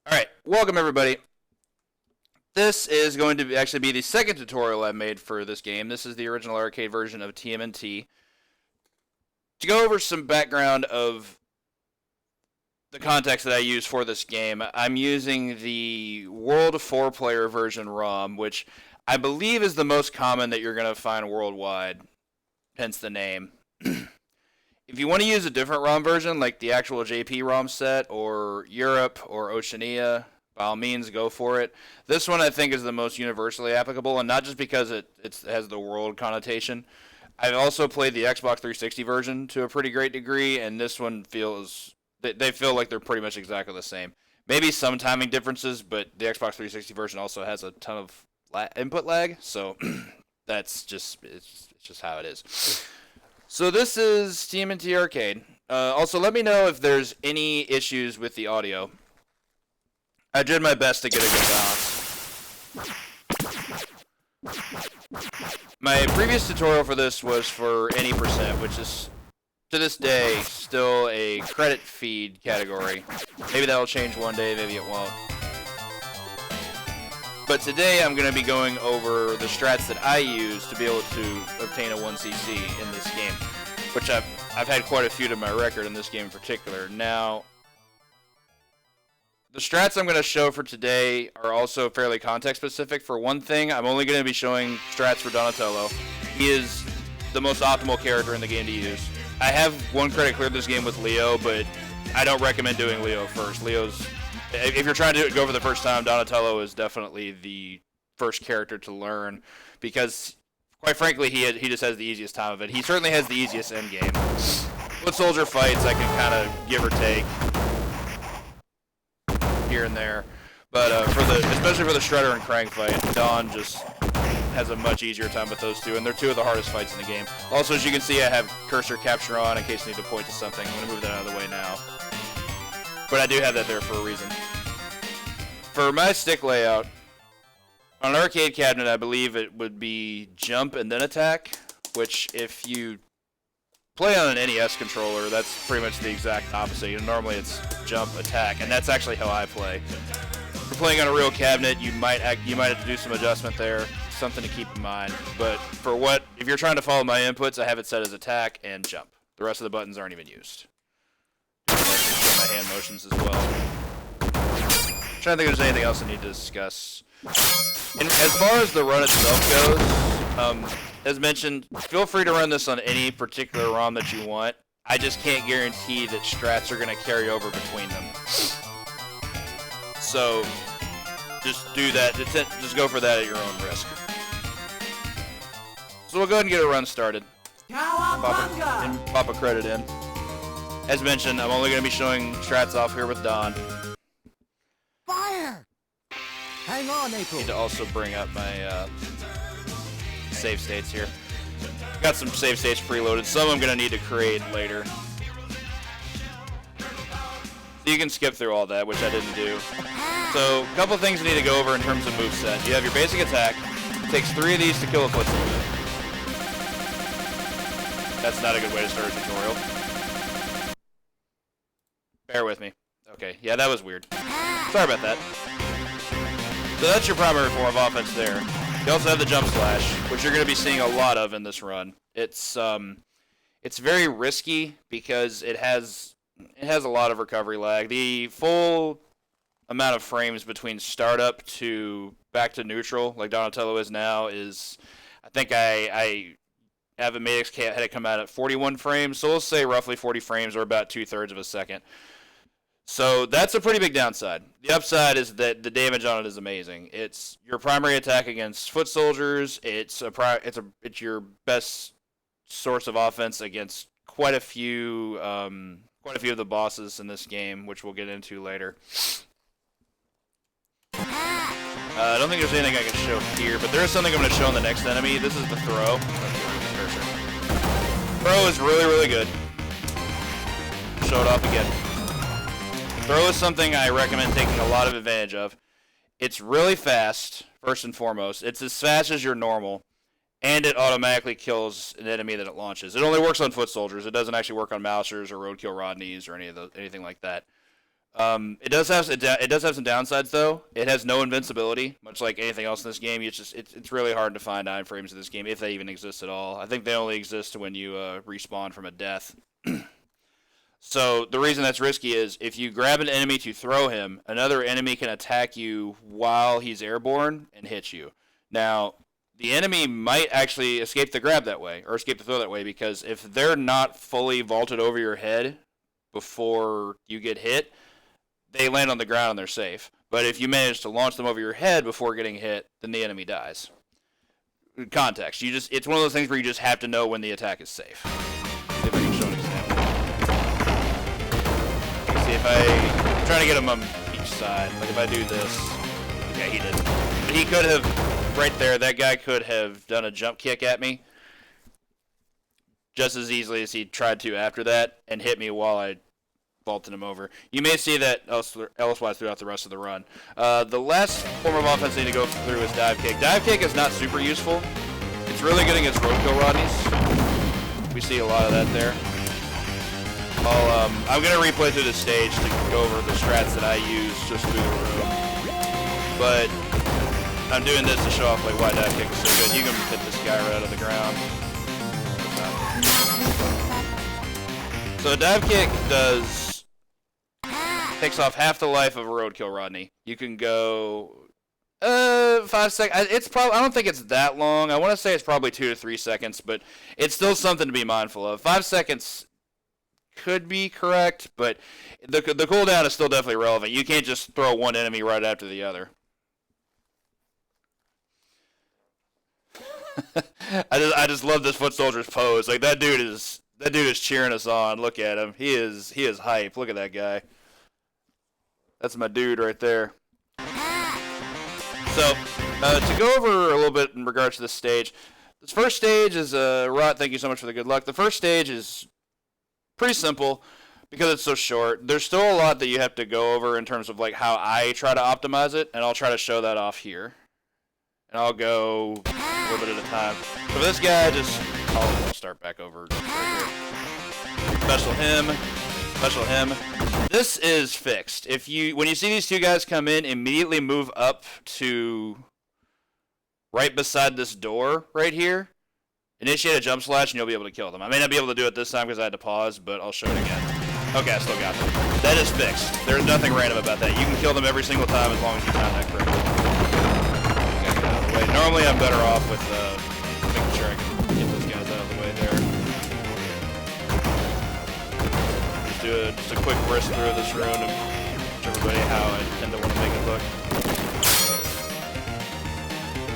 Alright, welcome everybody. This is going to actually be the second tutorial I made for this game. This is the original arcade version of TMNT. To go over some background of the context that I use for this game, I'm using the World 4-player version ROM, which I believe is the most common that you're going to find worldwide, hence the name. If you want to use a different ROM version, like the actual JP ROM set, or Europe, or Oceania, by all means, go for it. This one I think is the most universally applicable, and not just because it has the world connotation. I've also played the Xbox 360 version to a pretty great degree, and this one feels, they feel like they're pretty much exactly the same. Maybe some timing differences, but the Xbox 360 version also has a ton of input lag, so it's just how it is. So this is TMNT Arcade. Also, let me know if there's any issues with the audio. I did my best to get a good balance. My previous tutorial for this was for any percent, which is, to this day, still a credit feed category. Maybe that'll change one day, maybe it won't. But today I'm going to be going over the strats that I use to be able to obtain a 1cc in this game, which I've had quite a few to my record in this game in particular. Now, the strats I'm going to show for today are also fairly context specific. For one thing, I'm only going to be showing strats for Donatello. He is the most optimal character in the game to use. I have one credit cleared this game with Leo, but I don't recommend doing Leo first. If you're trying to go for the first time, Donatello is definitely the first character to learn because, quite frankly, he just has the easiest time of it. He certainly has the easiest end game. Foot soldier fights, I can kind of give or take here and there, but especially for the Shredder and Krang fight, Don just has a much easier time with those two, and they're two of the hardest fights in the game. Also, as you can see, I have cursor capture on in case I need to point to something. I'm going to move that out of the way now. But I do have that there for a reason. For my stick layout, on an arcade cabinet, I believe it would be jump and then attack, which if you play on an NES controller, that's pretty much the exact opposite. Normally it's jump, attack, and that's actually how I play. If you're playing on a real cabinet, you might have to do some adjustment there, something to keep in mind. But if you're trying to follow my inputs, I have it set as attack and jump. The rest of the buttons aren't even used. My hand motions as well. I'm trying to think if there's anything else I need to discuss. And as far as the run itself goes, as mentioned, feel free to run this on any particular ROM that you want. I just can't guarantee that strats are going to carry over between them. So just do that. Just go for that at your own risk. So we'll go ahead and get a run started. Pop a credit in. As mentioned, I'm only going to be showing strats off here with Don. Fire! Hang on, April. Need to also bring up my save states here. Got some save states preloaded. Some I'm going to need to create later. So you can skip through all that, which I didn't do. So, a couple things you need to go over in terms of moveset. You have your basic attack. It takes 3 of these to kill a foot soldier. That's not a good way to start a tutorial. Bear with me. Okay, yeah, that was weird. Sorry about that. So that's your primary form of offense there. You also have the jump slash, which you're going to be seeing a lot of in this run. It's very risky because it has a lot of recovery lag. The full amount of frames between startup to back to neutral, like Donatello is now, is I think I have a Madix had it come out at 41 frames, so we'll say roughly 40 frames or about 2/3 of a second. So that's a pretty big downside. The upside is that the damage on it is amazing. It's your primary attack against foot soldiers. It's your best source of offense against quite a few of the bosses in this game, which we'll get into later. I don't think there's anything I can show here, but there is something I'm going to show on the next enemy. This is the throw. Throw is really, really good. Show it off again. Throw is something I recommend taking a lot of advantage of. It's really fast, first and foremost. It's as fast as your normal, and it automatically kills an enemy that it launches. It only works on foot soldiers. It doesn't actually work on Mousers or Roadkill Rodneys or anything like that. It does have some downsides though. It has no invincibility, much like anything else in this game. It's really hard to find iframes in this game if they even exist at all. I think they only exist when you respawn from a death. So the reason that's risky is if you grab an enemy to throw him, another enemy can attack you while he's airborne and hit you. Now, the enemy might actually escape the grab that way, or escape the throw that way, because if they're not fully vaulted over your head before you get hit, they land on the ground and they're safe. But if you manage to launch them over your head before getting hit, then the enemy dies. Context. It's one of those things where you just have to know when the attack is safe. See if I can show an example. See if I'm trying to get him on each side. Like if I do this. Yeah, he did. But he could have, right there, that guy could have done a jump kick at me just as easily as he tried to after that and hit me while I vaulted him over. You may see that elsewise throughout the rest of the run. The last form of offense I need to go through is dive kick. Dive kick is not super useful. It's really good against roadkill Rodneys. We see a lot of that there. I'm going to replay through the stage to go over the strats that I use just through the room. But I'm doing this to show off like why dive kick is so good. You can hit this guy right out of the ground. So dive kick takes off half the life of a roadkill Rodney. You can go 5 seconds. I don't think it's that long. I want to say it's probably 2 to 3 seconds, but it's still something to be mindful of. 5 seconds could be correct, but the cooldown is still definitely relevant. You can't just throw one enemy right after the other. I just love this foot soldier's pose. Like that dude is cheering us on. Look at him. He is hype. Look at that guy. That's my dude right there. So, to go over a little bit in regards to this stage, this first stage is, Rot, thank you so much for the good luck. The first stage is pretty simple because it's so short. There's still a lot that you have to go over in terms of like how I try to optimize it, and I'll try to show that off here. And I'll go a little bit at a time. So for this guy, I'll start back over right here. Special him. This is fixed. When you see these two guys come in, immediately move up to right beside this door right here. Initiate a jump slash and you'll be able to kill them. I may not be able to do it this time because I had to pause, but I'll show it again. Okay, I still got them. That is fixed. There's nothing random about that. You can kill them every single time as long as you time that correctly. Okay, get out of the way. Normally I'm better off with making sure I can get those guys out of the way there. Just a quick brisk through this rune and show everybody how I tend to want to make it look.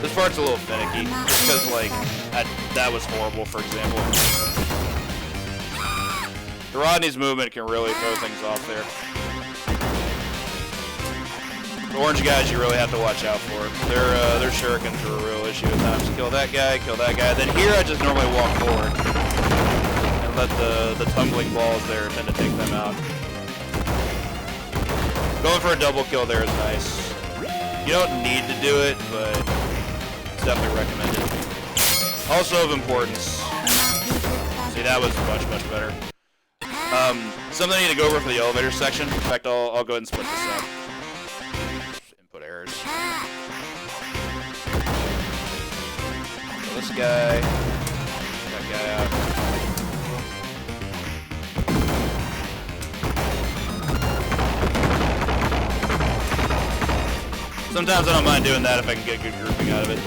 This part's a little finicky because like that was horrible, for example. The Rodney's movement can really throw things off there. The orange guys you really have to watch out for. Their shurikens are a real issue at times. Kill that guy. Then here I just normally walk forward. Let the tumbling balls there tend to take them out. Going for a double kill there is nice. You don't need to do it, but it's definitely recommended. Also of importance. See, that was much, much better. Something I need to go over for the elevator section. In fact, I'll go ahead and split this up. Input errors. So this guy. That guy out. Sometimes I don't mind doing that if I can get good grouping out of it.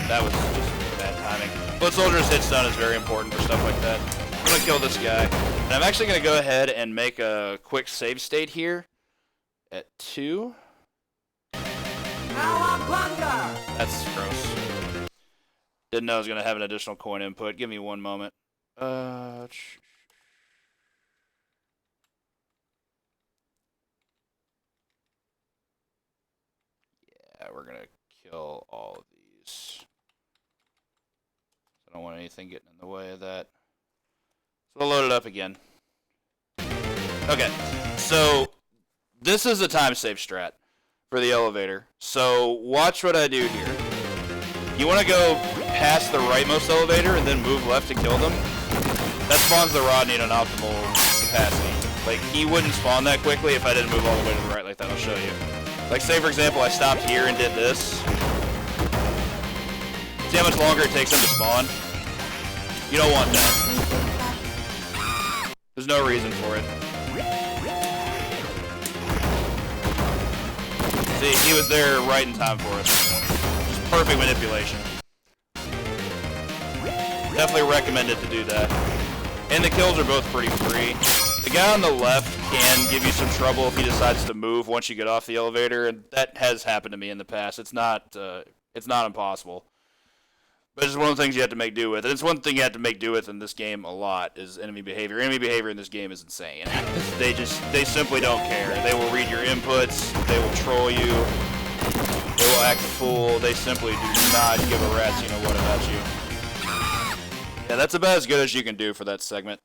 That was just bad timing. Foot soldier's hit stun is very important for stuff like that. I'm going to kill this guy. And I'm actually going to go ahead and make a quick save state here at 2. That's gross. Didn't know I was going to have an additional coin input. Give me one moment. Yeah, we're going to kill all of these. I don't want anything getting in the way of that. So we'll load it up again. Okay, so this is a time save strat for the elevator. So watch what I do here. You want to go past the rightmost elevator and then move left to kill them. That spawns the Rodney in an optimal capacity. Like, he wouldn't spawn that quickly if I didn't move all the way to the right like that. I'll show you. Like, say, for example, I stopped here and did this. See how much longer it takes him to spawn? You don't want that. There's no reason for it. See, he was there right in time for us. Just perfect manipulation. Definitely recommended to do that. And the kills are both pretty free. The guy on the left can give you some trouble if he decides to move once you get off the elevator, and that has happened to me in the past. It's not impossible. But it's one of the things you have to make do with. And it's one thing you have to make do with in this game a lot is enemy behavior. Enemy behavior in this game is insane. They simply don't care. They will read your inputs. They will troll you. They will act a fool. They simply do not give a rat's what about you. Yeah, that's about as good as you can do for that segment.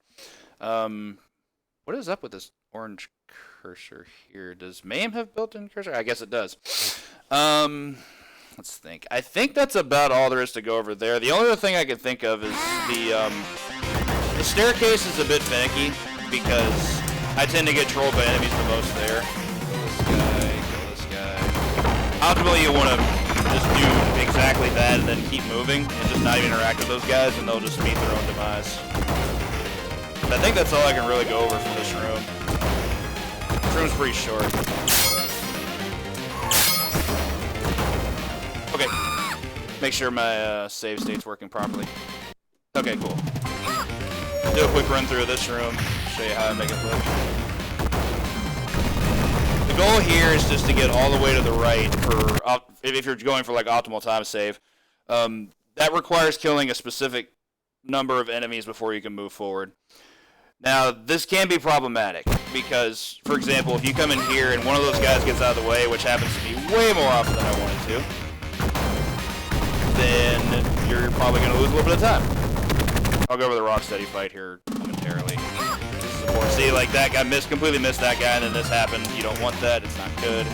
What is up with this orange cursor here? Does MAME have built-in cursor? I guess it does. Let's think. I think that's about all there is to go over there. The only other thing I can think of is the staircase is a bit finicky because I tend to get trolled by enemies the most there. Kill this guy. Ultimately, you want to just do exactly that and then keep moving and just not even interact with those guys, and they'll just meet their own demise. But I think that's all I can really go over for this room. This room's pretty short. Okay. Make sure my save state's working properly. Okay, cool. Do a quick run through of this room. Show you how I make it look. The goal here is just to get all the way to the right for if you're going for like optimal time save. That requires killing a specific number of enemies before you can move forward. Now, this can be problematic because, for example, if you come in here and one of those guys gets out of the way, which happens to me way more often than I wanted to, then you're probably going to lose a little bit of time. I'll go over the Rocksteady fight here momentarily. This is important. See, like that guy completely missed that guy, and then this happened. You don't want that. It's not good.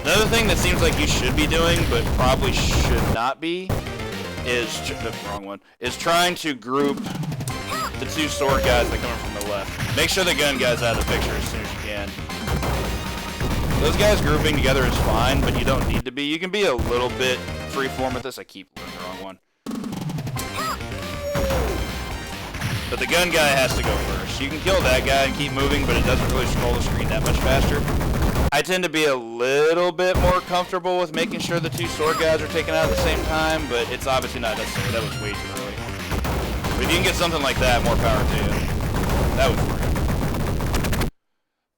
Another thing that seems like you should be doing, but probably should not be, is the wrong one. Is trying to group the two sword guys that come in from the left. Make sure the gun guy's out of the picture as soon as you can. Those guys grouping together is fine, but you don't need to be. You can be a little bit freeform with this. I keep doing the wrong one. But the gun guy has to go first. You can kill that guy and keep moving, but it doesn't really scroll the screen that much faster. I tend to be a little bit more comfortable with making sure the two sword guys are taken out at the same time, but it's obviously not necessary. That was way too early. But if you can get something like that, more power to you. That was great.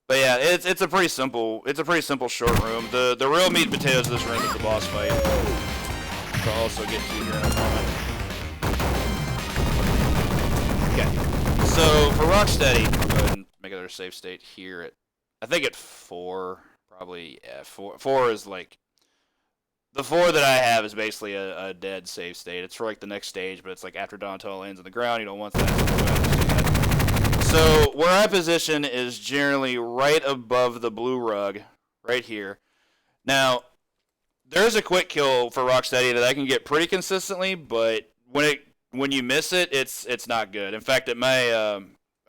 But yeah, it's a pretty simple short room. The real meat and potatoes of this room is the boss fight. Which I'll also get to here in a moment. Okay. So for Rocksteady, go ahead and make another save state here I think at 4, probably, yeah, 4 is like, the 4 that I have is basically a dead save state. It's for like the next stage, but it's like after Donatello lands on the ground, you don't want that. So where I position is generally right above the blue rug, right here. Now, there's a quick kill for Rocksteady that I can get pretty consistently, but when you miss it, it's not good. In fact, at my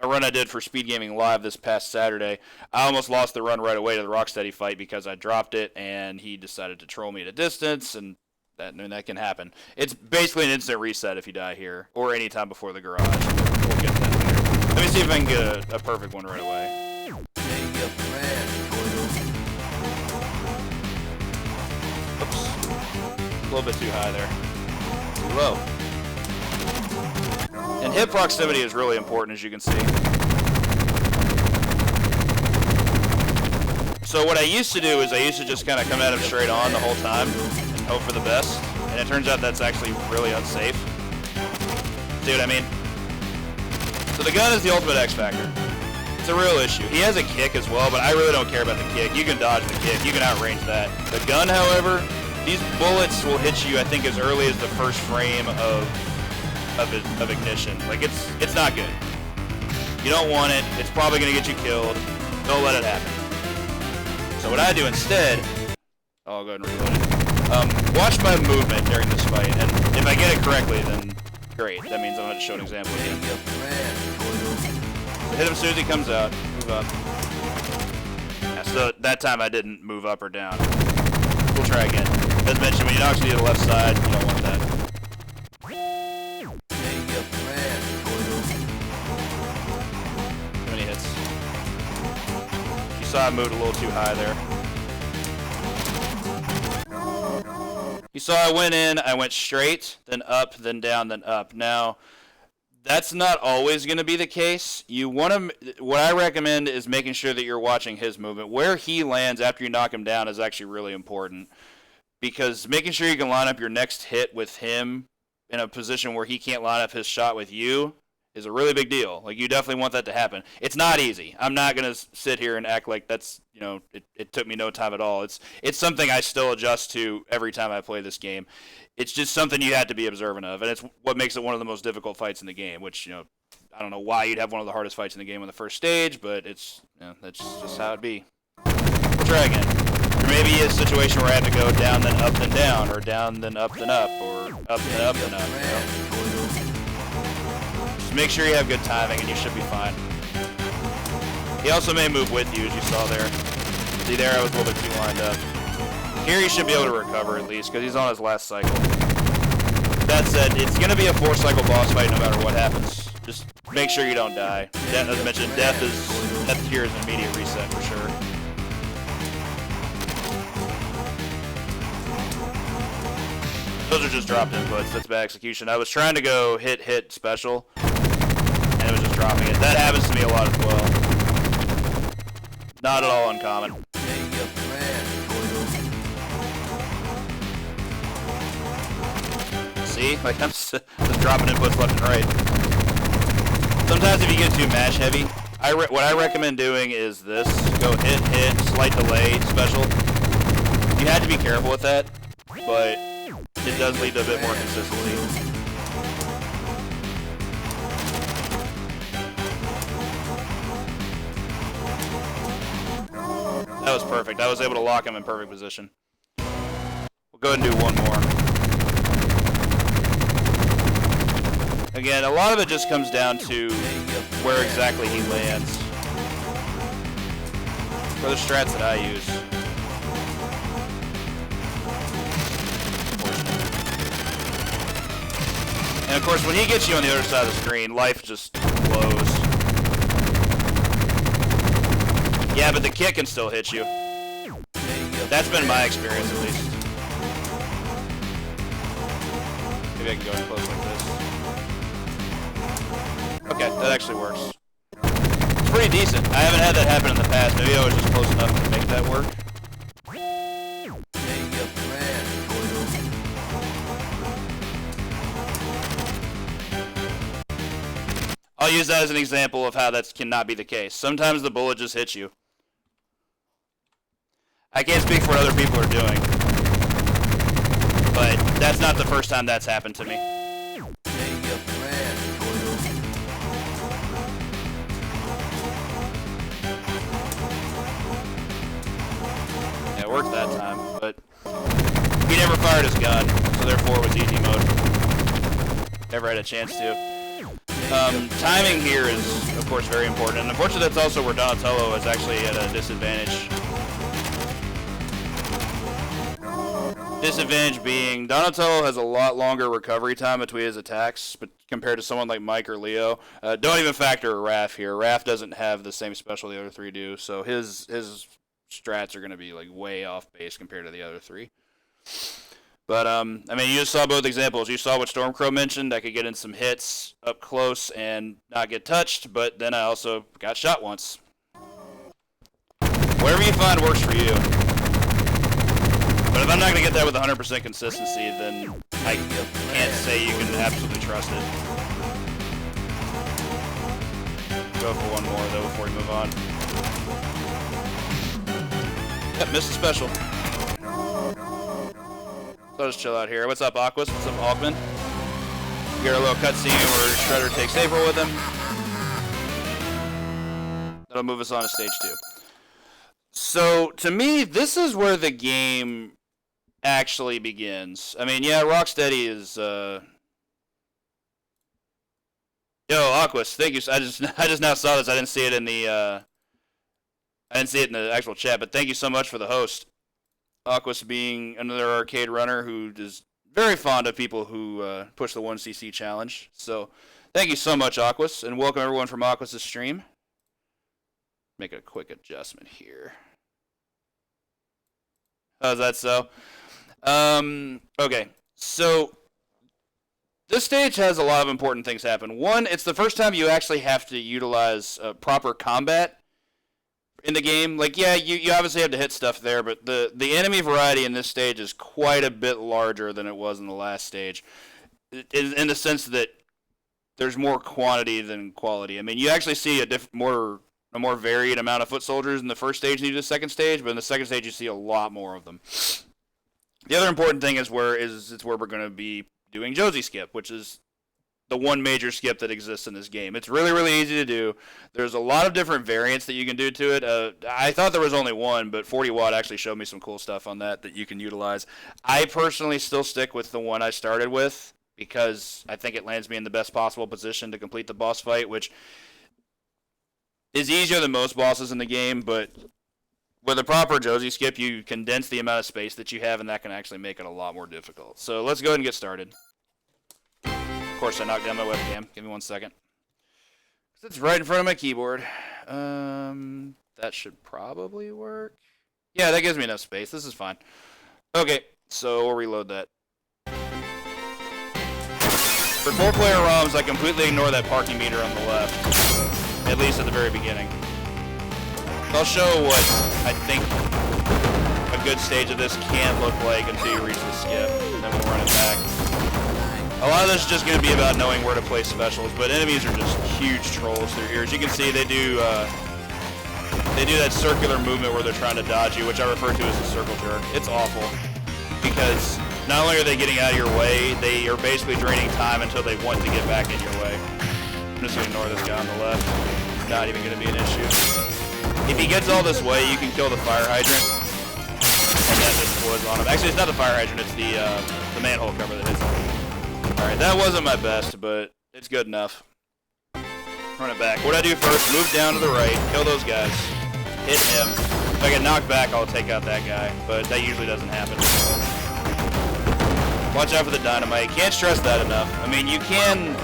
a run I did for Speed Gaming Live this past Saturday, I almost lost the run right away to the Rocksteady fight because I dropped it and he decided to troll me at a distance, and that can happen. It's basically an instant reset if you die here or any time before the garage. We'll get that later. Let me see if I can get a perfect one right away. Oops. A little bit too high there. Too low. And hip proximity is really important, as you can see. So what I used to do is I used to just kind of come at him straight on the whole time and hope for the best. And it turns out that's actually really unsafe. See what I mean? So the gun is the ultimate X factor. It's a real issue. He has a kick as well, but I really don't care about the kick. You can dodge the kick. You can outrange that. The gun, however, these bullets will hit you, I think, as early as the first frame of ignition. Like, it's not good. You don't want it. It's probably going to get you killed. Don't let it happen. So what I do instead, I'll go ahead and reload it. Watch my movement during this fight, and if I get it correctly, then Great. That means I'm going to show an example again. So hit him as soon as he comes out. Move up. Yeah, so that time I didn't move up or down. We'll try again. As mentioned, when you knocks you to the left side, you don't want that. Too many hits. You saw I moved a little too high there. You saw I went in, I went straight, then up, then down, then up. Now, that's not always going to be the case. You want to. What I recommend is making sure that you're watching his movement. Where he lands after you knock him down is actually really important, because making sure you can line up your next hit with him in a position where he can't line up his shot with you is a really big deal. Like, you definitely want that to happen. It's not easy. I'm not going to sit here and act like that's, you know, it took me no time at all. It's something I still adjust to every time I play this game. It's just something you have to be observant of, and it's what makes it one of the most difficult fights in the game, which, you know, I don't know why you'd have one of the hardest fights in the game on the first stage, but it's, you know, that's just how it be. We'll try again. There may be a situation where I have to go down, then up, then down, or down, then up, then up, or up, then up, then up, you know? Just make sure you have good timing, and you should be fine. He also may move with you, as you saw there. See there, I was a little bit too lined up. Here you should be able to recover at least, because he's on his last cycle. That said, it's going to be a 4-cycle boss fight no matter what happens. Just make sure you don't die. As I mentioned, death here is an immediate reset for sure. Those are just dropped inputs. That's bad execution. I was trying to go hit special, and it was just dropping it. That happens to me a lot as well. Not at all uncommon. See? Like, I'm just dropping inputs left and right. Sometimes if you get too match heavy, what I recommend doing is this. Go hit, slight delay, special. You have to be careful with that, but it does lead to a bit more consistency. That was perfect. I was able to lock him in perfect position. We'll go ahead and do one more. Again, a lot of it just comes down to where exactly he lands. For the strats that I use. And of course, when he gets you on the other side of the screen, life just blows. Yeah, but the kick can still hit you. That's been my experience, at least. Maybe I can go in close like this. Okay, that actually works. It's pretty decent. I haven't had that happen in the past. Maybe I was just close enough to make that work. I'll use that as an example of how that cannot be the case. Sometimes the bullet just hits you. I can't speak for what other people are doing, but that's not the first time that's happened to me. Yeah, it worked that time, but he never fired his gun, so therefore it was easy mode. Never had a chance to. Timing here is, of course, very important, and unfortunately that's also where Donatello is actually at a disadvantage. Disadvantage being, Donatello has a lot longer recovery time between his attacks, but compared to someone like Mike or Leo. Don't even factor Raph here. Raph doesn't have the same special the other three do, so his strats are going to be like way off base compared to the other three. But, I mean, you just saw both examples. You saw what Stormcrow mentioned. I could get in some hits up close and not get touched, but then I also got shot once. Whatever you find works for you. But if I'm not going to get that with 100% consistency, then I can't say you can absolutely trust it. Go for one more, though, before we move on. Yep, missed a special. So I'll just chill out here. What's up, Aquas? What's up, Hawkman? We got a little cutscene where Shredder takes April with him. That'll move us on to stage 2. So, to me, this is where the game actually begins. I mean, yeah, Rocksteady is Yo, Aquas, thank you. I just now saw this. I didn't see it in the actual chat, but thank you so much for the host. Aquas being another arcade runner who is very fond of people who push the 1cc challenge. So thank you so much, Aquas, and welcome everyone from Aquas' stream. Make a quick adjustment here. How's that so? Okay, so this stage has a lot of important things happen. One, it's the first time you actually have to utilize proper combat in the game. Like, yeah, you obviously have to hit stuff there, but the enemy variety in this stage is quite a bit larger than it was in the last stage, in the sense that there's more quantity than quality. I mean, you actually see a more varied amount of foot soldiers in the first stage than you do the second stage, but in the second stage you see a lot more of them. The other important thing is where we're going to be doing Josie Skip, which is the one major skip that exists in this game. It's really, really easy to do. There's a lot of different variants that you can do to it. I thought there was only one, but 40 Watt actually showed me some cool stuff on that you can utilize. I personally still stick with the one I started with because I think it lands me in the best possible position to complete the boss fight, which is easier than most bosses in the game, but with a proper Josie Skip, you condense the amount of space that you have, and that can actually make it a lot more difficult. So let's go ahead and get started. Of course, I knocked down my webcam. Give me 1 second. It's right in front of my keyboard. That should probably work. Yeah, that gives me enough space. This is fine. Okay, so we'll reload that. For 4-player ROMs, I completely ignore that parking meter on the left, at least at the very beginning. I'll show what I think a good stage of this can look like until you reach the skip, and then we'll run it back. A lot of this is just going to be about knowing where to place specials, but enemies are just huge trolls through here. As you can see, they do that circular movement where they're trying to dodge you, which I refer to as the circle jerk. It's awful, because not only are they getting out of your way, they are basically draining time until they want to get back in your way. I'm just going to ignore this guy on the left. Not even going to be an issue. If he gets all this way, you can kill the fire hydrant, and that just explodes on him. Actually, it's not the fire hydrant, it's the manhole cover that hits him. Alright, that wasn't my best, but it's good enough. Run it back. What I do first, move down to the right, kill those guys, hit him. If I get knocked back, I'll take out that guy, but that usually doesn't happen. Watch out for the dynamite. Can't stress that enough. I mean, you can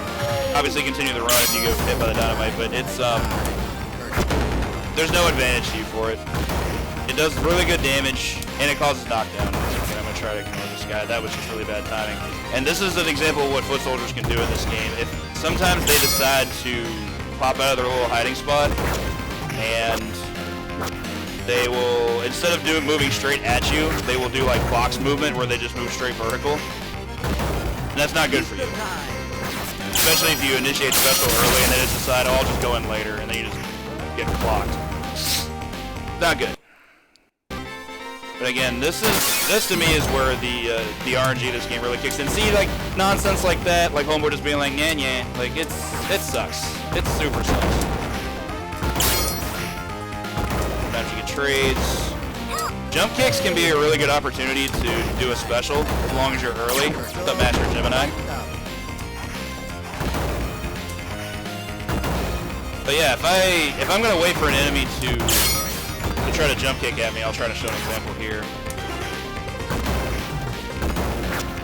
obviously continue the run if you get hit by the dynamite, but it's, there's no advantage to you for it. It does really good damage, and it causes knockdown. Okay, I'm going to try to ignore this guy. That was just really bad timing. And this is an example of what foot soldiers can do in this game. If sometimes they decide to pop out of their little hiding spot, and they will, instead of moving straight at you, they will do like box movement where they just move straight vertical. And that's not good for you. Especially if you initiate special early and then just decide, oh, I'll just go in later, and then you just get clocked. Not good. But again, this to me is where the RNG of this game really kicks in. See, like nonsense like that, like Homeboy just being like nah nah, like it sucks. It super sucks. Sometimes you get trades. Jump kicks can be a really good opportunity to do a special as long as you're early. What's up, Master Gemini? But yeah, if I'm gonna wait for an enemy to try to jump kick at me, I'll try to show an example here.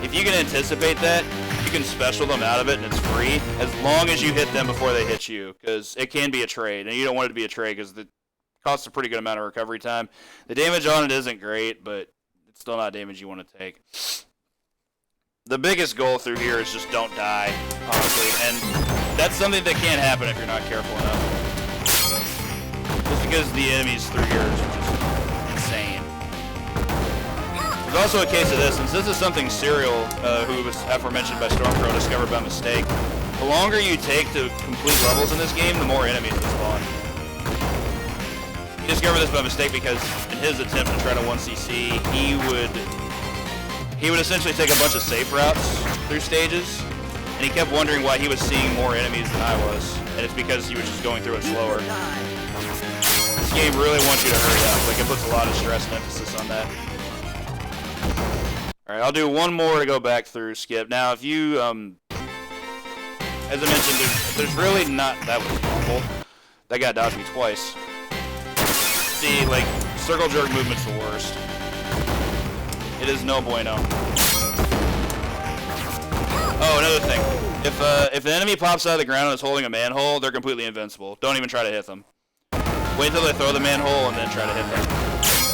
If you can anticipate that, you can special them out of it and it's free, as long as you hit them before they hit you, because it can be a trade, and you don't want it to be a trade because it costs a pretty good amount of recovery time. The damage on it isn't great, but it's still not damage you want to take. The biggest goal through here is just don't die, honestly, and that's something that can't happen if you're not careful enough. Just because the enemies through here are just insane. There's also a case of this, since this is something Serial, who was aforementioned by Stormcrow, discovered by mistake. The longer you take to complete levels in this game, the more enemies will spawn. He discovered this by mistake because in his attempt to try to 1cc, he would essentially take a bunch of safe routes through stages, and he kept wondering why he was seeing more enemies than I was, and it's because he was just going through it slower. This game really wants you to hurry up, like it puts a lot of stress and emphasis on that. Alright, I'll do one more to go back through Skip. Now, if you as I mentioned, there's really not... That was awful. That guy dodged me twice. See, like, circle jerk movement's the worst. It is no bueno. Oh, another thing. If an enemy pops out of the ground and is holding a manhole, they're completely invincible. Don't even try to hit them. Wait until they throw the manhole and then try to hit them.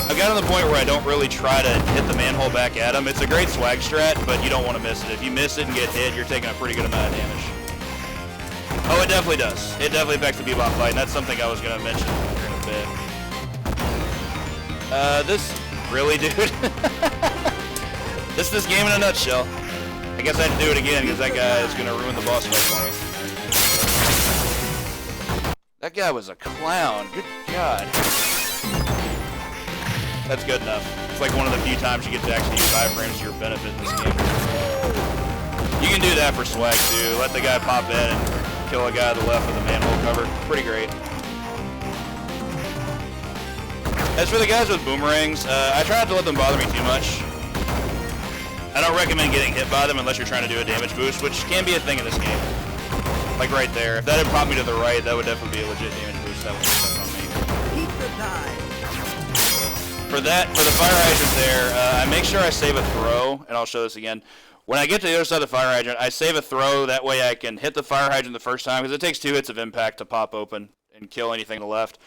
I've gotten to the point where I don't really try to hit the manhole back at them. It's a great swag strat, but you don't want to miss it. If you miss it and get hit, you're taking a pretty good amount of damage. Oh, it definitely does. It definitely affects the Bebop fight, and that's something I was going to mention here in a bit. This... Really, dude? This game in a nutshell. I guess I had to do it again because that guy is going to ruin the boss fight for me. That guy was a clown. Good God. That's good enough. It's like one of the few times you get to actually use iframes to your benefit in this game. You can do that for swag too. Let the guy pop in and kill a guy to the left with a manhole cover. Pretty great. As for the guys with boomerangs, I try not to let them bother me too much. I don't recommend getting hit by them unless you're trying to do a damage boost, which can be a thing in this game. Like right there. If that had popped me to the right, that would definitely be a legit damage boost. That would be on me. For the fire hydrant there, I make sure I save a throw, and I'll show this again. When I get to the other side of the fire hydrant, I save a throw. That way I can hit the fire hydrant the first time, because it takes 2 hits of impact to pop open and kill anything to the left.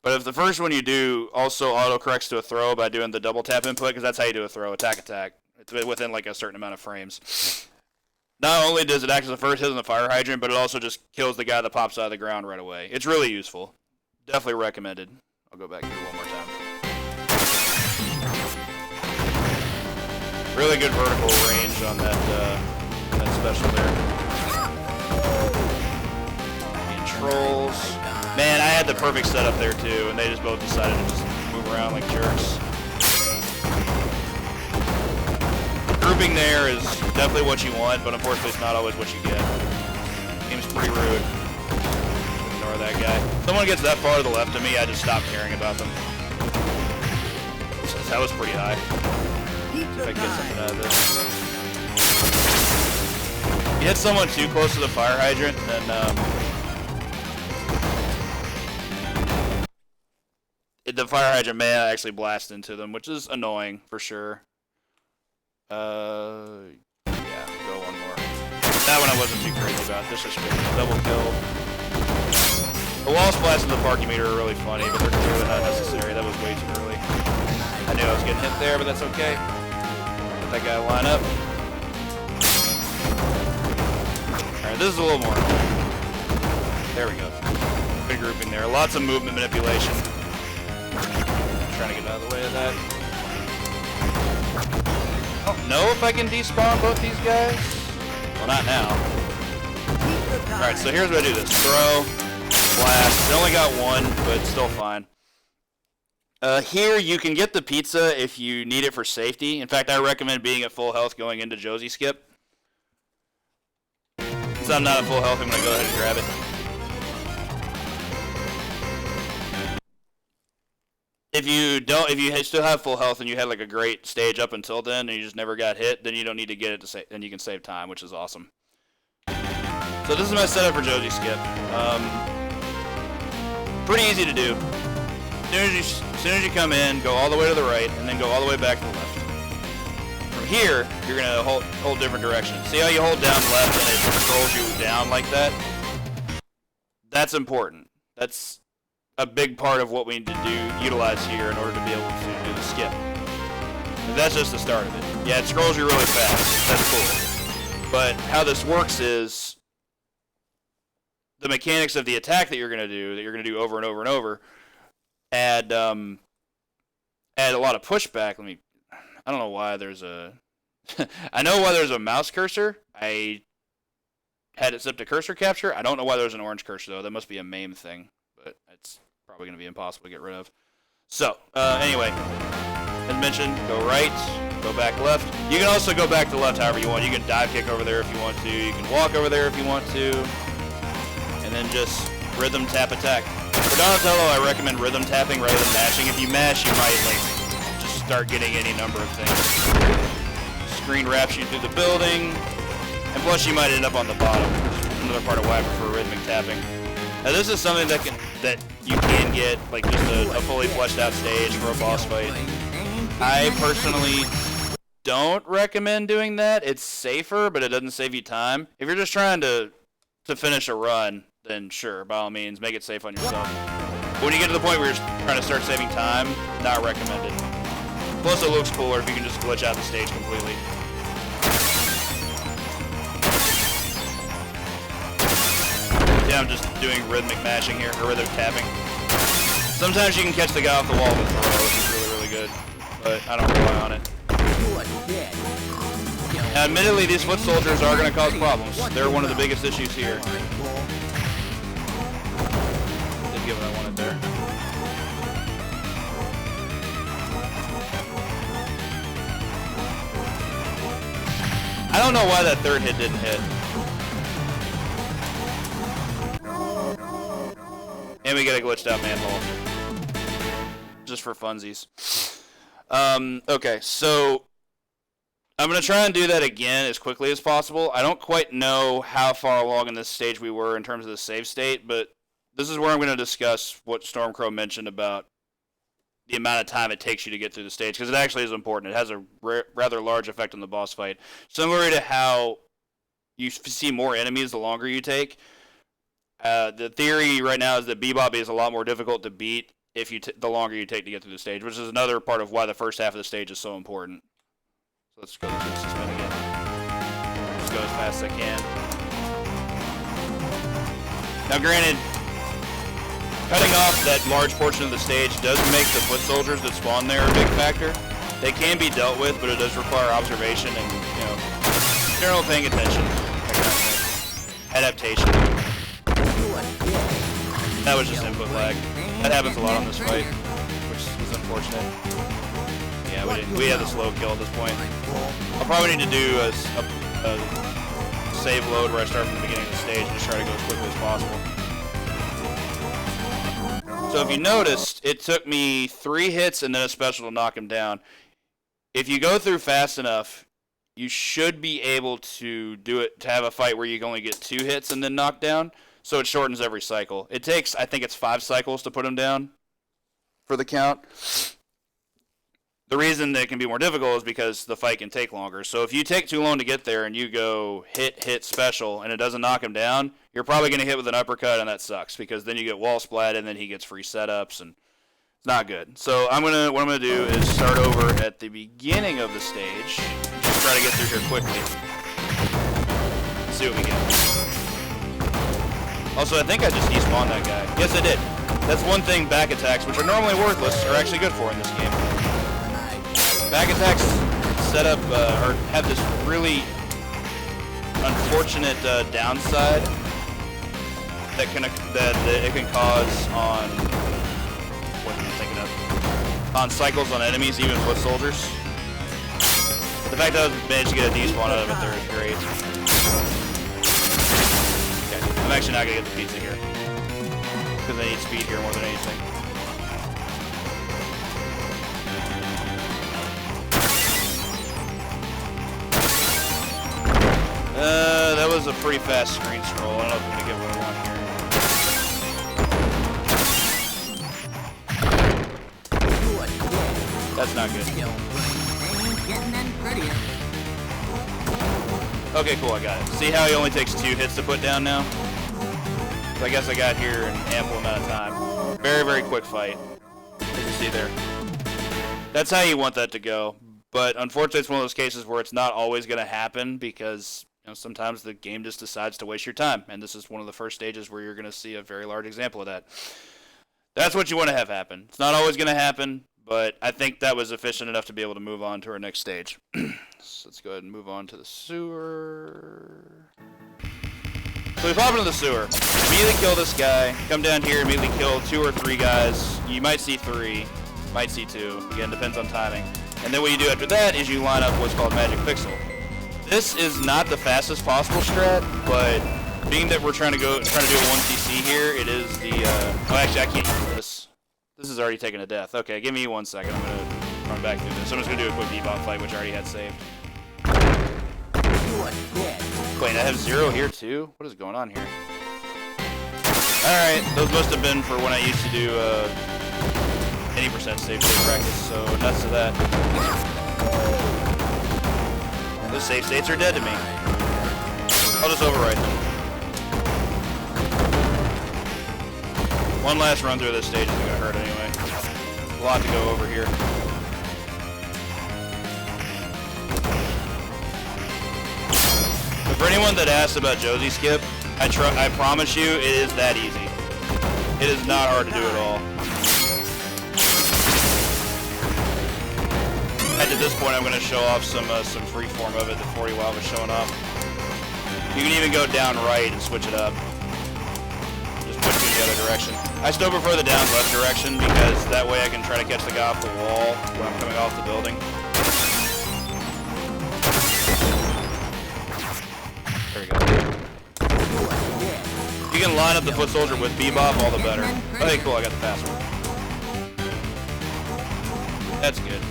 But if the first one you do also auto-corrects to a throw by doing the double tap input, because that's how you do a throw, attack. It's within like a certain amount of frames. Not only does it act as the first hit on the fire hydrant, but it also just kills the guy that pops out of the ground right away. It's really useful. Definitely recommended. I'll go back here one more time. Really good vertical range on that special there. Controls. Man, I had the perfect setup there too, and they just both decided to just move around like jerks. Grouping there is definitely what you want, but unfortunately it's not always what you get. Game's pretty rude. Ignore that guy. If someone gets that far to the left of me, I just stop caring about them. That was pretty high. If I can get something out of this. If you hit someone too close to the fire hydrant, then the fire hydrant may actually blast into them, which is annoying for sure. Yeah, go one more. That one I wasn't too crazy about. This is just double kill. The wall splats and the parking meter are really funny, but they're clearly not necessary. That was way too early. I knew I was getting hit there, but that's okay. Let that guy line up. Alright, this is a little more. There we go. Good grouping there. Lots of movement manipulation. Trying to get out of the way of that. I don't know if I can despawn both these guys. Well, not now. Alright, so here's what I do this. Throw, blast. I only got one, but still fine. Here, you can get the pizza if you need it for safety. In fact, I recommend being at full health going into Josie Skip. Since I'm not at full health, I'm going to go ahead and grab it. If you still have full health and you had like a great stage up until then and you just never got hit, then you don't need to get it to then you can save time, which is awesome. So this is my setup for Josie Skip. Pretty easy to do. As soon as you come in, go all the way to the right, and then go all the way back to the left. From here, you're gonna hold different directions. See how you hold down left and it scrolls you down like that? That's important. That's a big part of what we need to utilize here in order to be able to do the skip. And that's just the start of it. Yeah, it scrolls you really fast. That's cool. But how this works is the mechanics of the attack that you're going to do over and over and over, add a lot of pushback. I don't know why there's a... I know why there's a mouse cursor. I had it set to cursor capture. I don't know why there's an orange cursor, though. That must be a MAME thing. But it's probably going to be impossible to get rid of. So, anyway, as mentioned, go right, go back left. You can also go back to left however you want. You can dive kick over there if you want to. You can walk over there if you want to. And then just rhythm tap attack. For Donatello, I recommend rhythm tapping rather than mashing. If you mash, you might just start getting any number of things. Screen wraps you through the building. And plus, you might end up on the bottom, which is another part of why I prefer rhythmic tapping. Now this is something that you can get, like just a fully fleshed out stage for a boss fight. I personally don't recommend doing that. It's safer, but it doesn't save you time. If you're just trying to finish a run, then sure, by all means, make it safe on yourself. But when you get to the point where you're trying to start saving time, not recommended. Plus it looks cooler if you can just glitch out the stage completely. Yeah, I'm just doing rhythmic mashing here, or rhythmic tapping. Sometimes you can catch the guy off the wall with throw, which is really, really good. But I don't rely on it. Now, admittedly, these foot soldiers are going to cause problems. They're one of the biggest issues here. Didn't get what I wanted there. I don't know why that third hit didn't hit. And we get a glitched out manhole. Just for funsies. Okay, so I'm going to try and do that again as quickly as possible. I don't quite know how far along in this stage we were in terms of the save state, but this is where I'm going to discuss what Stormcrow mentioned about the amount of time it takes you to get through the stage, because it actually is important. It has a rather large effect on the boss fight. Similar to how you see more enemies the longer you take. The theory right now is that Bebop is a lot more difficult to beat if you the longer you take to get through the stage, which is another part of why the first half of the stage is so important. So let's go through the spin again. Just go as fast as I can. Now granted, cutting off that large portion of the stage does make the foot soldiers that spawn there a big factor. They can be dealt with, but it does require observation and, you know, general paying attention. Adaptation. That was just input lag. That happens a lot on this fight, which is unfortunate. Yeah, we had the slow kill at this point. I'll probably need to do a save load where I start from the beginning of the stage and just try to go as quickly as possible. So if you noticed, it took me 3 hits and then a special to knock him down. If you go through fast enough, you should be able to do it, to have a fight where you can only get 2 hits and then knock down. So it shortens every cycle. It takes, I think it's 5 cycles to put him down for the count. The reason that it can be more difficult is because the fight can take longer. So if you take too long to get there and you go hit, special, and it doesn't knock him down, you're probably going to hit with an uppercut, and that sucks, because then you get wall splat, and then he gets free setups, and it's not good. So what I'm gonna do is start over at the beginning of the stage, just try to get through here quickly. See what we get. Also, I think I just despawned that guy. Yes, I did. That's one thing back attacks, which are normally worthless, are actually good for in this game. Back attacks set up, or have this really unfortunate downside that it can cause on, what am I thinking of? On cycles on enemies, even foot soldiers. But the fact that I managed to get a despawn out of it there is great. I'm actually not going to get the pizza here, because I need speed here more than anything. That was a pretty fast screen scroll. I don't know if I'm going to get what I want here. That's not good. Okay, cool, I got it. See how he only takes 2 hits to put down now? So I guess I got here in an ample amount of time. Very, very quick fight, as you see there. That's how you want that to go. But unfortunately, it's one of those cases where it's not always going to happen, because sometimes the game just decides to waste your time. And this is one of the first stages where you're going to see a very large example of that. That's what you want to have happen. It's not always going to happen, but I think that was efficient enough to be able to move on to our next stage. So let's go ahead and move on to the sewer. So we pop into the sewer, immediately kill this guy, come down here, immediately kill 2 or 3 guys. You might see 3, might see 2. Again, depends on timing. And then what you do after that is you line up what's called Magic Pixel. This is not the fastest possible strat, but being that we're trying to do a 1cc here, it is the, oh actually I can't use this. This is already taken a death. Okay, give me 1 second, I'm going to run back through this. I'm just going to do a quick Bebop fight, which I already had saved. You are dead. Wait, I have 0 here too? What is going on here? Alright, those must have been for when I used to do 80% safe state practice, so nuts to that. Those safe states are dead to me. I'll just overwrite them. One last run through this stage isn't going to hurt anyway. A lot to go over here. But for anyone that asks about Josie Skip, I promise you it is that easy. It is not hard to do at all. At this point I'm going to show off some freeform of it that 40 while was showing off. You can even go down right and switch it up. Just push you in the other direction. I still prefer the down left direction because that way I can try to catch the guy off the wall when I'm coming off the building. There we go. You can line up the foot soldier with Bebop, all the better. Okay, cool, I got the password. That's good.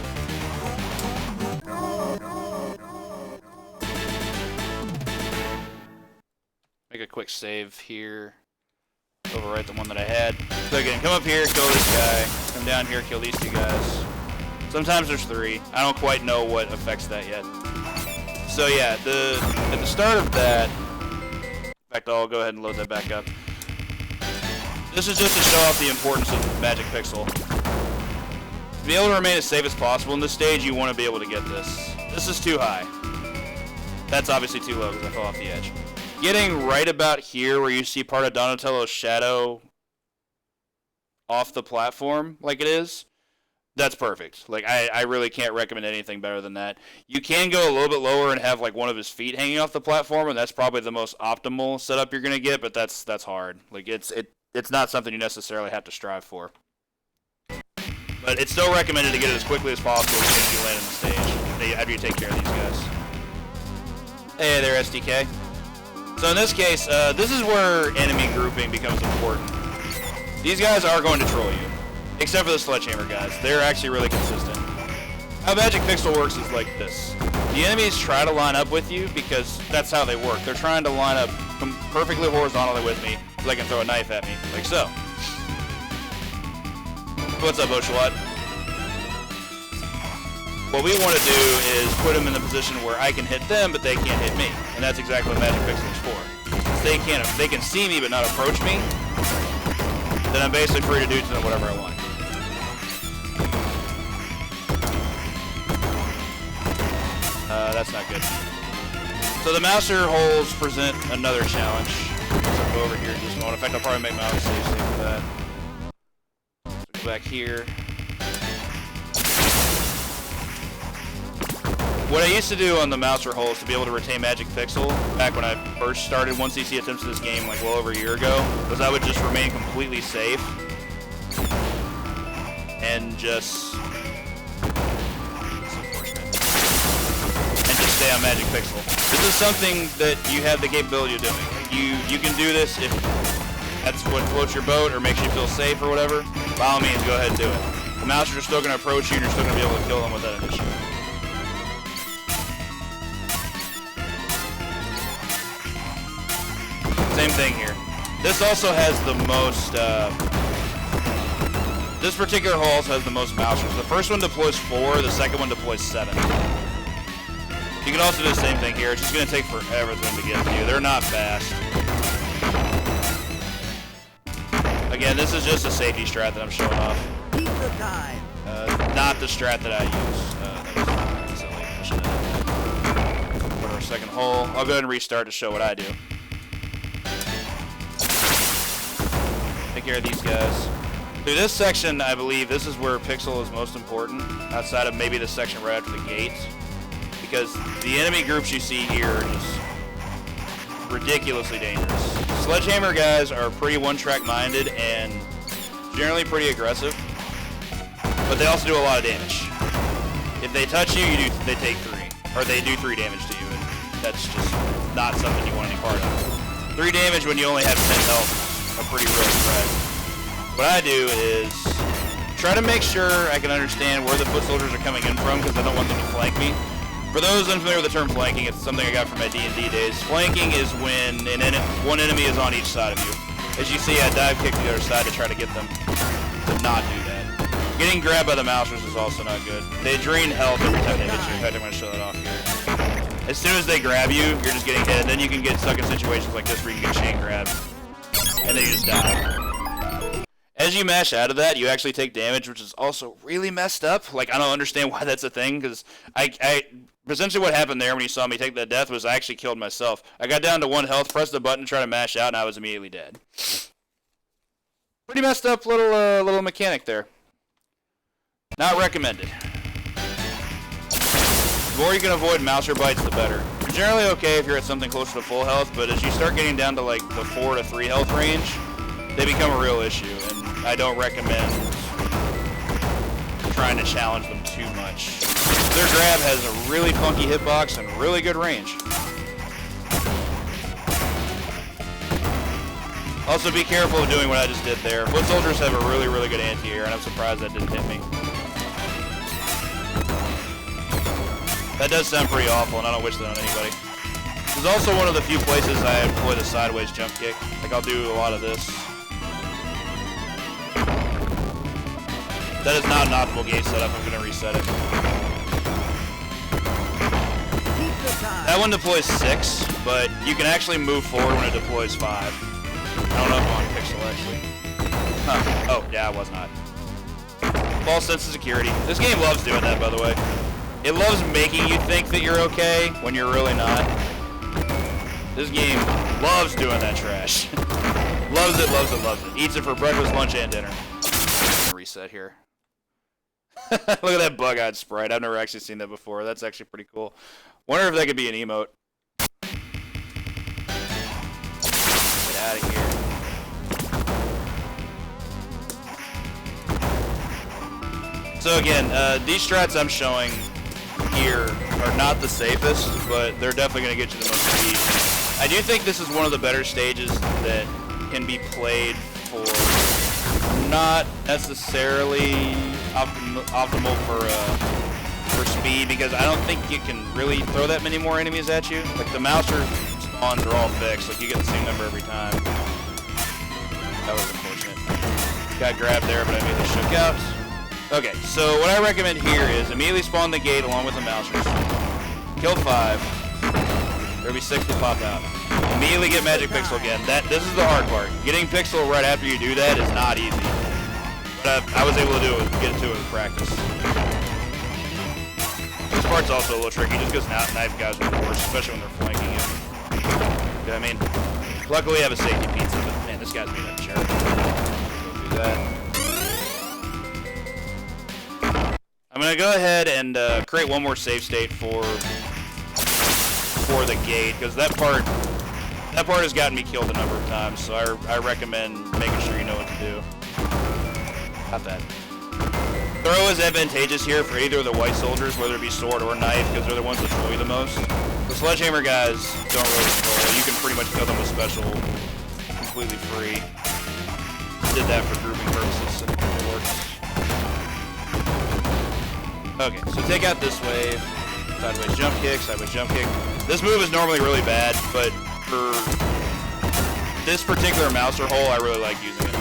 Make a quick save here. Overwrite the one that I had. So again, come up here, kill this guy. Come down here, kill these 2 guys. Sometimes there's 3. I don't quite know what affects that yet. So yeah, at the start of that, in fact, I'll go ahead and load that back up. This is just to show off the importance of Magic Pixel. To be able to remain as safe as possible in this stage, you want to be able to get this. This is too high. That's obviously too low because I fell off the edge. Getting right about here where you see part of Donatello's shadow off the platform like it is, that's perfect. Like, I really can't recommend anything better than that. You can go a little bit lower and have like one of his feet hanging off the platform, and that's probably the most optimal setup you're gonna get, but that's hard. Like, it's not something you necessarily have to strive for. But it's still recommended to get it as quickly as possible as soon as you land on the stage, after you take care of these guys. Hey there, SDK. So in this case, this is where enemy grouping becomes important. These guys are going to troll you, except for the sledgehammer guys. They're actually really consistent. How Magic Pixel works is like this. The enemies try to line up with you because that's how they work. They're trying to line up perfectly horizontally with me so they can throw a knife at me, like so. What's up, Oshawott? What we want to do is put them in the position where I can hit them, but they can't hit me. And that's exactly what Magic Pixel is for. If they can see me but not approach me, then I'm basically free to do to them whatever I want. That's not good. So the master holes present another challenge. So I'll go over here in just a moment. In fact, I'll probably make my own save state for that. So go back here. What I used to do on the mouse or holes to be able to retain Magic Pixel, back when I first started 1cc attempts at this game like well over a year ago, was I would just remain completely safe and just stay on Magic Pixel. This is something that you have the capability of doing. You can do this if that's what floats your boat or makes you feel safe or whatever. By all means, go ahead and do it. The mousers are still going to approach you and you're still going to be able to kill them with that initiative. Same thing here. This also has the most, this particular hole also has the most mousers. The first one deploys 4, the second one deploys 7. You can also do the same thing here. It's just going to take forever for them to get to you. They're not fast. Again, this is just a safety strat that I'm showing off. Not the strat that I use. That was silly. I should have. Put our second hole. I'll go ahead and restart to show what I do. Take care of these guys. Through this section, I believe this is where Pixel is most important, outside of maybe the section right after the gate. Because the enemy groups you see here are just ridiculously dangerous. Sledgehammer guys are pretty one-track minded and generally pretty aggressive, but they also do a lot of damage. If they touch you, they take 3, or they do 3 damage to you, and that's just not something you want any part of. 3 damage when you only have 10 health, a pretty real threat. What I do is try to make sure I can understand where the foot soldiers are coming in from, because I don't want them to flank me. For those unfamiliar with the term flanking, it's something I got from my D&D days. Flanking is when one enemy is on each side of you. As you see, I dive kick to the other side to try to get them to not do that. Getting grabbed by the mousers is also not good. They drain health every time they hit you. In fact, I'm going to show that off here. As soon as they grab you, you're just getting hit. And then you can get stuck in situations like this where you can get chain grabbed. And then you just die. As you mash out of that, you actually take damage, which is also really messed up. Like, I don't understand why that's a thing, because essentially what happened there when you saw me take that death was I actually killed myself. I got down to 1 health, pressed the button to try to mash out, and I was immediately dead. Pretty messed up little mechanic there. Not recommended. The more you can avoid mouser bites, the better. You're generally okay if you're at something closer to full health, but as you start getting down to like the 4 to 3 health range, they become a real issue, and I don't recommend trying to challenge them too much. Their grab has a really funky hitbox and really good range. Also, be careful of doing what I just did there. Foot soldiers have a really, really good anti-air, and I'm surprised that didn't hit me. That does sound pretty awful, and I don't wish that on anybody. This is also one of the few places I employ the sideways jump kick. Like, I'll do a lot of this. That is not an optimal gate setup. I'm going to reset it. That one deploys 6, but you can actually move forward when it deploys 5. I don't know if I'm on pixel, actually. Huh. Oh, yeah, I was not. False sense of security. This game loves doing that, by the way. It loves making you think that you're okay when you're really not. This game loves doing that trash. Loves it, loves it, loves it. Eats it for breakfast, lunch, and dinner. Reset here. Look at that bug-eyed sprite. I've never actually seen that before. That's actually pretty cool. Wonder if that could be an emote. Get out of here. So again, these strats I'm showing here are not the safest, but they're definitely going to get you the most speed. I do think this is one of the better stages that can be played for not necessarily optimal for speed, because I don't think you can really throw that many more enemies at you. Like, the mouser spawns are all fixed, like you get the same number every time. That was unfortunate. Got grabbed there, but I immediately shook out. Okay, so what I recommend here is immediately spawn the gate along with the mousers. Kill 5. There'll be 6 to pop out. Immediately get magic pixel again. This is the hard part. Getting pixel right after you do that is not easy. But I was able to do it, get to it in practice. This part's also a little tricky just because knife guys are worse, especially when they're flanking you. You know what I mean? Luckily I have a safety pizza, but man, this guy's being a jerk. Go do that. I'm gonna go ahead and create one more save state for the gate, because that part has gotten me killed a number of times, so I recommend making sure you know what to do. Got that. Throw is advantageous here for either of the white soldiers, whether it be sword or knife, because they're the ones that troll you the most. The sledgehammer guys don't really troll. You can pretty much kill them with special completely free. Did that for grouping purposes, and it works. Okay, so take out this wave. Sideways jump kick, sideways jump kick. This move is normally really bad, but for this particular mouser hole, I really like using it.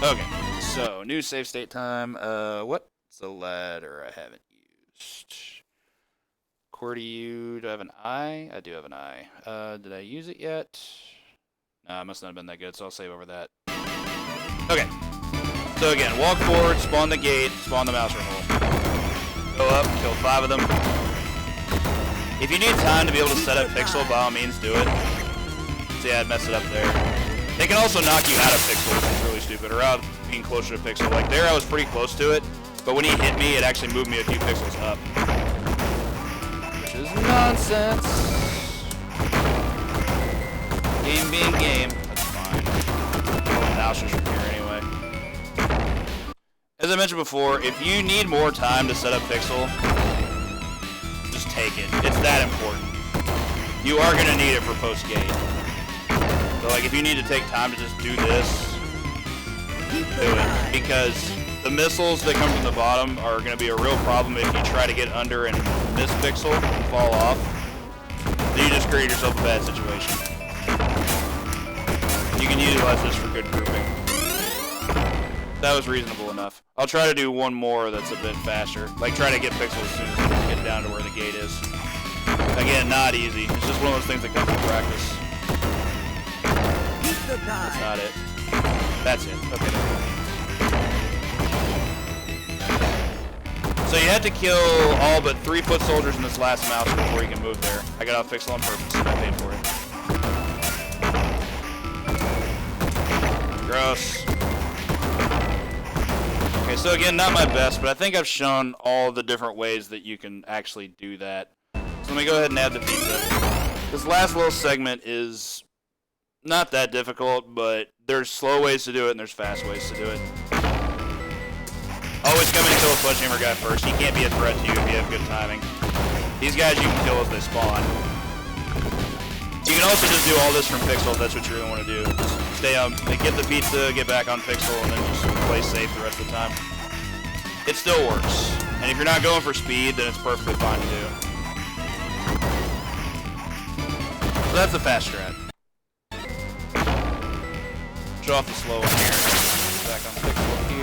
Okay, so new save state time. What's the ladder I haven't used? QWERTY, do I have an eye? I do have an eye. Did I use it yet? No, it must not have been that good, so I'll save over that. Okay. So again, walk forward, spawn the gate, spawn the mouser hole. Go up, kill 5 of them. If you need time to be able to set up pixel, by all means do it. See, I'd mess it up there. They can also knock you out of pixel, which is really stupid, or out being closer to pixel. Like there, I was pretty close to it, but when he hit me, it actually moved me a few pixels up. Which is nonsense. Game being game, that's fine. Mousers from here anyway. As I mentioned before, if you need more time to set up pixel, just take it. It's that important. You are going to need it for post-gate. So like if you need to take time to just do this, do it. Because the missiles that come from the bottom are going to be a real problem if you try to get under and miss pixel and fall off. Then you just create yourself a bad situation. You can utilize this for good grouping. That was reasonable enough. I'll try to do one more that's a bit faster. Like try to get pixels as soon as you get down to where the gate is. Again, not easy. It's just one of those things that comes with practice. That's not it. That's it. Okay. So you have to kill all but 3 foot soldiers in this last mouse before you can move there. I got off pixel on purpose. I paid for it. Gross. Okay, so again, not my best, but I think I've shown all the different ways that you can actually do that. So let me go ahead and add the pizza. This last little segment is not that difficult, but there's slow ways to do it and there's fast ways to do it. Always come in and kill a sledgehammer guy first. He can't be a threat to you if you have good timing. These guys you can kill as they spawn. You can also just do all this from pixel if that's what you really want to do. Just stay on, get the pizza, get back on pixel, and then just play safe the rest of the time. It still works. And if you're not going for speed, then it's perfectly fine to do. So that's the fast strat. Show off the slow one here. Back on pixel here.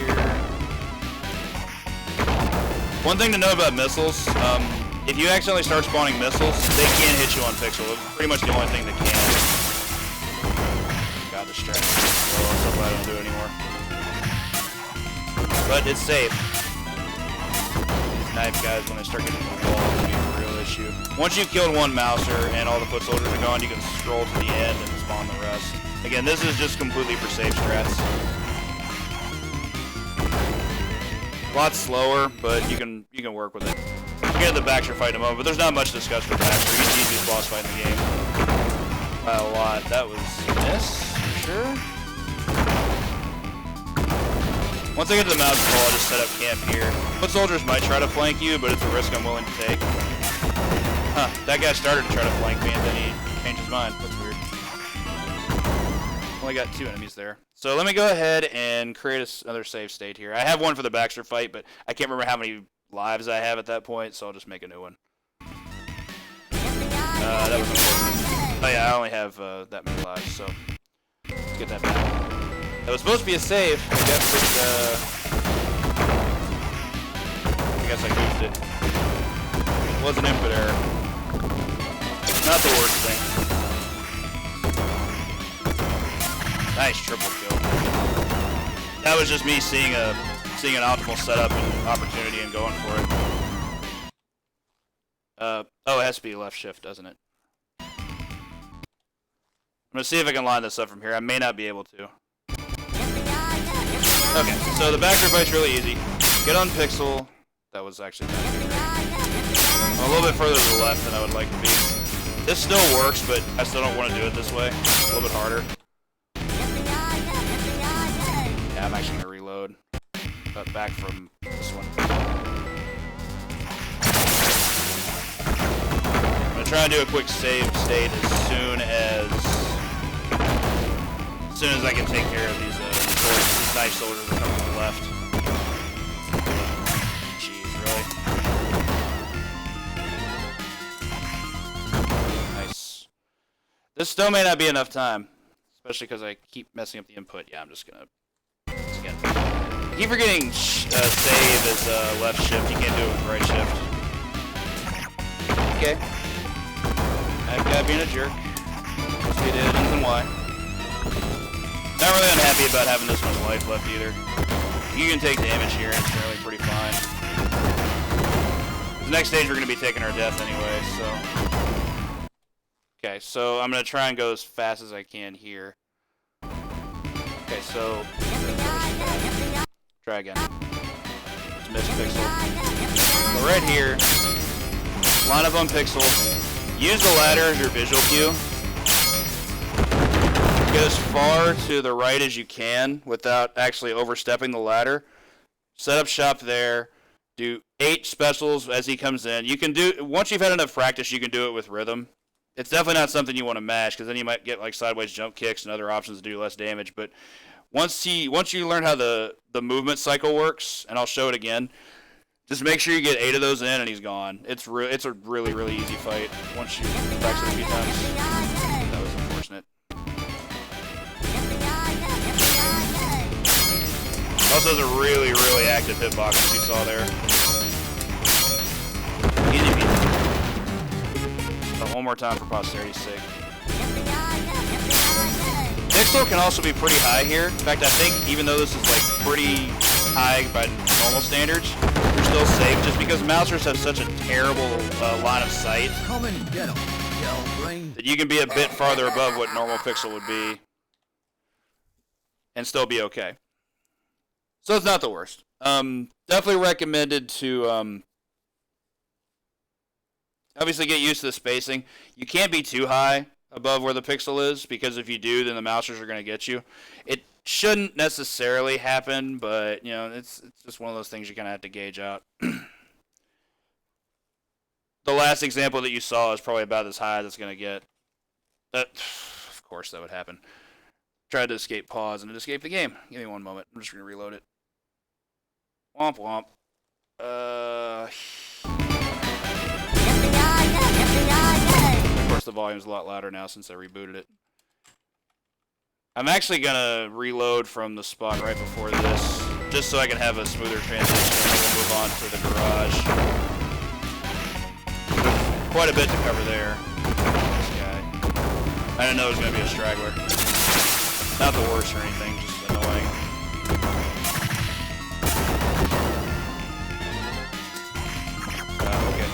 One thing to know about missiles, if you accidentally start spawning missiles, they can hit you on pixel. It's pretty much the only thing that can. Got distracted. Well, I'm so glad I don't do it anymore. But it's safe. These knife guys, when they start getting to the wall, it's going to be a real issue. Once you've killed one mouser and all the foot soldiers are gone, you can scroll to the end and spawn the rest. Again, this is just completely for safe strats. A lot slower, but you can work with it. We'll get to the Baxter fight in a moment, but there's not much to discuss for Baxter. He's the easiest boss fight in the game. By a lot. That was a miss, for sure. Once I get to the mouse ball, I just set up camp here. Foot soldiers might try to flank you, but it's a risk I'm willing to take. Huh, that guy started to try to flank me, and then he changed his mind. That's weird. Only got 2 enemies there. So let me go ahead and create another save state here. I have one for the Baxter fight, but I can't remember how many lives I have at that point, so I'll just make a new one. That was unfortunate. Oh yeah, I only have that many lives, so let's get that back. That was supposed to be a save. I guess I goofed it. It was an input error. Not the worst thing. Nice triple kill. That was just me seeing an optimal setup and opportunity and going for it. Oh, it has to be left shift, doesn't it? I'm gonna see if I can line this up from here. I may not be able to. Okay, so the Baxter fight's really easy. Get on pixel. That was actually not great. I'm a little bit further to the left than I would like to be. This still works, but I still don't want to do it this way. It's a little bit harder. Yeah, I'm actually gonna reload. But back from this one. I'm gonna try and do a quick save state as soon as I can take care of these knife soldiers that come from the left. Jeez, really? Nice. This still may not be enough time, especially because I keep messing up the input. Yeah, I'm just gonna. Again. I keep forgetting save is left shift. You can't do it with right shift. Okay. I've got being a jerk. See the reason why. Not really unhappy about having this much life left either. You can take damage here and it's generally pretty fine. The next stage we're going to be taking our death anyway, so. Okay, so I'm going to try and go as fast as I can here. Okay, so. Try again. Just miss pixel. So right here, line up on pixel. Use the ladder as your visual cue. Get as far to the right as you can without actually overstepping the ladder. Set up shop there. Do 8 specials as he comes in. You can do, once you've had enough practice, you can do it with rhythm. It's definitely not something you want to mash, because then you might get like sideways jump kicks and other options to do less damage. But once you learn how the the movement cycle works, and I'll show it again. Just make sure you get 8 of those in, and he's gone. It's a really, really easy fight once you practice it a few times. That was unfortunate. Also has a really, really active hitbox, as you saw there. One more time for posterity's sake. Pixel can also be pretty high here. In fact, I think even though this is like pretty high by normal standards, you're still safe just because mousers have such a terrible line of sight that you can be a bit farther above what normal pixel would be and still be okay. So it's not the worst. Definitely recommended to obviously get used to the spacing. You can't be too high above where the pixel is, because if you do, then the mousers are going to get you. It shouldn't necessarily happen, but you know, it's just one of those things you kind of have to gauge out. The last example that you saw is probably about as high as it's going to get. Of course that would happen. Tried to escape pause and it escaped the game. Give me one moment. I'm just going to reload it. Womp womp. Of course, the volume's a lot louder now since I rebooted it. I'm actually gonna reload from the spot right before this, just so I can have a smoother transition, and then we'll move on to the garage. Quite a bit to cover there. This guy. I didn't know it was gonna be a straggler. Not the worst or anything, just annoying. Okay.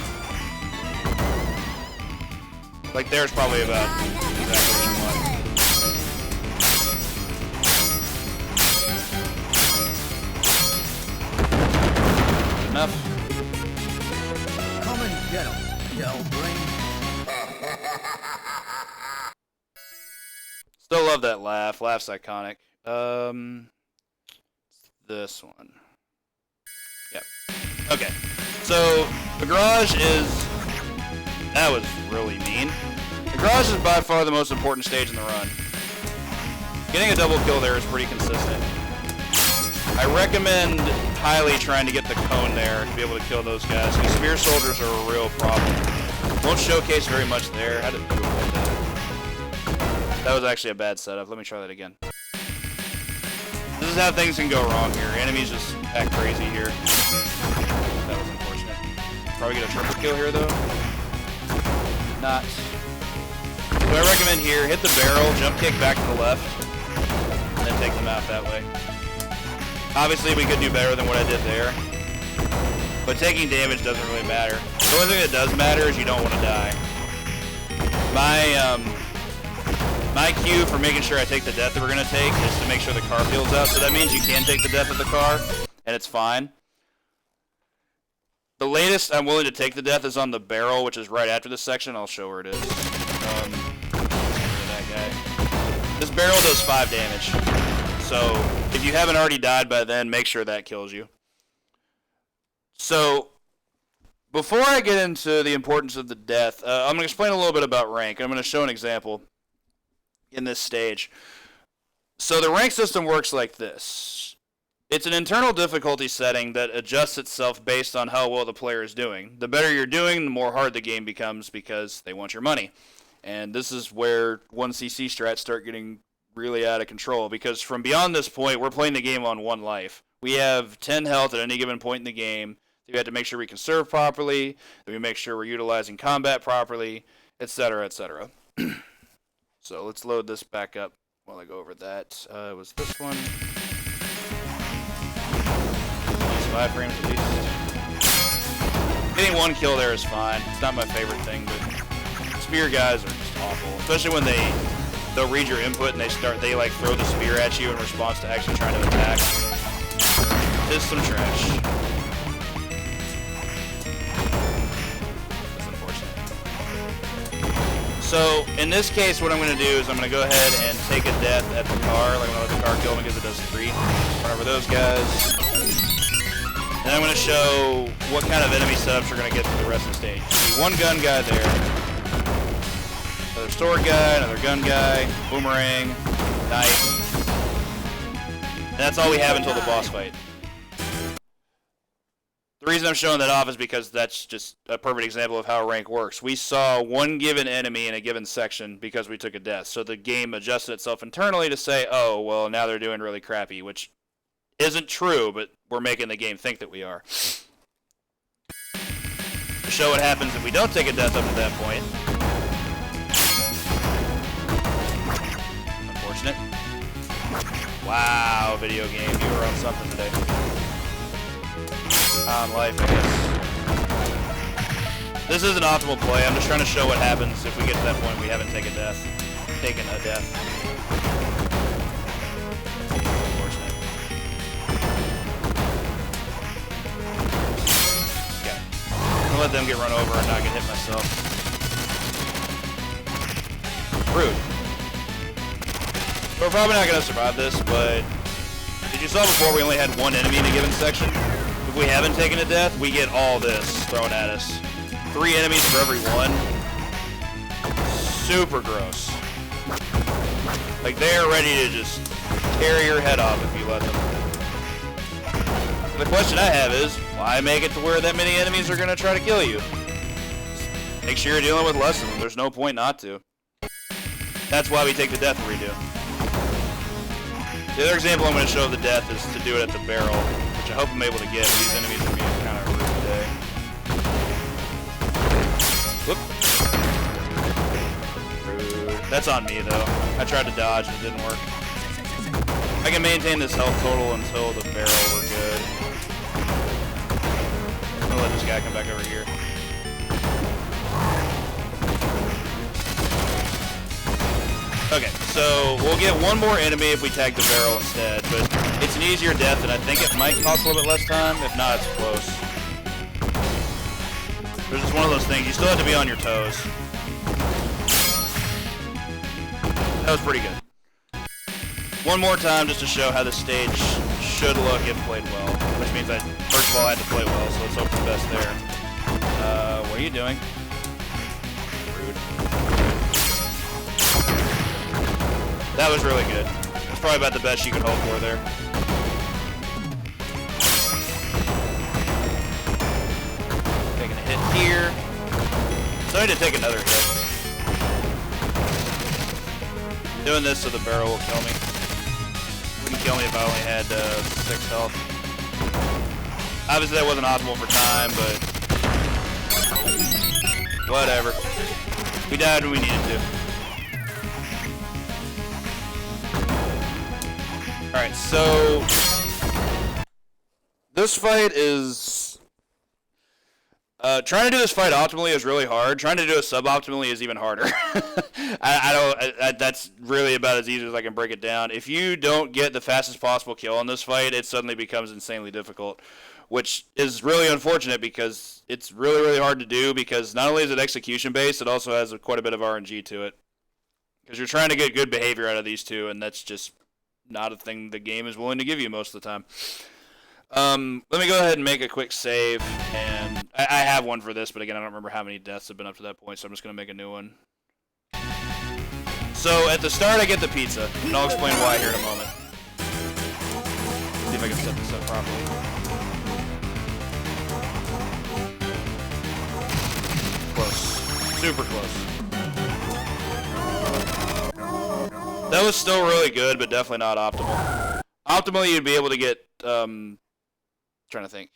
Like there's probably about exactly what you want. Enough. Come and get him, yell brain. Still love that laugh. Laugh's iconic. This one. Yep. Okay. So the garage is. That was really mean. The garage is by far the most important stage in the run. Getting a double kill there is pretty consistent. I recommend highly trying to get the cone there to be able to kill those guys, because spear soldiers are a real problem. Won't showcase very much there. How did you avoid that? That was actually a bad setup. Let me try that again. This is how things can go wrong here. Enemies just act crazy here. That was unfortunate. Probably get a triple kill here though. Not. So I recommend here, hit the barrel, jump kick back to the left, and then take them out that way. Obviously we could do better than what I did there, but taking damage doesn't really matter. The only thing that does matter is you don't want to die. My cue for making sure I take the death that we're going to take is to make sure the car peels out, so that means you can take the death of the car, and it's fine. The latest I'm willing to take the death is on the barrel, which is right after this section. I'll show where it is. That guy. This barrel does 5 damage. So if you haven't already died by then, make sure that kills you. So before I get into the importance of the death, I'm going to explain a little bit about rank. I'm going to show an example in this stage. So the rank system works like this. It's an internal difficulty setting that adjusts itself based on how well the player is doing. The better you're doing, the more hard the game becomes because they want your money. And this is where 1cc strats start getting really out of control, because from beyond this point, we're playing the game on 1 life. We have 10 health at any given point in the game. We have to make sure we conserve properly, that we make sure we're utilizing combat properly, etc., etc. So let's load this back up while I go over that. It was this one. 5 frames at least. Getting 1 kill there is fine. It's not my favorite thing, but spear guys are just awful. Especially when they'll read your input and they like throw the spear at you in response to actually trying to attack. Just some trash. That's unfortunate. So in this case, what I'm going to do is I'm going to go ahead and take a death at the car. Like I'm going to let the car kill me because it does 3. Run over those guys. And I'm going to show what kind of enemy setups we're going to get through the rest of the stage. See, 1 gun guy there. Another sword guy, another gun guy, boomerang, knife. that's all we have until the boss fight. The reason I'm showing that off is because that's just a perfect example of how rank works. We saw one given enemy in a given section because we took a death. So the game adjusted itself internally to say, oh, well, now they're doing really crappy, which isn't true, but we're making the game think that we are. To show what happens if we don't take a death up to that point. Unfortunate. Wow, video game, you were on something today. On life, I guess. This is an optimal play. I'm just trying to show what happens if we get to that point we haven't taken a death. Unfortunate. Okay. I'm gonna let them get run over and not get hit myself. Rude. We're probably not gonna survive this, but as you saw before, we only had one enemy in a given section. If we haven't taken a death, we get all this thrown at us. 3 enemies for every one. Super gross. Like, they are ready to just tear your head off if you let them. The question I have is, why make it to where that many enemies are going to try to kill you? Just make sure you're dealing with less of them. There's no point not to. That's why we take the death redo. The other example I'm going to show of the death is to do it at the barrel, which I hope I'm able to get. These enemies are being kind of rude today. Whoop. Rude. That's on me, though. I tried to dodge and it didn't work. I can maintain this health total until the barrel. We're good. I'm going to let this guy come back over here. Okay, so we'll get one more enemy if we tag the barrel instead, but it's an easier death, and I think it might cost a little bit less time. If not, it's close. There's just one of those things. You still have to be on your toes. That was pretty good. One more time just to show how the stage should look if played well, which means I, first of all, had to play well, so let's hope for the best there. What are you doing? Rude. That was really good. That's probably about the best you could hope for there. Taking a hit here. So I need to take another hit. Doing this so the barrel will kill me. Wouldn't kill me if I only had 6 health. Obviously that wasn't optimal for time, but whatever. We died when we needed to. Alright, so this fight is trying to do this fight optimally is really hard. Trying to do it suboptimally is even harder. That's really about as easy as I can break it down. If you don't get the fastest possible kill in this fight, it suddenly becomes insanely difficult, which is really unfortunate because it's really, really hard to do because not only is it execution based, it also has quite a bit of RNG to it. Because you're trying to get good behavior out of these two, and that's just not a thing the game is willing to give you most of the time. Let me go ahead and make a quick save, and I have one for this, but again, I don't remember how many deaths have been up to that point, so I'm just going to make a new one. So, at the start, I get the pizza, and I'll explain why here in a moment. See if I can set this up properly. Close. Super close. That was still really good, but definitely not optimal. Optimally, you'd be able to get, trying to think.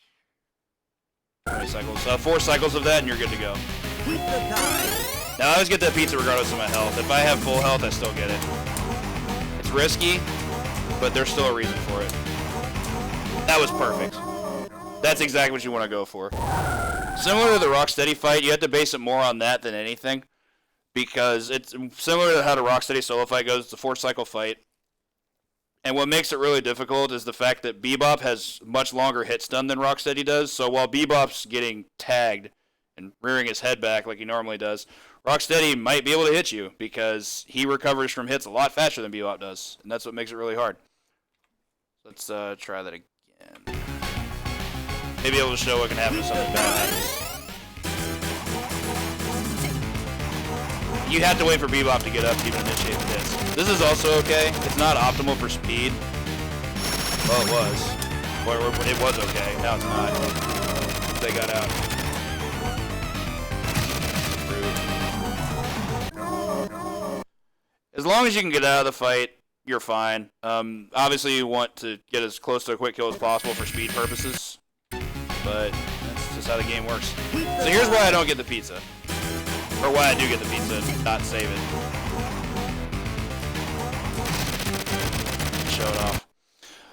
How many cycles? 4 cycles of that, and you're good to go. Now, I always get that pizza regardless of my health. If I have full health, I still get it. It's risky, but there's still a reason for it. That was perfect. That's exactly what you want to go for. Similar to the Rocksteady fight, you have to base it more on that than anything. Because it's similar to how the Rocksteady solo fight goes. It's a 4-cycle fight. And what makes it really difficult is the fact that Bebop has much longer hit stun than Rocksteady does. So while Bebop's getting tagged and rearing his head back like he normally does, Rocksteady might be able to hit you because he recovers from hits a lot faster than Bebop does. And that's what makes it really hard. Let's try that again. Maybe able to show what can happen if something bad happens. You have to wait for Bebop to get up to even initiate the hits. This is also okay. It's not optimal for speed. Well, it was. It was okay. Now it's not. They got out. Rude. As long as you can get out of the fight, you're fine. Obviously, you want to get as close to a quick kill as possible for speed purposes. But that's just how the game works. So here's why I don't get the pizza. Or why I do get the pizza and not save it. Show it off.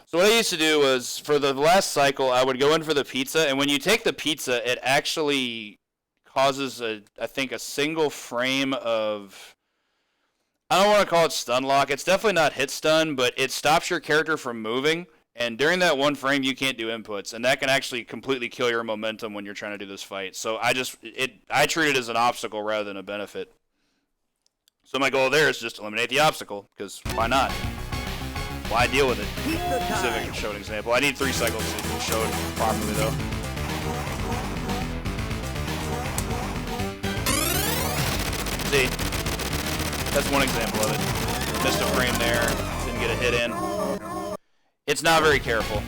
So what I used to do was, for the last cycle, I would go in for the pizza, and when you take the pizza, it actually causes, I think, a single frame of... I don't want to call it stun lock. It's definitely not hit stun, but it stops your character from moving. And during that one frame, you can't do inputs, and that can actually completely kill your momentum when you're trying to do this fight. So I treat it as an obstacle rather than a benefit. So my goal there is just eliminate the obstacle, because why not? Why deal with it? Specific show an example. I need 3 cycles to show it properly, though. See, that's one example of it. Missed a frame there, didn't get a hit in. It's not very careful.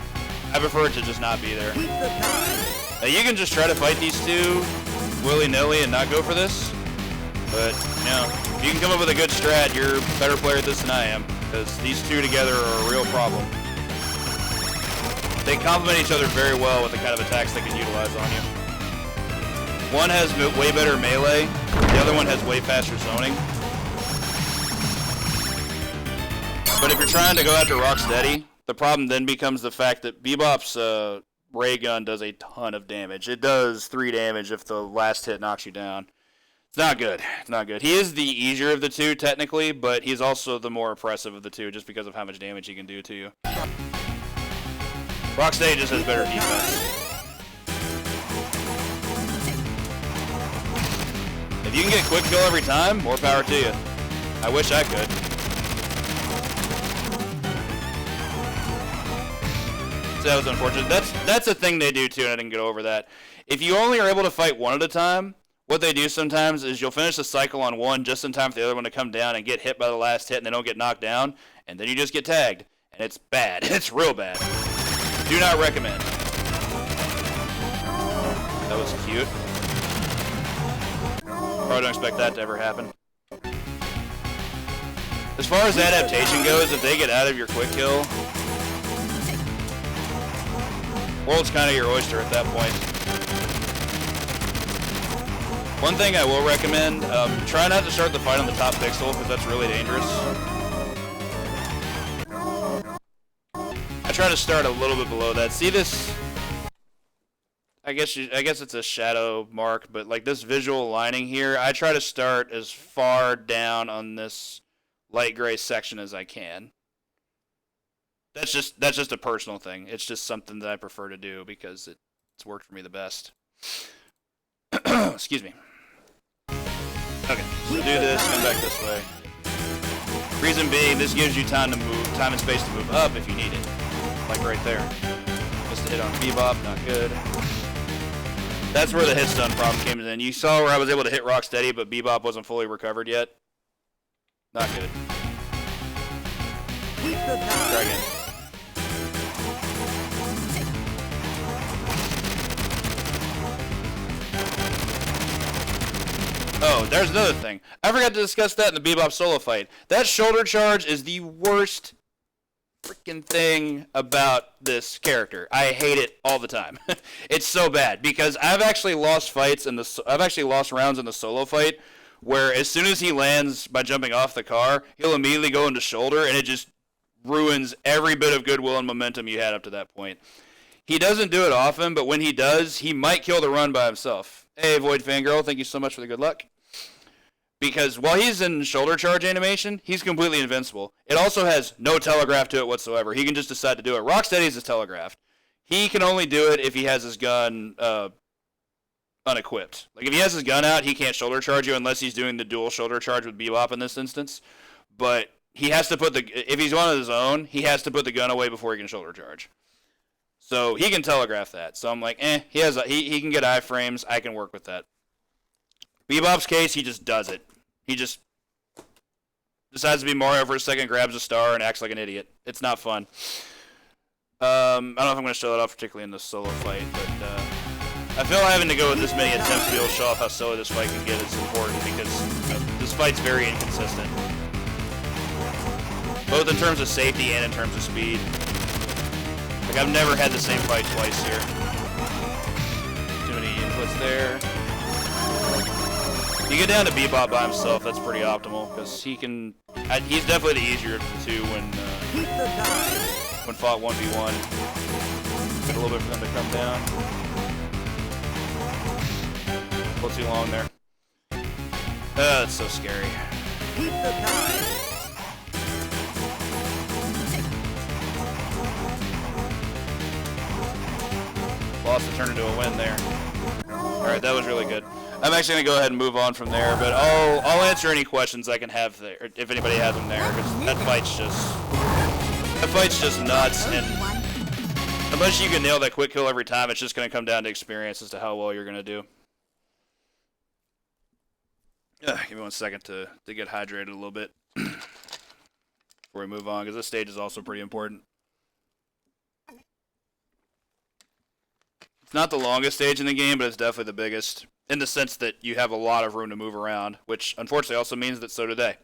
I prefer it to just not be there. Now you can just try to fight these two willy-nilly and not go for this. But, you know, if you can come up with a good strat, you're a better player at this than I am. Because these two together are a real problem. They complement each other very well with the kind of attacks they can utilize on you. One has way better melee, the other one has way faster zoning. But if you're trying to go after Rocksteady, the problem then becomes the fact that Bebop's ray gun does a ton of damage. It does 3 damage if the last hit knocks you down. It's not good. It's not good. He is the easier of the two, technically, but he's also the more oppressive of the two just because of how much damage he can do to you. Rocksteady just has better defense. If you can get quick kill every time, more power to you. I wish I could. So that was unfortunate. That's a thing they do too, and I didn't get over that. If you only are able to fight one at a time, what they do sometimes is you'll finish the cycle on one just in time for the other one to come down and get hit by the last hit, and they don't get knocked down, and then you just get tagged, and it's bad. It's real bad. Do not recommend. That was cute. Probably don't expect that to ever happen. As far as adaptation goes, if they get out of your quick kill, world's kind of your oyster at that point. One thing I will recommend, try not to start the fight on the top pixel, because that's really dangerous. I try to start a little bit below that. See this? I guess it's a shadow mark, but like this visual lining here, I try to start as far down on this light gray section as I can. That's just a personal thing. It's just something that I prefer to do because it's worked for me the best. Excuse me. Okay, so do this, come back this way. Reason being, this gives you time and space to move up if you need it. Like right there. Just a hit on Bebop, not good. That's where the hit stun problem came in. You saw where I was able to hit Rocksteady, but Bebop wasn't fully recovered yet. Not good. Try again. Oh, there's another thing. I forgot to discuss that in the Bebop solo fight. That shoulder charge is the worst freaking thing about this character. I hate it all the time. It's so bad because I've actually lost rounds in the solo fight where as soon as he lands by jumping off the car, he'll immediately go into shoulder and it just ruins every bit of goodwill and momentum you had up to that point. He doesn't do it often, but when he does, he might kill the run by himself. Hey, Void Fangirl, thank you so much for the good luck. Because while he's in shoulder charge animation, he's completely invincible. It also has no telegraph to it whatsoever. He can just decide to do it. Rocksteady's is telegraphed. He can only do it if he has his gun unequipped. Like if he has his gun out, he can't shoulder charge you unless he's doing the dual shoulder charge with Bebop in this instance. But he has to if he's on his own, he has to put the gun away before he can shoulder charge. So he can telegraph that. So I'm like, he can get iframes. I can work with that. Bebop's case, he just does it. He just decides to be Mario for a second, grabs a star, and acts like an idiot. It's not fun. I don't know if I'm going to show it off particularly in the solo fight, but I feel having to go with this many attempts to be able to show off how silly this fight can get is important because this fight's very inconsistent. Both in terms of safety and in terms of speed. Like, I've never had the same fight twice here. Too many inputs there. You get down to Bebop by himself, that's pretty optimal, because he can... he's definitely the easier of the two when fought 1v1. Get a little bit for them to come down. A little too long there. That's so scary. Lost to turn into a win there. Alright, that was really good. I'm actually going to go ahead and move on from there, but I'll answer any questions I can have there, if anybody has them there, because that fight's just nuts, and unless you can nail that quick kill every time, it's just going to come down to experience as to how well you're going to do. Give me 1 second to get hydrated a little bit before we move on, because this stage is also pretty important. It's not the longest stage in the game, but it's definitely the biggest, in the sense that you have a lot of room to move around, which unfortunately also means that so do they.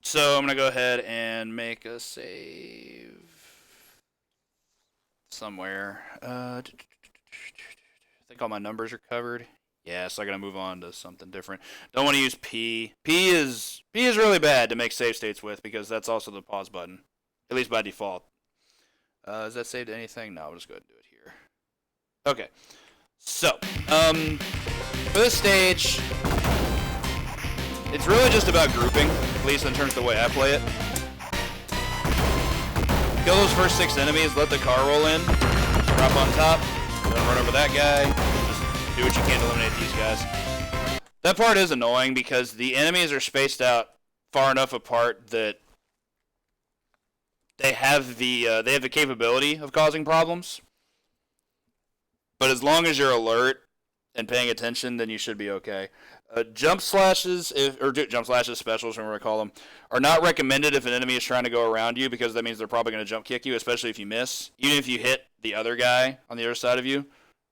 So I'm going to go ahead and make a save somewhere. I think all my numbers are covered. Yeah, so I got to move on to something different. Don't want to use P. P is really bad to make save states with because that's also the pause button, at least by default. Is that saved to anything? No, I'll just go ahead and do it here. Okay. So, for this stage, it's really just about grouping, at least in terms of the way I play it. Kill those first 6 enemies, let the car roll in, drop on top, then run over that guy, just do what you can to eliminate these guys. That part is annoying because the enemies are spaced out far enough apart that they have the capability of causing problems. But as long as you're alert and paying attention, then you should be okay. Jump slashes, jump slashes, specials, whatever I call them, are not recommended if an enemy is trying to go around you because that means they're probably going to jump kick you, especially if you miss. Even if you hit the other guy on the other side of you,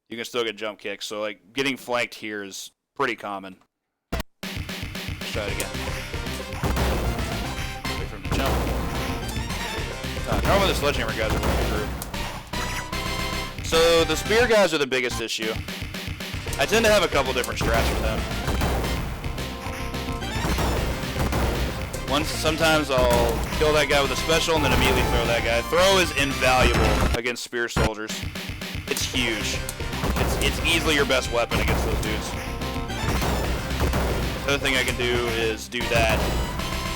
you can still get jump kicks. So, like, getting flanked here is pretty common. Let's try it again. Wait for him to jump. Normally the sledgehammer guys are really group. So the spear guys are the biggest issue. I tend to have a couple different strats for them. Sometimes I'll kill that guy with a special and then immediately throw that guy. Throw is invaluable against spear soldiers. It's huge. It's easily your best weapon against those dudes. The other thing I can do is do that.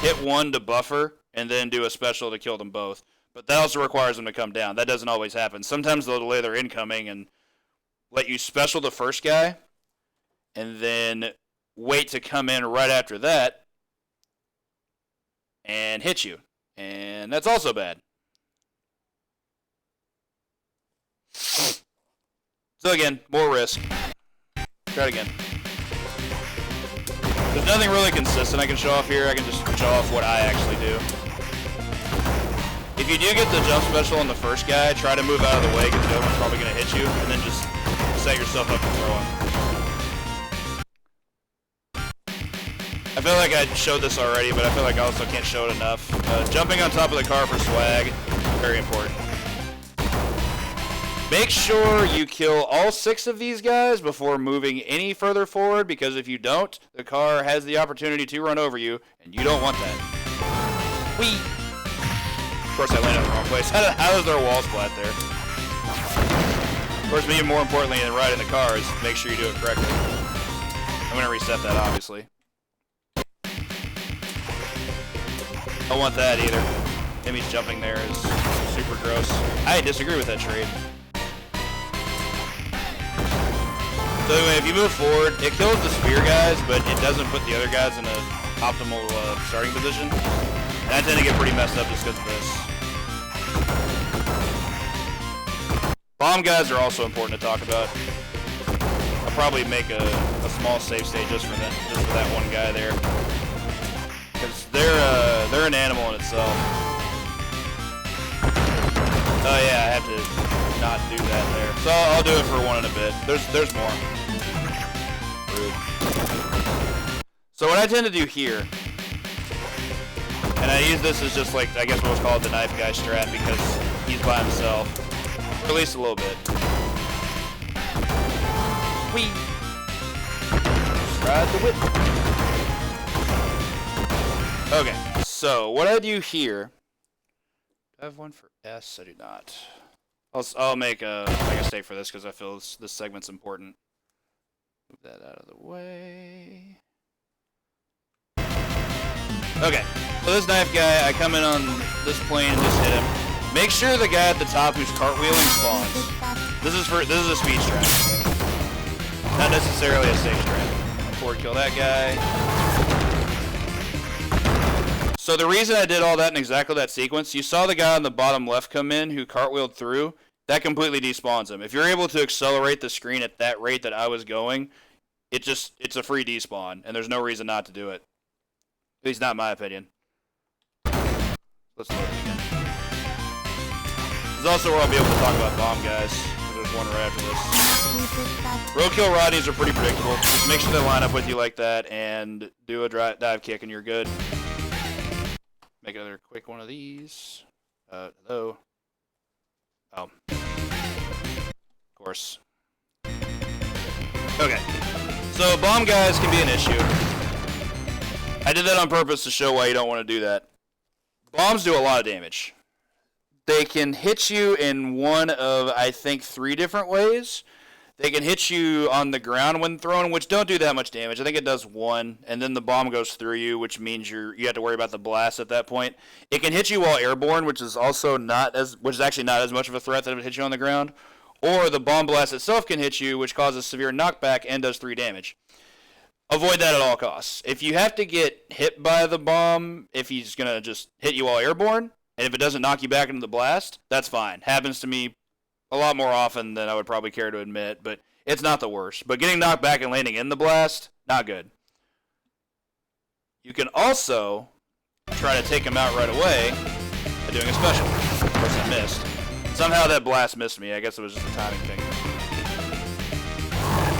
Hit one to buffer and then do a special to kill them both. But that also requires them to come down. That doesn't always happen. Sometimes they'll delay their incoming and let you special the first guy and then wait to come in right after that and hit you. And that's also bad. So again, more risk. Try it again. There's nothing really consistent I can show off here. I can just show off what I actually do. If you do get the jump special on the first guy, try to move out of the way because the other one's probably going to hit you, and then just set yourself up to throw him. I feel like I showed this already, but I feel like I also can't show it enough. Jumping on top of the car for swag, very important. Make sure you kill all 6 of these guys before moving any further forward, because if you don't, the car has the opportunity to run over you, and you don't want that. Whee! Of course, I landed in the wrong place. How is there a wall splat there? Of course, even more importantly than riding the car is make sure you do it correctly. I'm going to reset that, obviously. Don't want that either. Enemies jumping there is super gross. I disagree with that trade. So anyway, if you move forward, it kills the spear guys, but it doesn't put the other guys in an optimal starting position. And I tend to get pretty messed up just because of this. Bomb guys are also important to talk about. I'll probably make a small save state just for that one guy there, because they're an animal in itself. Oh yeah, I have to not do that there. So I'll do it for one in a bit. There's more. Rude. So what I tend to do here, and I use this as just like, I guess what's called the knife guy strat because he's by himself. Or at least a little bit. Whee! Ride the whip. Okay, so what I do here, do I have one for S? I do not. I'll make a mistake for this because I feel this segment's important. Move that out of the way. Okay, so this knife guy, I come in on this plane and just hit him. Make sure the guy at the top who's cartwheeling spawns. This is a speed strat, not necessarily a safe strat. Forward kill that guy. So the reason I did all that in exactly that sequence, you saw the guy on the bottom left come in who cartwheeled through. That completely despawns him. If you're able to accelerate the screen at that rate that I was going, it's a free despawn, and there's no reason not to do it. At least not in my opinion. Let's load it again. This is also where I'll be able to talk about bomb guys. There's one right after this. Roadkill Roddies are pretty predictable. Just make sure they line up with you like that and do a dive kick and you're good. Make another quick one of these. Hello. Oh. Of course. Okay. So bomb guys can be an issue. I did that on purpose to show why you don't want to do that. Bombs do a lot of damage. They can hit you in one of, I think, 3 different ways. They can hit you on the ground when thrown, which don't do that much damage. I think it does 1, and then the bomb goes through you, which means you have to worry about the blast at that point. It can hit you while airborne, which is actually not as much of a threat that it would hit you on the ground. Or the bomb blast itself can hit you, which causes severe knockback and does 3 damage. Avoid that at all costs. If you have to get hit by the bomb, if he's gonna just hit you while airborne, and if it doesn't knock you back into the blast, that's fine. Happens to me a lot more often than I would probably care to admit, but it's not the worst. But getting knocked back and landing in the blast, not good. You can also try to take him out right away by doing a special. Of course, I missed. Somehow that blast missed me. I guess it was just a timing thing.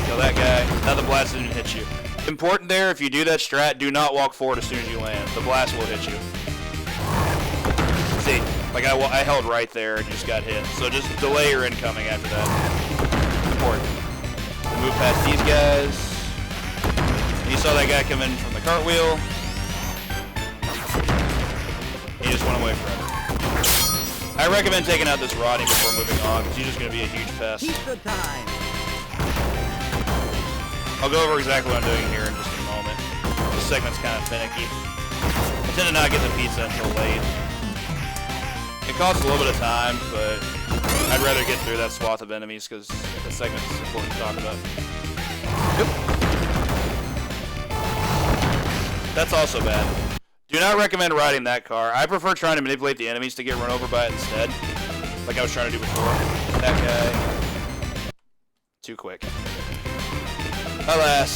Kill that guy. Now the blast didn't hit you. Important there, if you do that strat, do not walk forward as soon as you land. The blast will hit you. See, like I held right there and just got hit. So just delay your incoming after that. Important. Move past these guys. You saw that guy come in from the cartwheel. He just went away forever. I recommend taking out this Roddy before moving on, because he's just going to be a huge pest. Keep the time. I'll go over exactly what I'm doing here in just a moment. This segment's kind of finicky. I tend to not get the pizza until late. It costs a little bit of time, but I'd rather get through that swath of enemies because this segment is important to talk about. Yep. That's also bad. Do not recommend riding that car. I prefer trying to manipulate the enemies to get run over by it instead, like I was trying to do before. That guy. Too quick. Alas,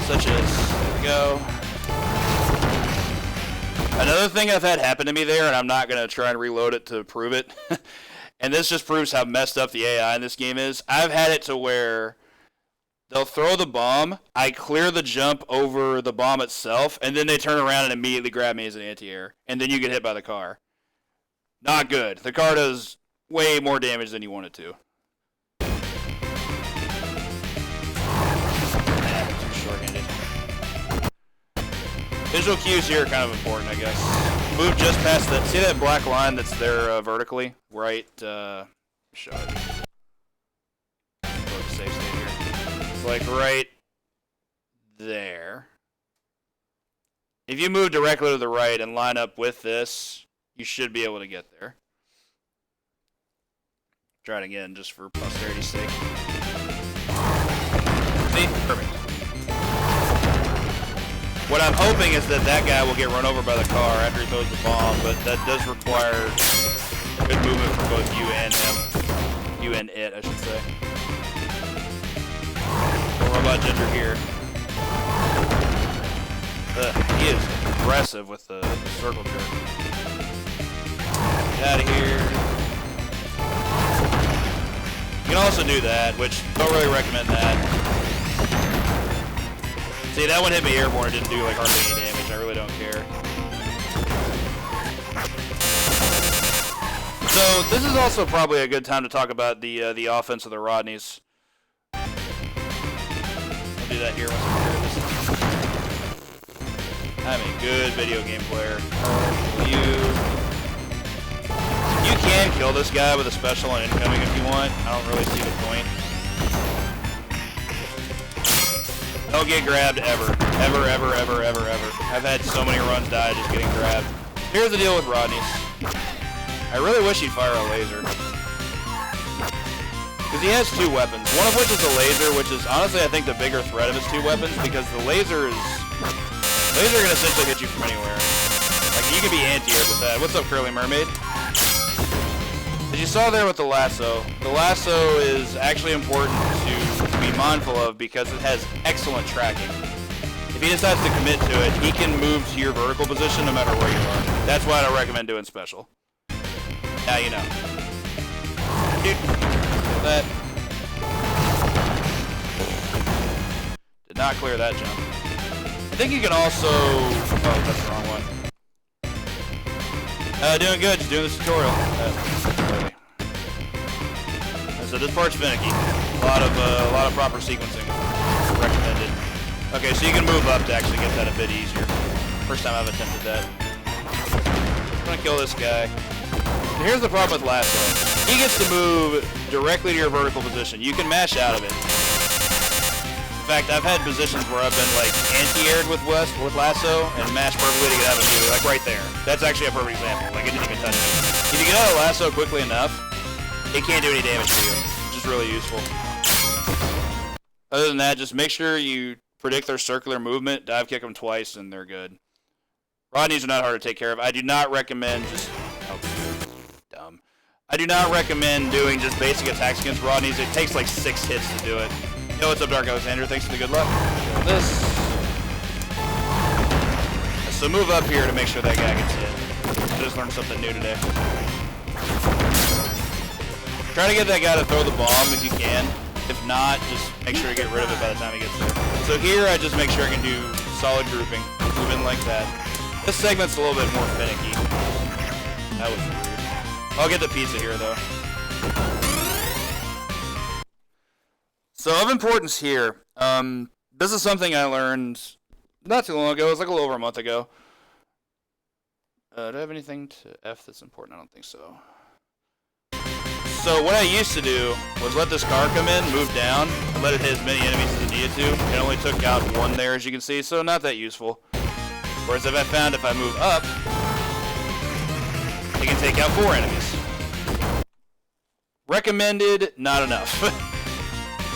such as. There we go. Another thing I've had happen to me there, and I'm not going to try and reload it to prove it, and this just proves how messed up the AI in this game is. I've had it to where they'll throw the bomb, I clear the jump over the bomb itself, and then they turn around and immediately grab me as an anti-air, and then you get hit by the car. Not good. The car does way more damage than you want it to. Visual cues here are kind of important, I guess. Move just past that. See that black line that's there vertically? Right, show it. Go to save state here. It's like right there. If you move directly to the right and line up with this, you should be able to get there. Try it again just for posterity's sake. See? Perfect. What I'm hoping is that that guy will get run over by the car after he throws the bomb, but that does require good movement from both you and him. You and it, I should say. No robot gender here. He is aggressive with the circle jerk. Get out of here. You can also do that, which don't really recommend that. See, that one hit me airborne. It didn't do like hardly any damage. I really don't care. So this is also probably a good time to talk about the offense of the Rodneys. I'll do that here once I'm clear this. I'm a good video game player. You can kill this guy with a special on incoming if you want. I don't really see the point. Don't get grabbed ever. Ever, ever, ever, ever, ever. I've had so many runs die just getting grabbed. Here's the deal with Rodneys. I really wish he'd fire a laser. Because he has two weapons. One of which is a laser, which is honestly I think the bigger threat of his two weapons, because the laser can essentially hit you from anywhere. Like you could be anti-aired with that. What's up, Curly Mermaid? As you saw there with the lasso is actually important to be mindful of because it has excellent tracking. If he decides to commit to it, he can move to your vertical position no matter where you are. That's why I don't recommend doing special. Now you know. Dude, that did not clear that jump. I think you can also... Oh, that's the wrong one. Doing good, just doing this tutorial. So this part's finicky. A lot of proper sequencing recommended. Okay, so you can move up to actually get that a bit easier. First time I've attempted that. I'm gonna kill this guy. And here's the problem with lasso. He gets to move directly to your vertical position. You can mash out of it. In fact, I've had positions where I've been like anti-aired with lasso and mash perfectly to get out of it, like right there. That's actually a perfect example. Like it didn't even touch me. If you get out of lasso quickly enough, it can't do any damage to you, which is really useful. Other than that, just make sure you predict their circular movement, dive kick them twice, and they're good. Rodneys are not hard to take care of. I do not recommend just... Oh, dumb. I do not recommend doing just basic attacks against Rodneys. It takes like 6 hits to do it. Yo, what's up, Dark Alexander? Thanks for the good luck. This. So move up here to make sure that guy gets hit. I just learned something new today. Try to get that guy to throw the bomb if you can. If not, just make sure to get rid of it by the time he gets there. So here, I just make sure I can do solid grouping. Move in like that. This segment's a little bit more finicky. That was rude. I'll get the pizza here, though. So of importance here, this is something I learned not too long ago. It was like a little over a month ago. Do I have anything to F that's important? I don't think so. So what I used to do was let this car come in, move down, and let it hit as many enemies as it needed to. It only took out 1 there, as you can see, so not that useful. Whereas if I found if I move up, it can take out 4 enemies. Recommended, not enough.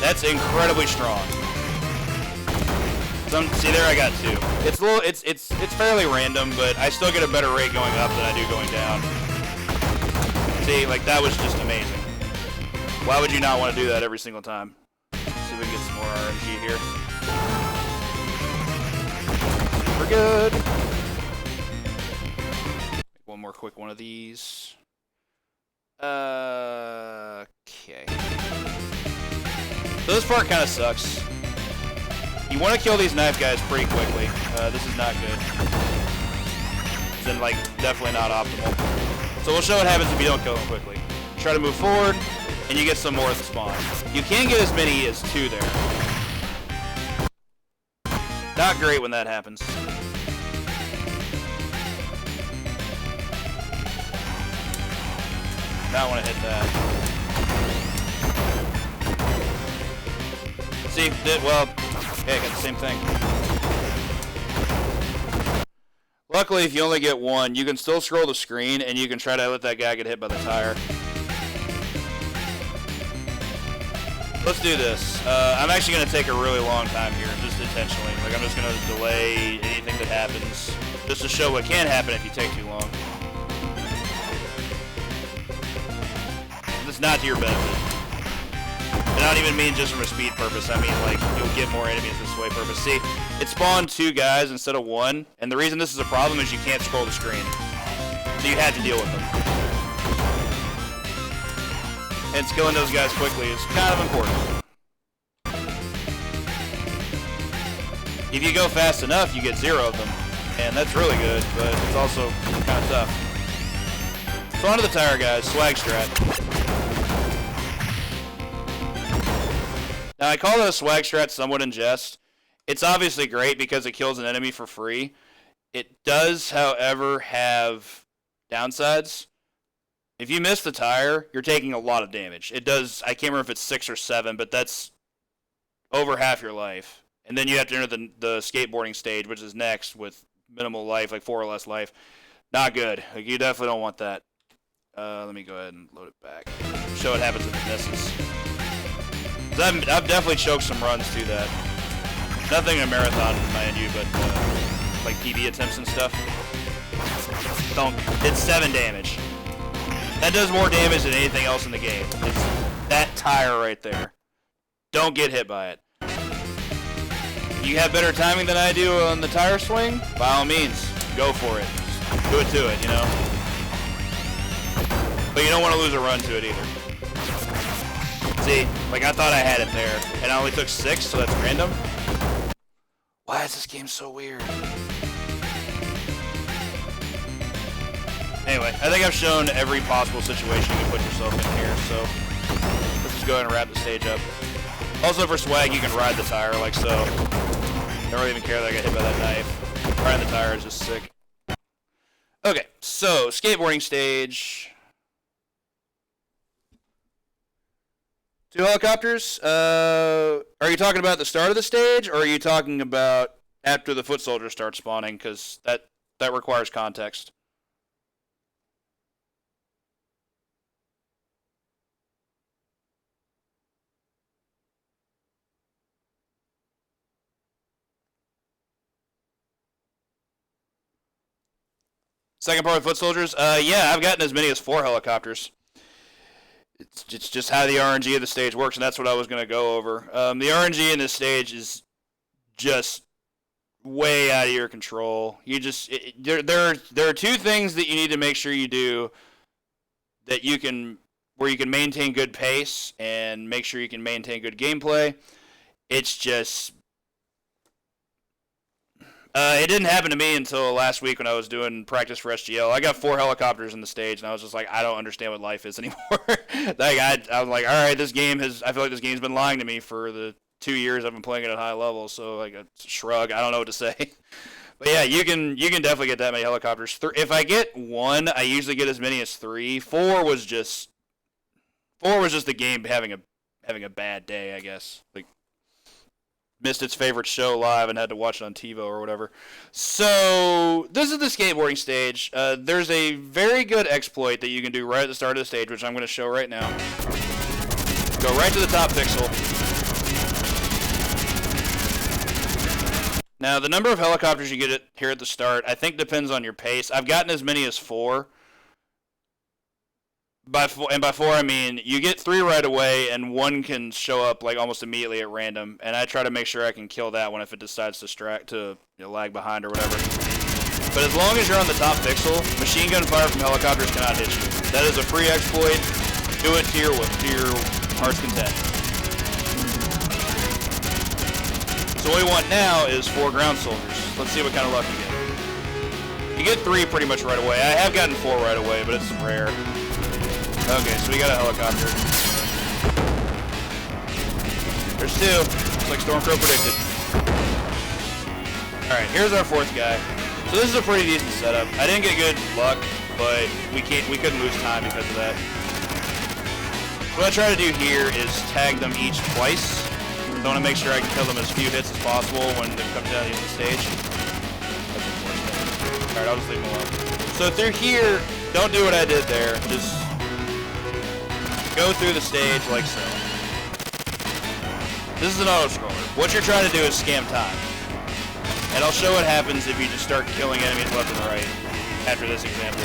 That's incredibly strong. See there, I got 2. It's fairly random, but I still get a better rate going up than I do going down. See, like that was just amazing. Why would you not want to do that every single time? Let's see if we can get some more RNG here. Super good. Make one more quick one of these. Okay. So this part kind of sucks. You want to kill these knife guys pretty quickly. This is not good. It's in, like, definitely not optimal. So we'll show what happens if you don't kill them quickly. Try to move forward, and you get some more at the spawn. You can get as many as 2 there. Not great when that happens. Not want to hit that. See, well, yeah, I got the same thing. Luckily, if you only get 1, you can still scroll the screen, and you can try to let that guy get hit by the tire. Let's do this. I'm actually going to take a really long time here, just intentionally. Like, I'm just going to delay anything that happens, just to show what can happen if you take too long. It's not to your benefit. And I don't even mean just from a speed purpose. I mean, like, you'll get more enemies this way purpose. See, it spawned 2 guys instead of 1, and the reason this is a problem is you can't scroll the screen. So you had to deal with them. Hence, killing those guys quickly is kind of important. If you go fast enough, you get 0 of them. And that's really good, but it's also kind of tough. So on to the tire guys, swag strat. Now I call it a swag strat somewhat in jest. It's obviously great because it kills an enemy for free. It does, however, have downsides. If you miss the tire, you're taking a lot of damage. It does, I can't remember if it's 6 or 7, but that's over half your life. And then you have to enter the skateboarding stage, which is next with minimal life, like 4 or less life. Not good. Like, you definitely don't want that. Let me go ahead and load it back. Show what happens if it misses. I've definitely choked some runs to that. Nothing in a marathon, mind you, but like PB attempts and stuff. It's 7 damage. That does more damage than anything else in the game. It's that tire right there. Don't get hit by it. You have better timing than I do on the tire swing? By all means, go for it. Just do it to it, you know? But you don't want to lose a run to it either. See, like I thought I had it there, and I only took 6, so that's random. Why is this game so weird? Anyway, I think I've shown every possible situation you can put yourself in here, so let's just go ahead and wrap the stage up. Also for swag, you can ride the tire like so. Don't really even care that I got hit by that knife. Riding the tire is just sick. Okay, so skateboarding stage. 2 helicopters. Are you talking about the start of the stage, or are you talking about after the foot soldiers start spawning? Because that requires context. Second part of foot soldiers. Yeah, I've gotten as many as 4 helicopters. It's just how the RNG of the stage works, and that's what I was going to go over. The RNG in this stage is just way out of your control. You just there are 2 things that you need to make sure you do that you can maintain good pace and make sure you can maintain good gameplay. It's just it didn't happen to me until last week when I was doing practice for SGL. I got 4 helicopters in the stage, and I was just like, I don't understand what life is anymore. Like I was like, all right, I feel like this game's been lying to me for the 2 years I've been playing it at high level. So like a shrug, I don't know what to say. But yeah, you can definitely get that many helicopters. If I get 1, I usually get as many as 3. 4 was just the game having a bad day, I guess. Like, missed its favorite show live and had to watch it on TiVo or whatever. So this is the skateboarding stage. There's a very good exploit that you can do right at the start of the stage, which I'm going to show right now. Go right to the top pixel. Now, the number of helicopters you get here at the start, I think depends on your pace. I've gotten as many as 4. By 4, I mean you get 3 right away, and 1 can show up like almost immediately at random. And I try to make sure I can kill that one if it decides to lag behind or whatever. But as long as you're on the top pixel, machine gun fire from helicopters cannot hit you. That is a free exploit. Do it to your heart's content. So what we want now is 4 ground soldiers. Let's see what kind of luck you get. You get 3 pretty much right away. I have gotten 4 right away, but it's rare. Okay, so we got a helicopter. There's 2, just like Stormcrow predicted. Alright, here's our 4th guy. So this is a pretty decent setup. I didn't get good luck, but we couldn't lose time because of that. What I try to do here is tag them each twice. I want to make sure I can kill them as few hits as possible when they come down the end of the stage. That's unfortunate. Alright, I'll just leave them alone. So through here, don't do what I did there. Just go through the stage like so. This is an auto-scroller. What you're trying to do is scam time. And I'll show what happens if you just start killing enemies left and right after this example.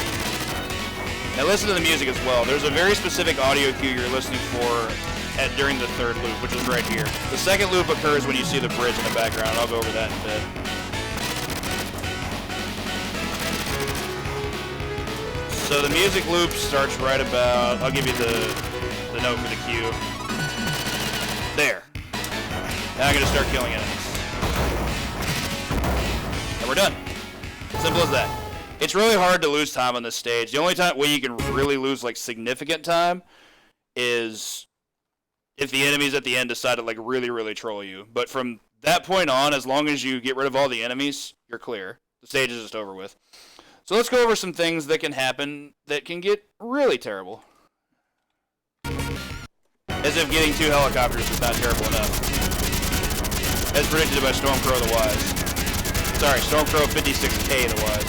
Now listen to the music as well. There's a very specific audio cue you're listening for during the 3rd loop, which is right here. The 2nd loop occurs when you see the bridge in the background. I'll go over that in a bit. So the music loop starts right about, I'll give you the the note for the Q. There. Now I'm gonna start killing enemies. And we're done. Simple as that. It's really hard to lose time on this stage. The only way you can really lose like significant time is if the enemies at the end decide to like really troll you. But from that point on, as long as you get rid of all the enemies, you're clear. The stage is just over with. So let's go over some things that can happen that can get really terrible. As if getting 2 helicopters is not terrible enough. As predicted by Stormcrow the Wise. Sorry, Stormcrow 56K the Wise.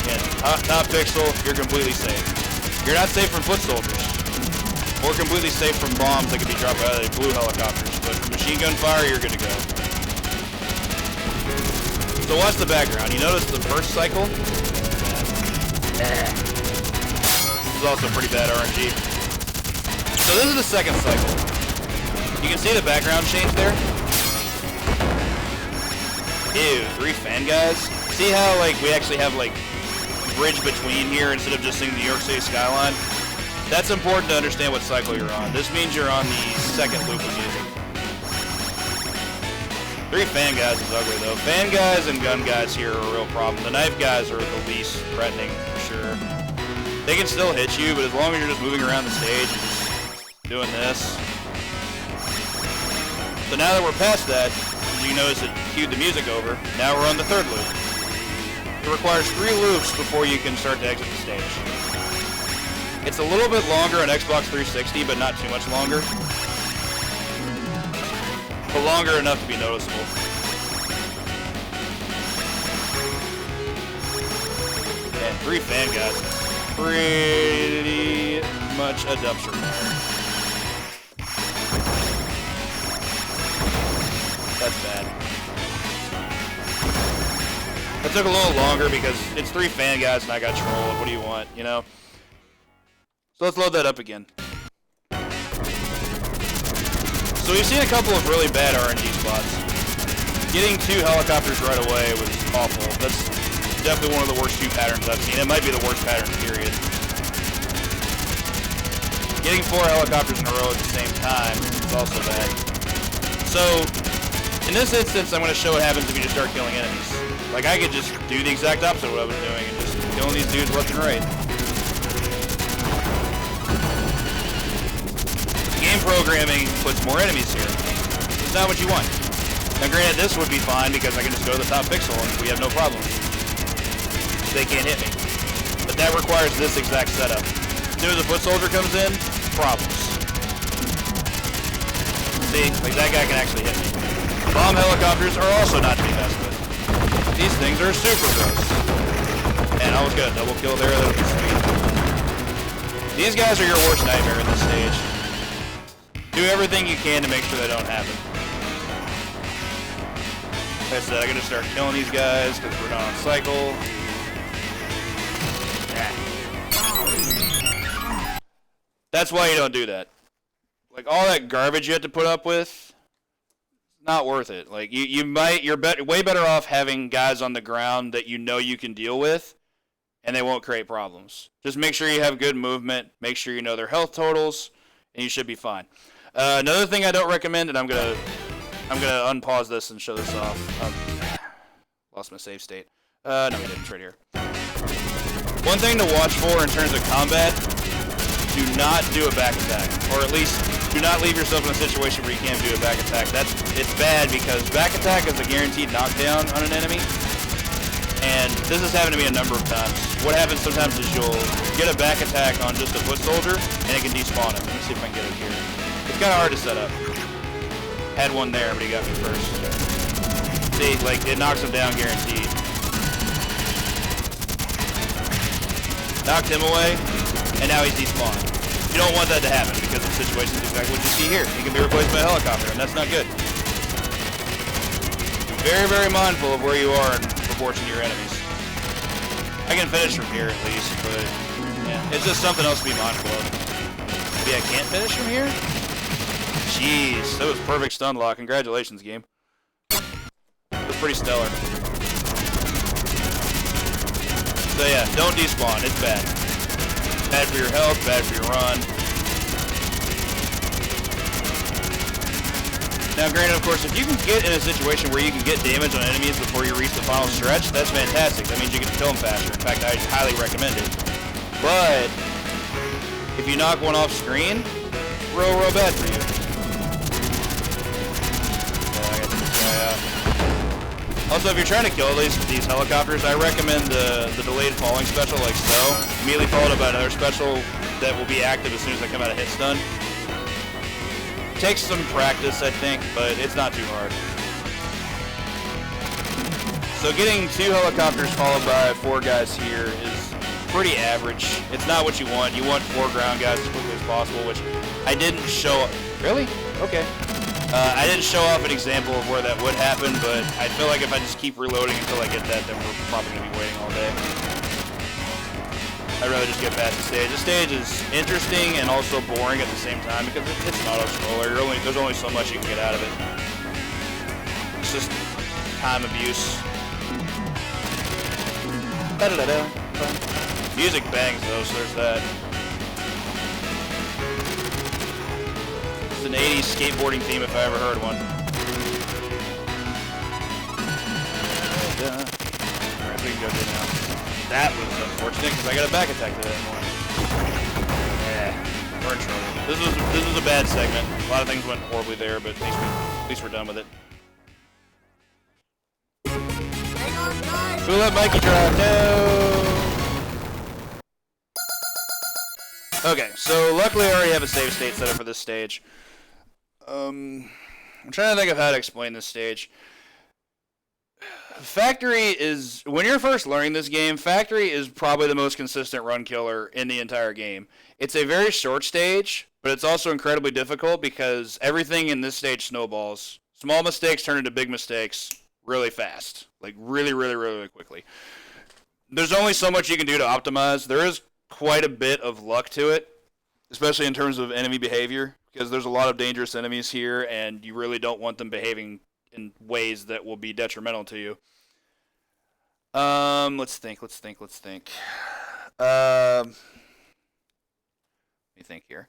Again, top pixel, you're completely safe. You're not safe from foot soldiers. Or completely safe from bombs that can be dropped out of the blue helicopters. But from machine gun fire, you're good to go. So watch the background. You notice the first cycle? This is also pretty bad RNG. So this is the second cycle. You can see the background change there? Ew, 3 fan guys. See how like we actually have like bridge between here instead of just seeing the New York City skyline? That's important to understand what cycle you're on. This means you're on the second loop of music. 3 fan guys is ugly though. Fan guys and gun guys here are a real problem. The knife guys are the least threatening for sure. They can still hit you, but as long as you're just moving around the stage and just doing this. So now that we're past that, you notice it cued the music over. Now we're on the third loop. It requires 3 loops before you can start to exit the stage. It's a little bit longer on Xbox 360, but not too much longer. But longer enough to be noticeable. And 3 fan guys. Pretty much a dumpster fire. That's bad. That took a little longer because it's 3 fan guys and I got trolled. What do you want, you know? So let's load that up again. So we've seen a couple of really bad RNG spots. Getting 2 helicopters right away was awful. That's definitely one of the worst 2 patterns I've seen. It might be the worst pattern, period. Getting 4 helicopters in a row at the same time is also bad. So, in this instance, I'm going to show what happens if you just start killing enemies. Like, I could just do the exact opposite of what I was doing and just killing these dudes left and right. Game programming puts more enemies here. It's not what you want. Now granted, this would be fine because I can just go to the top pixel and we have no problems. They can't hit me. But that requires this exact setup. As soon as a foot soldier comes in, problems. See, like that guy can actually hit me. Bomb helicopters are also not to be messed with. These things are super gross. And I almost got a double kill there. That would be sweet. These guys are your worst nightmare in this stage. Do everything you can to make sure they don't happen. Like I said, I'm going to start killing these guys because we're not on cycle. That's why you don't do that. Like, all that garbage you have to put up with, not worth it. Like, you're way better off having guys on the ground that you know you can deal with, and they won't create problems. Just make sure you have good movement, make sure you know their health totals, and you should be fine. Another thing I don't recommend, and I'm gonna unpause this and show this off. Lost my save state. No, we didn't. It's right here. One thing to watch for in terms of combat: do not do a back attack, or at least do not leave yourself in a situation where you can't do a back attack. It's bad because back attack is a guaranteed knockdown on an enemy, and this has happened to me a number of times. What happens sometimes is you'll get a back attack on just a foot soldier, and it can despawn him. Let me see if I can get it here. It's kind of hard to set up. Had one there, but he got me first. See, like, it knocks him down guaranteed. Knocked him away, and now he's despawned. You don't want that to happen because the situation is exactly what you see here. He can be replaced by a helicopter, and that's not good. Be very, very mindful of where you are in proportion to your enemies. I can finish from here at least, but yeah, it's just something else to be mindful of. Maybe I can't finish from here? Jeez, that was perfect stun lock. Congratulations, game. That was pretty stellar. So yeah, don't despawn. It's bad. Bad for your health, bad for your run. Now, granted, of course, if you can get in a situation where you can get damage on enemies before you reach the final stretch, that's fantastic. That means you can kill them faster. In fact, I highly recommend it. But if you knock one off screen, real bad for you. I got this guy out. Also, if you're trying to kill these helicopters, I recommend the delayed falling special like so. Immediately followed by another special that will be active as soon as I come out of hit stun. Takes some practice, I think, but it's not too hard. So getting 2 helicopters followed by 4 guys here is pretty average. It's not what you want. You want 4 ground guys as quickly as possible, which I didn't show. Really? Okay. I didn't show off an example of where that would happen, but I feel like if I just keep reloading until I get that, then we're probably going to be waiting all day. I'd rather just get past the stage. The stage is interesting and also boring at the same time because it's an auto-scroller. There's only so much you can get out of it. It's just time abuse. Music bangs though, so there's that. It's an 80s skateboarding theme if I ever heard one. Alright, we can go do now. That was unfortunate because I got a back attack to that one. Yeah, we're in trouble. This was a bad segment. A lot of things went horribly there, but at least we're done with it. Hang on, guys! Who let Mikey drive? No! Okay, so luckily I already have a save state set up for this stage. I'm trying to think of how to explain this stage. Factory is, when you're first learning this game, Factory is probably the most consistent run killer in the entire game. It's a very short stage, but it's also incredibly difficult because everything in this stage snowballs. Small mistakes turn into big mistakes really fast. Like really quickly. There's only so much you can do to optimize. There is quite a bit of luck to it, especially in terms of enemy behavior, because there's a lot of dangerous enemies here, and you really don't want them behaving in ways that will be detrimental to you. Let's think. Let me think here.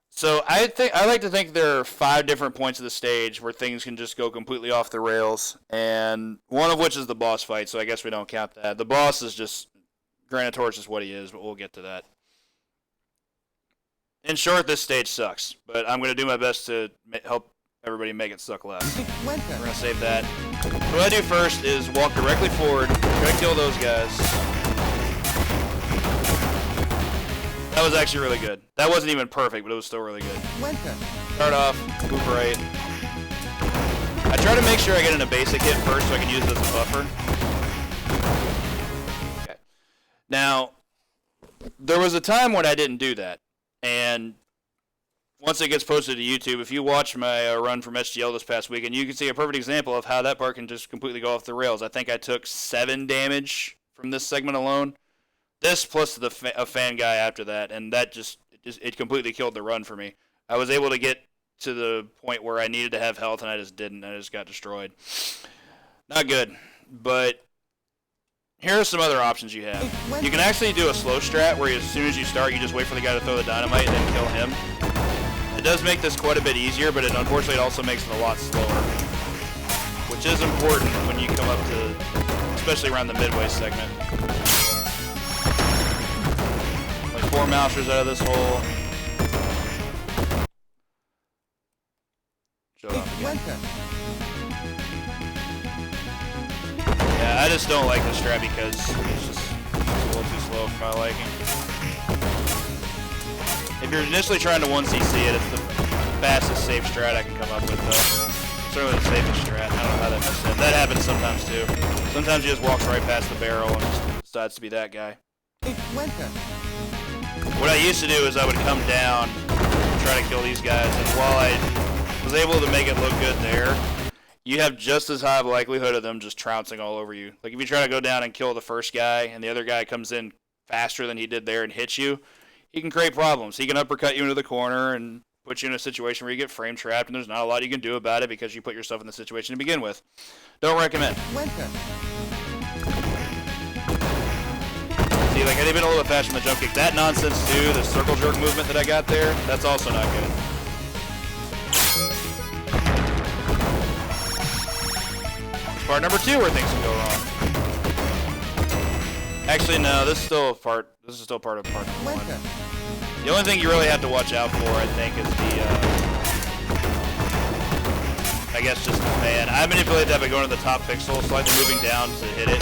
So I like to think there are 5 different points of the stage where things can just go completely off the rails, and one of which is the boss fight, so I guess we don't count that. The boss is just, Granitor is just what he is, but we'll get to that. In short, this stage sucks, but I'm going to do my best to help everybody make it suck less. We're going to save that. What I do first is walk directly forward, try to kill those guys. That was actually really good. That wasn't even perfect, but it was still really good. Start off, move right. I try to make sure I get in a basic hit first so I can use it as a buffer. Okay. Now, there was a time when I didn't do that, and once it gets posted to YouTube, if you watch my run from SGL this past weekend, you can see a perfect example of how that part can just completely go off the rails. I think I took 7 damage from this segment alone. This plus a fan guy after that, and that it completely killed the run for me. I was able to get to the point where I needed to have health, and I just didn't. I just got destroyed. Not good, but here are some other options you have. You can actually do a slow strat where as soon as you start, you just wait for the guy to throw the dynamite and then kill him. It does make this quite a bit easier, but unfortunately it also makes it a lot slower, which is important when you come up to, especially around the midway segment. Like 4 mousers out of this hole. Shut up again. Yeah, I just don't like this strat because it's a little too slow for my liking. If you're initially trying to 1cc it, it's the fastest safe strat I can come up with, though. Certainly the safest strat. I don't know how that messed up. That happens sometimes, too. Sometimes he just walks right past the barrel and just decides to be that guy. What I used to do is I would come down and try to kill these guys, and while I was able to make it look good there, you have just as high of a likelihood of them just trouncing all over you. Like if you try to go down and kill the first guy, and the other guy comes in faster than he did there and hits you, he can create problems. He can uppercut you into the corner and put you in a situation where you get frame trapped, and there's not a lot you can do about it because you put yourself in the situation to begin with. Don't recommend. See, See, like, had he been a little bit faster than the jump kick, that nonsense too, the circle jerk movement that I got there, that's also not good. Part number 2 where things can go wrong. Actually, no, this is still part of part number 1. The only thing you really have to watch out for, I think, is the, I guess just, man, I manipulate that by going to the top pixel, slightly moving down to hit it.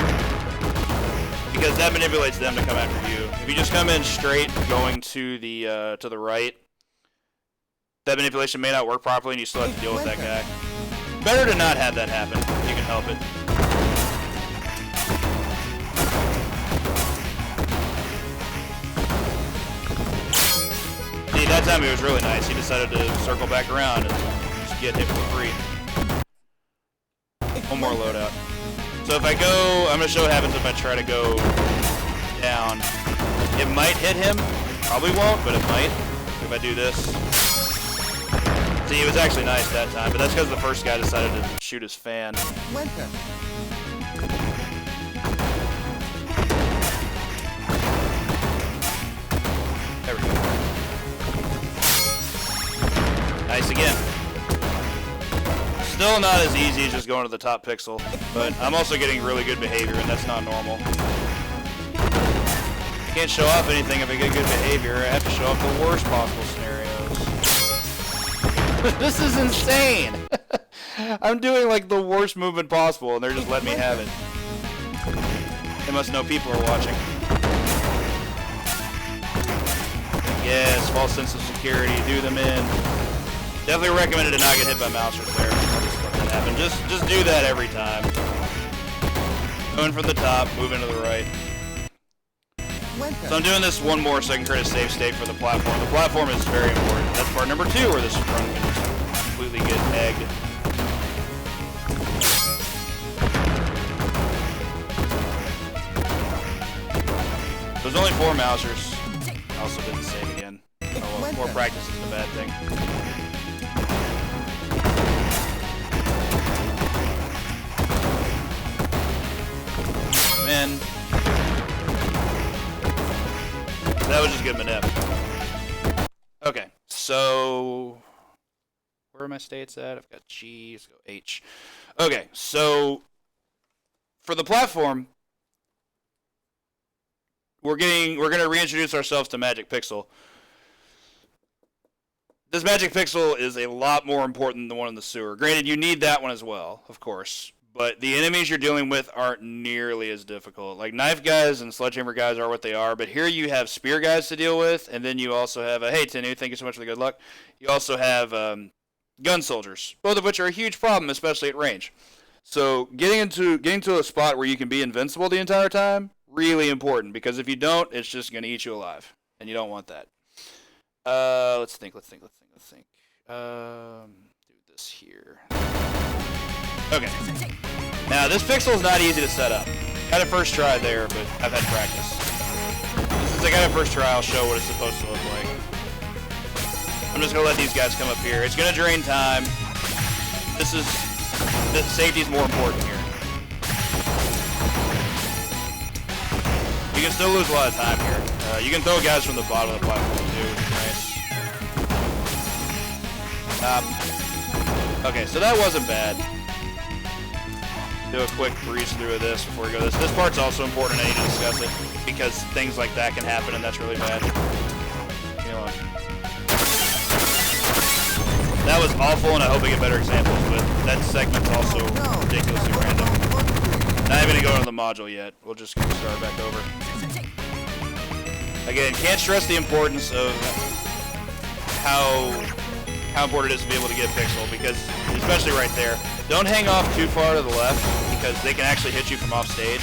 Because that manipulates them to come after you. If you just come in straight, going to the right, that manipulation may not work properly and you still have to deal with that guy. Better to not have that happen, if you can help it. See, that time it was really nice. He decided to circle back around and just get hit for free. One more loadout. So if I go, I'm going to show what happens if I try to go down. It might hit him. Probably won't, but it might. If I do this. See, it was actually nice that time, but that's because the first guy decided to shoot his fan. There we go. Nice again. Still not as easy as just going to the top pixel, but I'm also getting really good behavior, and that's not normal. I can't show off anything if I get good behavior. I have to show off the worst possible scenarios. This is insane! I'm doing like the worst movement possible, and they're just letting me have it. They must know people are watching. Yes, false sense of security, do them in. Definitely recommended to not get hit by mousers there. I'll just let that happen. Just do that every time. Going from the top, moving to the right. So I'm doing this one more so I can create a safe state for the platform. The platform is very important. That's part number 2 where this run can just completely get egged. There's only 4 mousers. I also didn't save again. Oh, well, more practice isn't a bad thing. Man. That was just good manip. Okay, so where are my states at? I've got G, let's go H. Okay, so for the platform, we're gonna reintroduce ourselves to Magic Pixel. This Magic Pixel is a lot more important than the one in the sewer. Granted, you need that one as well, of course. But the enemies you're dealing with aren't nearly as difficult. Like, knife guys and sledgehammer guys are what they are, but here you have spear guys to deal with, and then you also have hey, Tinu, thank you so much for the good luck. You also have gun soldiers, both of which are a huge problem, especially at range. So getting to a spot where you can be invincible the entire time, really important, because if you don't, it's just going to eat you alive, and you don't want that. Let's think. Do this here. Okay. Now, this pixel is not easy to set up. Got it first try there, but I've had practice. Since I got it first try, I'll show what it's supposed to look like. I'm just going to let these guys come up here. It's going to drain time. Safety is more important here. You can still lose a lot of time here. You can throw guys from the bottom of the platform, too, which is nice. Okay, so that wasn't bad. Do a quick breeze through of this before we go. This part's also important. I need to discuss it because things like that can happen, and that's really bad. That was awful, and I hope I get better examples, but that segment's also ridiculously random. Not even going to the module yet. We'll just start back over. Again, can't stress the importance of how important it is to be able to get pixel, because especially right there, don't hang off too far to the left because they can actually hit you from off stage.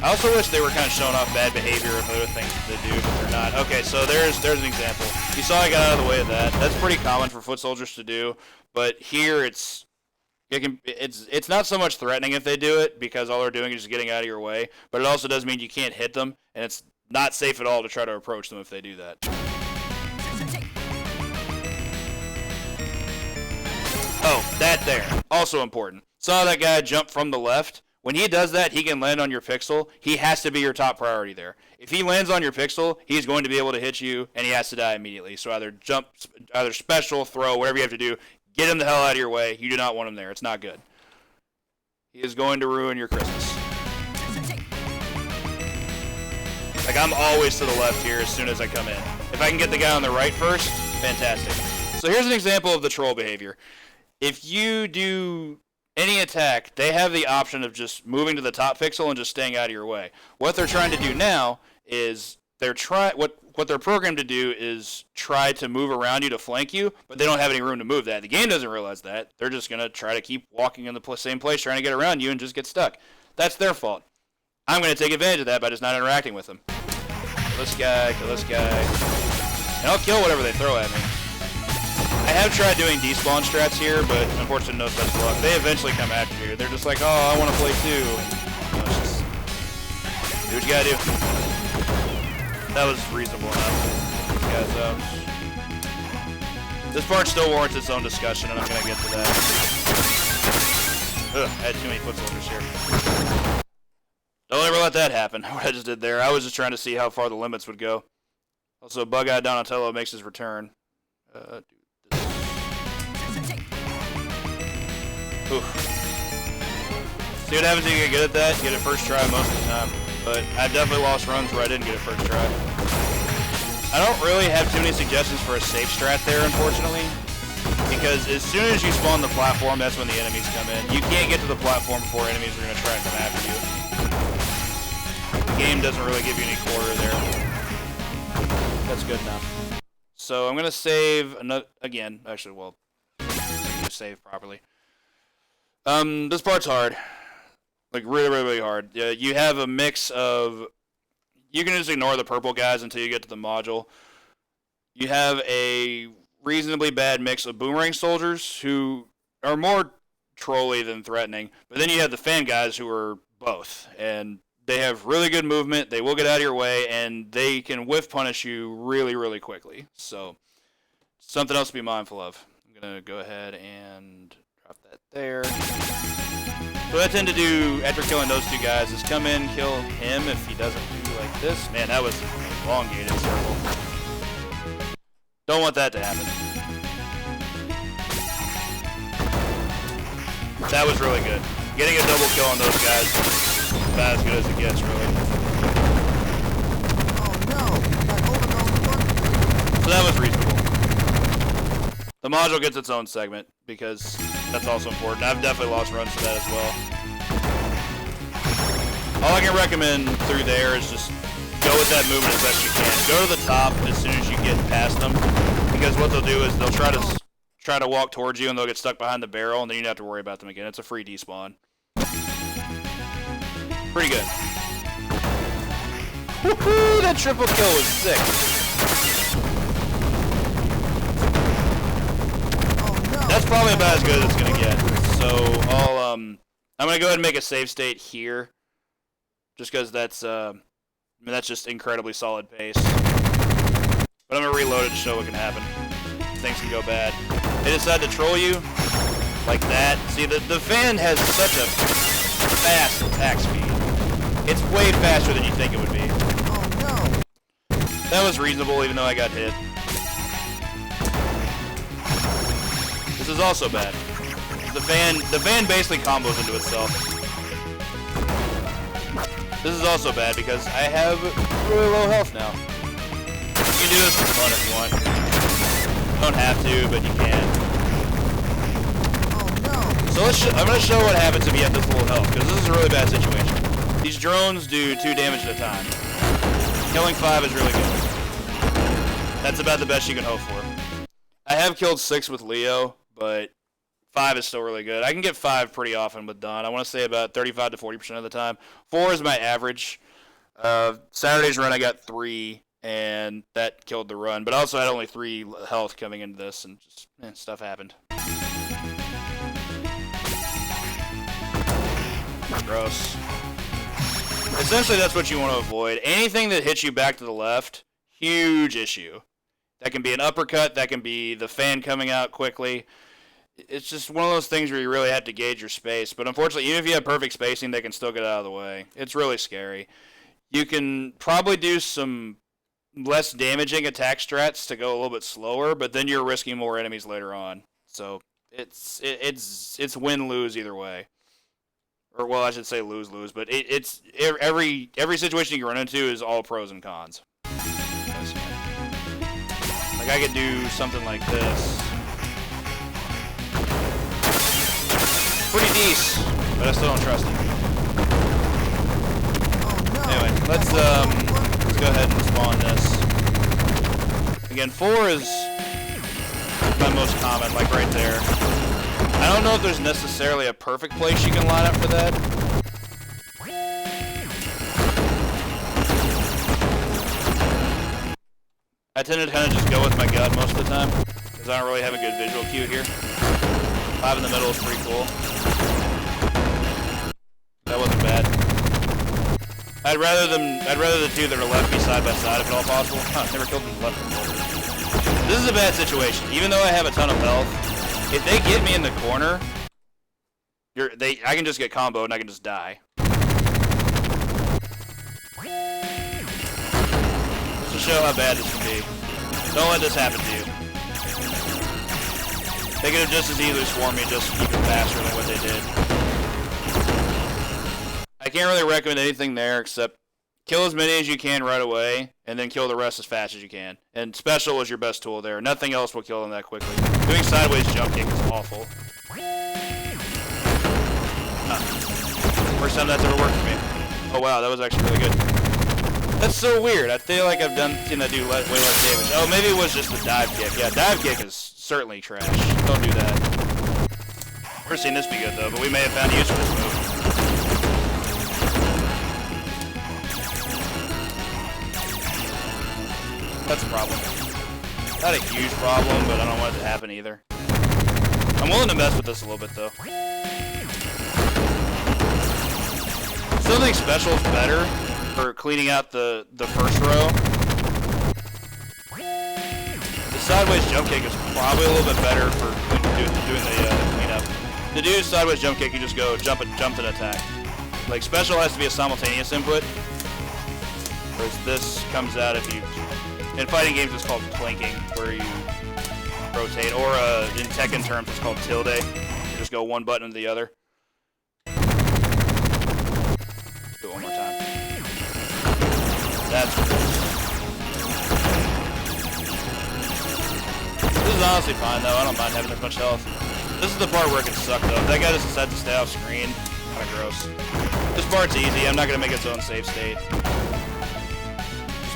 I also wish they were kind of showing off bad behavior of other things that they do, but they're not. Okay, so there's an example. You saw I got out of the way of that. That's pretty common for foot soldiers to do, but here it's not so much threatening if they do it because all they're doing is just getting out of your way, but it also does mean you can't hit them, and it's not safe at all to try to approach them if they do that. Oh, that there. Also important. Saw that guy jump from the left. When he does that, he can land on your pixel. He has to be your top priority there. If he lands on your pixel, he's going to be able to hit you, and he has to die immediately. So either jump, either special, throw, whatever you have to do, get him the hell out of your way. You do not want him there. It's not good. He is going to ruin your Christmas. Like, I'm always to the left here as soon as I come in. If I can get the guy on the right first, fantastic. So here's an example of the troll behavior. If you do any attack, they have the option of just moving to the top pixel and just staying out of your way. What they're trying to do now is what they're programmed to do is try to move around you to flank you, but they don't have any room to move that. The game doesn't realize that. They're just going to try to keep walking in the same place, trying to get around you and just get stuck. That's their fault. I'm going to take advantage of that by just not interacting with them. Kill this guy, and I'll kill whatever they throw at me. I have tried doing despawn strats here, but unfortunately no such luck. They eventually come after you. They're just like, oh, I want to play too. And, just do what you gotta do. That was reasonable enough. These guys out. This part still warrants its own discussion, and I'm gonna get to that. Ugh, I had too many foot soldiers here. Don't ever let that happen, what I just did there. I was just trying to see how far the limits would go. Also, Bug-Eyed Donatello makes his return. Oof. See what happens when you get good at that? You get it first try most of the time. But I've definitely lost runs where I didn't get it first try. I don't really have too many suggestions for a safe strat there, unfortunately. Because as soon as you spawn the platform, that's when the enemies come in. You can't get to the platform before enemies are going to try and come after you. The game doesn't really give you any quarter there. That's good enough. So I'm going to save another, again, actually, well, just save properly. This part's hard. Like, really, really, really hard. You have a mix of, you can just ignore the purple guys until you get to the module. You have a reasonably bad mix of boomerang soldiers who are more trolly than threatening, but then you have the fan guys who are both, and they have really good movement, they will get out of your way, and they can whiff punish you really, really quickly. So, something else to be mindful of. I'm going to go ahead and drop that there. So what I tend to do after killing those two guys is come in, kill him if he doesn't do like this. Man, that was an elongated circle. Don't want that to happen. That was really good. Getting a double kill on those guys is about as good as it gets, really. So that was reasonable. The module gets its own segment, because that's also important. I've definitely lost runs to that as well. All I can recommend through there is just go with that movement as best you can. Go to the top as soon as you get past them, because what they'll do is they'll try to walk towards you and they'll get stuck behind the barrel, and then you don't have to worry about them again. It's a free despawn. Pretty good. Woohoo! That triple kill was sick. That's probably about as good as it's gonna get. So I'm gonna go ahead and make a save state here, just because that's that's just incredibly solid pace. But I'm gonna reload it to show what can happen. Things can go bad. They decide to troll you like that. See, the fan has such a fast attack speed. It's way faster than you think it would be. Oh no! That was reasonable, even though I got hit. This is also bad. The van basically combos into itself. This is also bad because I have really low health now. You can do this for fun if you want. You don't have to, but you can. Oh no! So I'm going to show what happens if you have this little health, because this is a really bad situation. These drones do 2 damage at a time. Killing 5 is really good. That's about the best you can hope for. I have killed 6 with Leo, but 5 is still really good. I can get 5 pretty often with Don. I want to say about 35 to 40% of the time. 4 is my average. Saturday's run I got 3, and that killed the run. But I also had only 3 health coming into this, and just stuff happened. Gross. Essentially, that's what you want to avoid. Anything that hits you back to the left, huge issue. That can be an uppercut. That can be the fan coming out quickly. it's just one of those things where you really have to gauge your space. But unfortunately, even if you have perfect spacing, they can still get out of the way. It's really scary. You can probably do some less damaging attack strats to go a little bit slower, but then you're risking more enemies later on. So it's win-lose either way. Or, well, I should say lose-lose, but it's every situation you run into is all pros and cons. Like, I could do something like this. Pretty decent, but I still don't trust it. Anyway, let's go ahead and spawn this. Again, 4 is my most common, like right there. I don't know if there's necessarily a perfect place you can line up for that. I tend to kind of just go with my gut most of the time, because I don't really have a good visual cue here. 5 in the middle is pretty cool. That wasn't bad. I'd rather the two that are left be side by side if at all possible. Huh, never killed them left before. This is a bad situation. Even though I have a ton of health, if they get me in the corner, I can just get comboed and I can just die. Just to show how bad this can be. Don't let this happen to you. They could have just as easily swarmed me just even faster than what they did. I can't really recommend anything there except kill as many as you can right away, and then kill the rest as fast as you can. And special is your best tool there. Nothing else will kill them that quickly. Doing sideways jump kick is awful. First time that's ever worked for me. Oh wow, that was actually really good. That's so weird. I feel like I've seen that do way less damage. Oh, maybe it was just the dive kick. Yeah, dive kick is certainly trash. Don't do that. Never seen this be good though, but we may have found use for this move. That's a problem. Not a huge problem, but I don't want it to happen either. I'm willing to mess with this a little bit though. Still think special is better for cleaning out the first row. The sideways jump kick is probably a little bit better for doing the cleanup. To do sideways jump kick, you just go jump and attack. Like special has to be a simultaneous input, whereas this comes out if you. In fighting games, it's called planking, where you rotate, or in Tekken terms, it's called tilde. You just go one button to the other. Do it one more time. That's cool. This is honestly fine, though. I don't mind having this much health. This is the part where it can suck, though. If that guy just decides to stay off screen, kind of gross. This part's easy. I'm not going to make its own save state.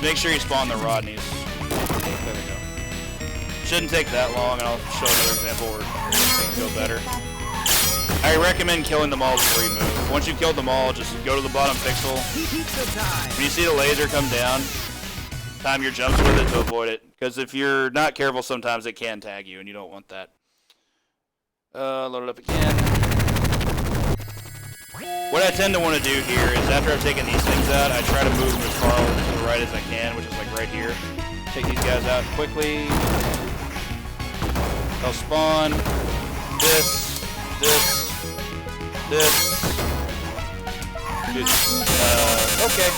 Make sure you spawn the Rodneys. There we go. Shouldn't take that long, and I'll show another example where things go better. I recommend killing them all before you move. Once you've killed them all, just go to the bottom pixel. When you see the laser come down, time your jumps with it to avoid it. Because if you're not careful, sometimes it can tag you, and you don't want that. Load it up again. What I tend to want to do here is after I've taken these things out, I try to move them as far to the right as I can, which is like right here. Take these guys out quickly. They'll spawn. This. Okay.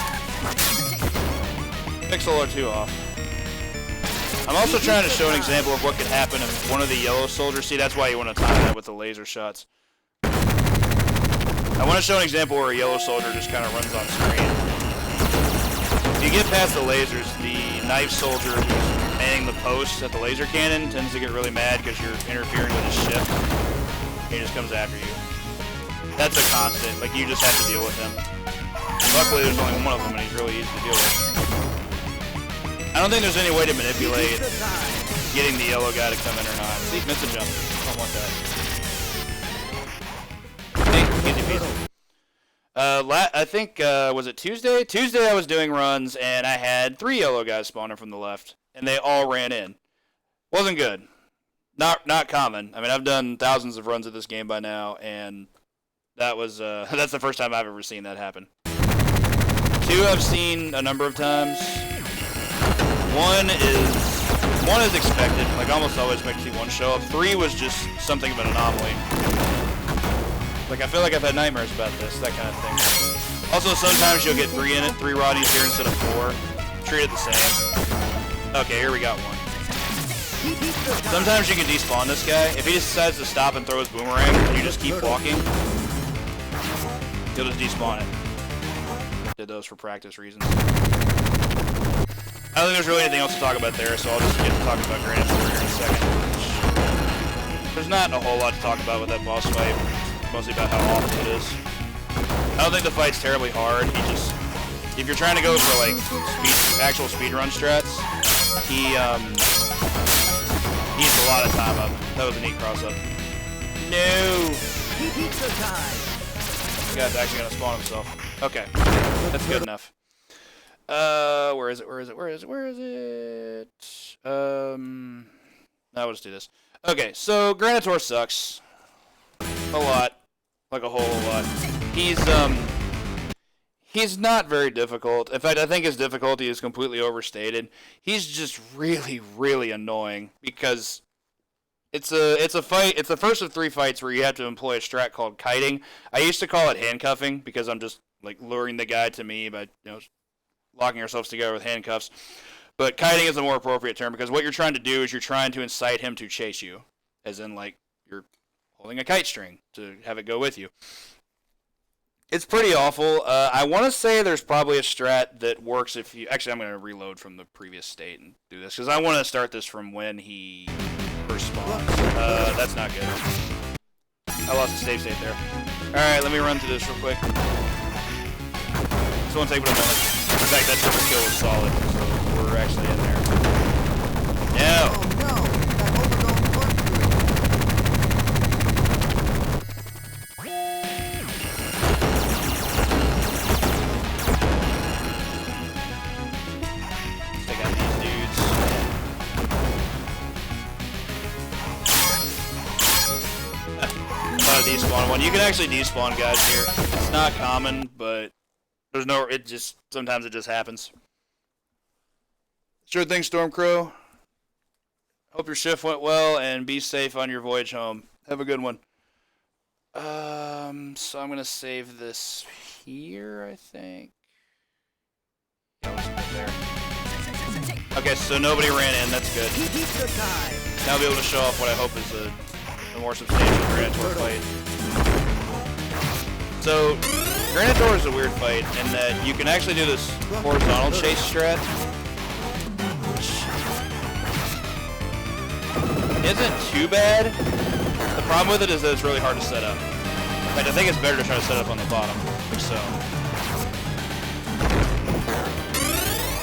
Pixel or two off. I'm also trying to show an example of what could happen if one of the yellow soldiers, see that's why you want to time that with the laser shots. I want to show an example where a yellow soldier just kind of runs on screen. If you get past the lasers, the knife soldier who's manning the post at the laser cannon tends to get really mad because you're interfering with his shift. He just comes after you. That's a constant. Like, you just have to deal with him. Luckily, there's only one of them, and he's really easy to deal with. I don't think there's any way to manipulate getting the yellow guy to come in or not. See, miss a jump. I don't want that. Easy peasy. I think, was it Tuesday? Tuesday I was doing runs, and I had 3 yellow guys spawning from the left, and they all ran in. Wasn't good. Not common. I mean, I've done thousands of runs of this game by now, and that was, that's the first time I've ever seen that happen. 2 I've seen a number of times. 1 is 1 is expected. Like, almost always expect to see 1 show up. 3 was just something of an anomaly. Like, I feel like I've had nightmares about this, that kind of thing. Also, sometimes you'll get 3 in it, 3 Rodneys here instead of 4. Treat it the same. Okay, here we got 1. Sometimes you can despawn this guy. If he just decides to stop and throw his boomerang, and you just keep walking, you'll just despawn it. Did those for practice reasons. I don't think there's really anything else to talk about there, so I'll just get to talking about Granitor here in a second. There's not a whole lot to talk about with that boss fight. Mostly about how awful it is. I don't think the fight's terribly hard. He just, if you're trying to go for like actual speedrun strats, he eats a lot of time up. That was a neat cross up. No! Pizza time! This guy's actually gonna spawn himself. Okay, that's good enough. Where is it? Now we'll just do this. Okay, so Granitor sucks. A lot. Like a whole lot. He's not very difficult. In fact, I think his difficulty is completely overstated. He's just really, really annoying because it's a fight. It's the first of 3 fights where you have to employ a strat called kiting. I used to call it handcuffing because I'm just like luring the guy to me by locking ourselves together with handcuffs. But kiting is a more appropriate term because what you're trying to do is you're trying to incite him to chase you, as in like you're holding a kite string to have it go with you. It's pretty awful. I want to say there's probably a strat that works if you... Actually, I'm going to reload from the previous state and do this, because I want to start this from when he first spawns. That's not good. I lost the save state there. Alright, let me run through this real quick. This won't take but a moment. In fact, that triple kill was solid, so we're actually in there. No! Oh no! That overgrown corn Take out these dudes. Thought I despawned one. You can actually despawn guys here. It's not common, but there's no. It just sometimes it just happens. Sure thing, Stormcrow. Hope your shift went well and be safe on your voyage home. Have a good one. So I'm gonna save this here, I think. Yeah, let's put it there. Okay, so nobody ran in. That's good. Now I'll be able to show off what I hope is a more substantial Granitor fight. So Granitor is a weird fight in that you can actually do this horizontal chase strat, which isn't too bad. The problem with it is that it's really hard to set up. In fact, I think it's better to try to set up on the bottom, like so.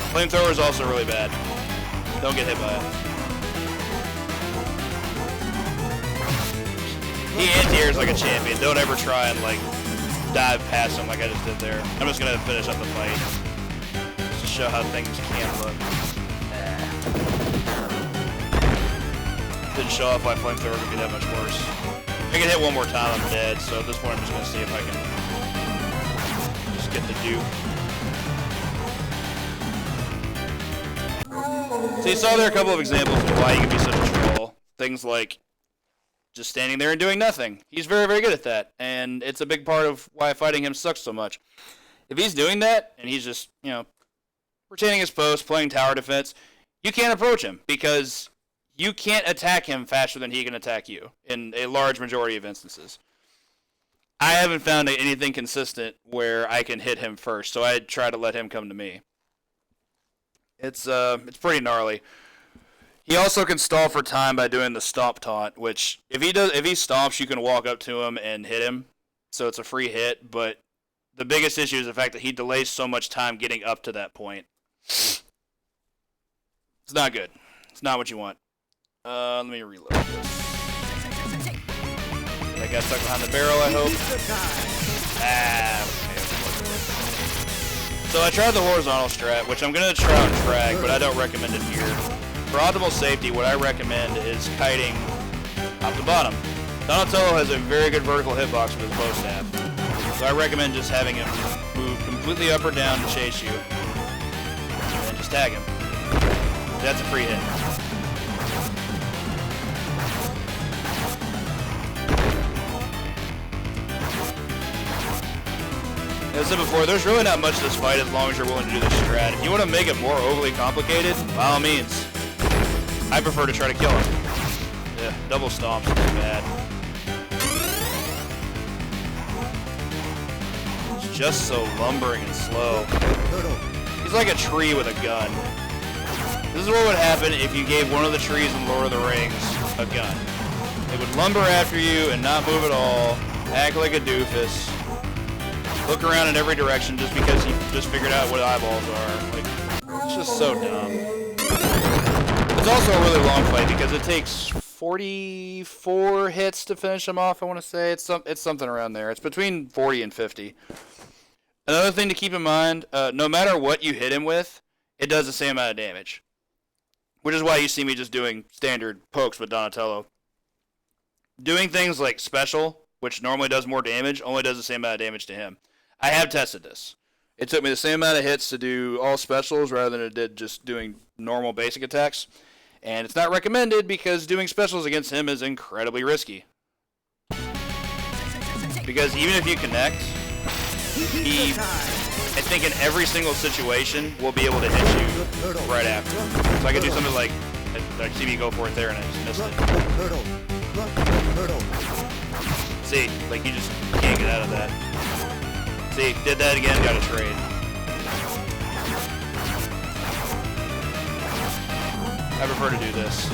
Flamethrower is also really bad. Don't get hit by it. He anti-airs like a champion. Don't ever try and like dive past him like I just did there. I'm just gonna finish up the fight just to show how things can look. Didn't show off why Flamethrower could be that much worse. If I can hit one more time, I'm dead. So at this point, I'm just gonna see if I can just get the dupe. So you saw there a couple of examples of why you can be such a troll. Things like just standing there and doing nothing. He's very, very good at that, and it's a big part of why fighting him sucks so much. If he's doing that, and he's just, retaining his post, playing tower defense, you can't approach him, because you can't attack him faster than he can attack you, in a large majority of instances. I haven't found anything consistent where I can hit him first, so I try to let him come to me. It's pretty gnarly. He also can stall for time by doing the stomp taunt, which if he stomps, you can walk up to him and hit him, so it's a free hit. But the biggest issue is the fact that he delays so much time getting up to that point. It's not good. It's not what you want. Let me reload this. That got stuck behind the barrel, I hope. Okay. So I tried the horizontal strat, which I'm going to try on Tragg, but I don't recommend it here. For optimal safety, what I recommend is kiting top to bottom. Donatello has a very good vertical hitbox with his bow staff, so I recommend just having him move completely up or down to chase you, and then just tag him. It that's a free hit. As I said before, there's really not much to this fight as long as you're willing to do this strat. If you want to make it more overly complicated, by all means. I prefer to try to kill him. Yeah, double stomps is bad. It's just so lumbering and slow. He's like a tree with a gun. This is what would happen if you gave one of the trees in Lord of the Rings a gun. It would lumber after you and not move at all, act like a doofus, look around in every direction just because he just figured out what eyeballs are. Like, it's just so dumb. It's also a really long fight because it takes 44 hits to finish him off, I want to say. It's something around there. It's between 40 and 50. Another thing to keep in mind, no matter what you hit him with, it does the same amount of damage. Which is why you see me just doing standard pokes with Donatello. Doing things like special, which normally does more damage, only does the same amount of damage to him. I have tested this. It took me the same amount of hits to do all specials rather than it did just doing normal basic attacks. And it's not recommended because doing specials against him is incredibly risky. Because even if you connect, he, I think in every single situation, will be able to hit you right after. So I could do something like see me go for it there and I just missed it. See, like you just can't get out of that. See, did that again, got a trade. I prefer to do this.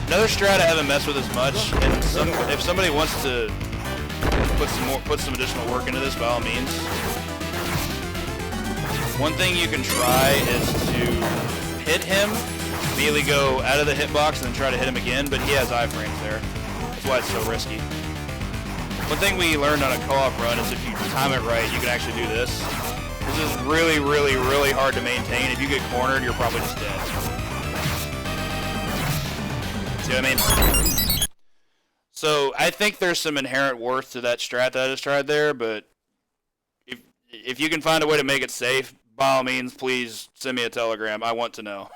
Another strat I haven't messed with as much, and if somebody wants to put some additional work into this, by all means. One thing you can try is to hit him, immediately go out of the hitbox, and then try to hit him again, but he has iframes there. That's why it's so risky. One thing we learned on a co-op run is if you time it right, you can actually do this. This is really, really, really hard to maintain. If you get cornered, you're probably just dead. See what I mean? So I think there's some inherent worth to that strat that I just tried there, but if you can find a way to make it safe, by all means, please send me a telegram. I want to know.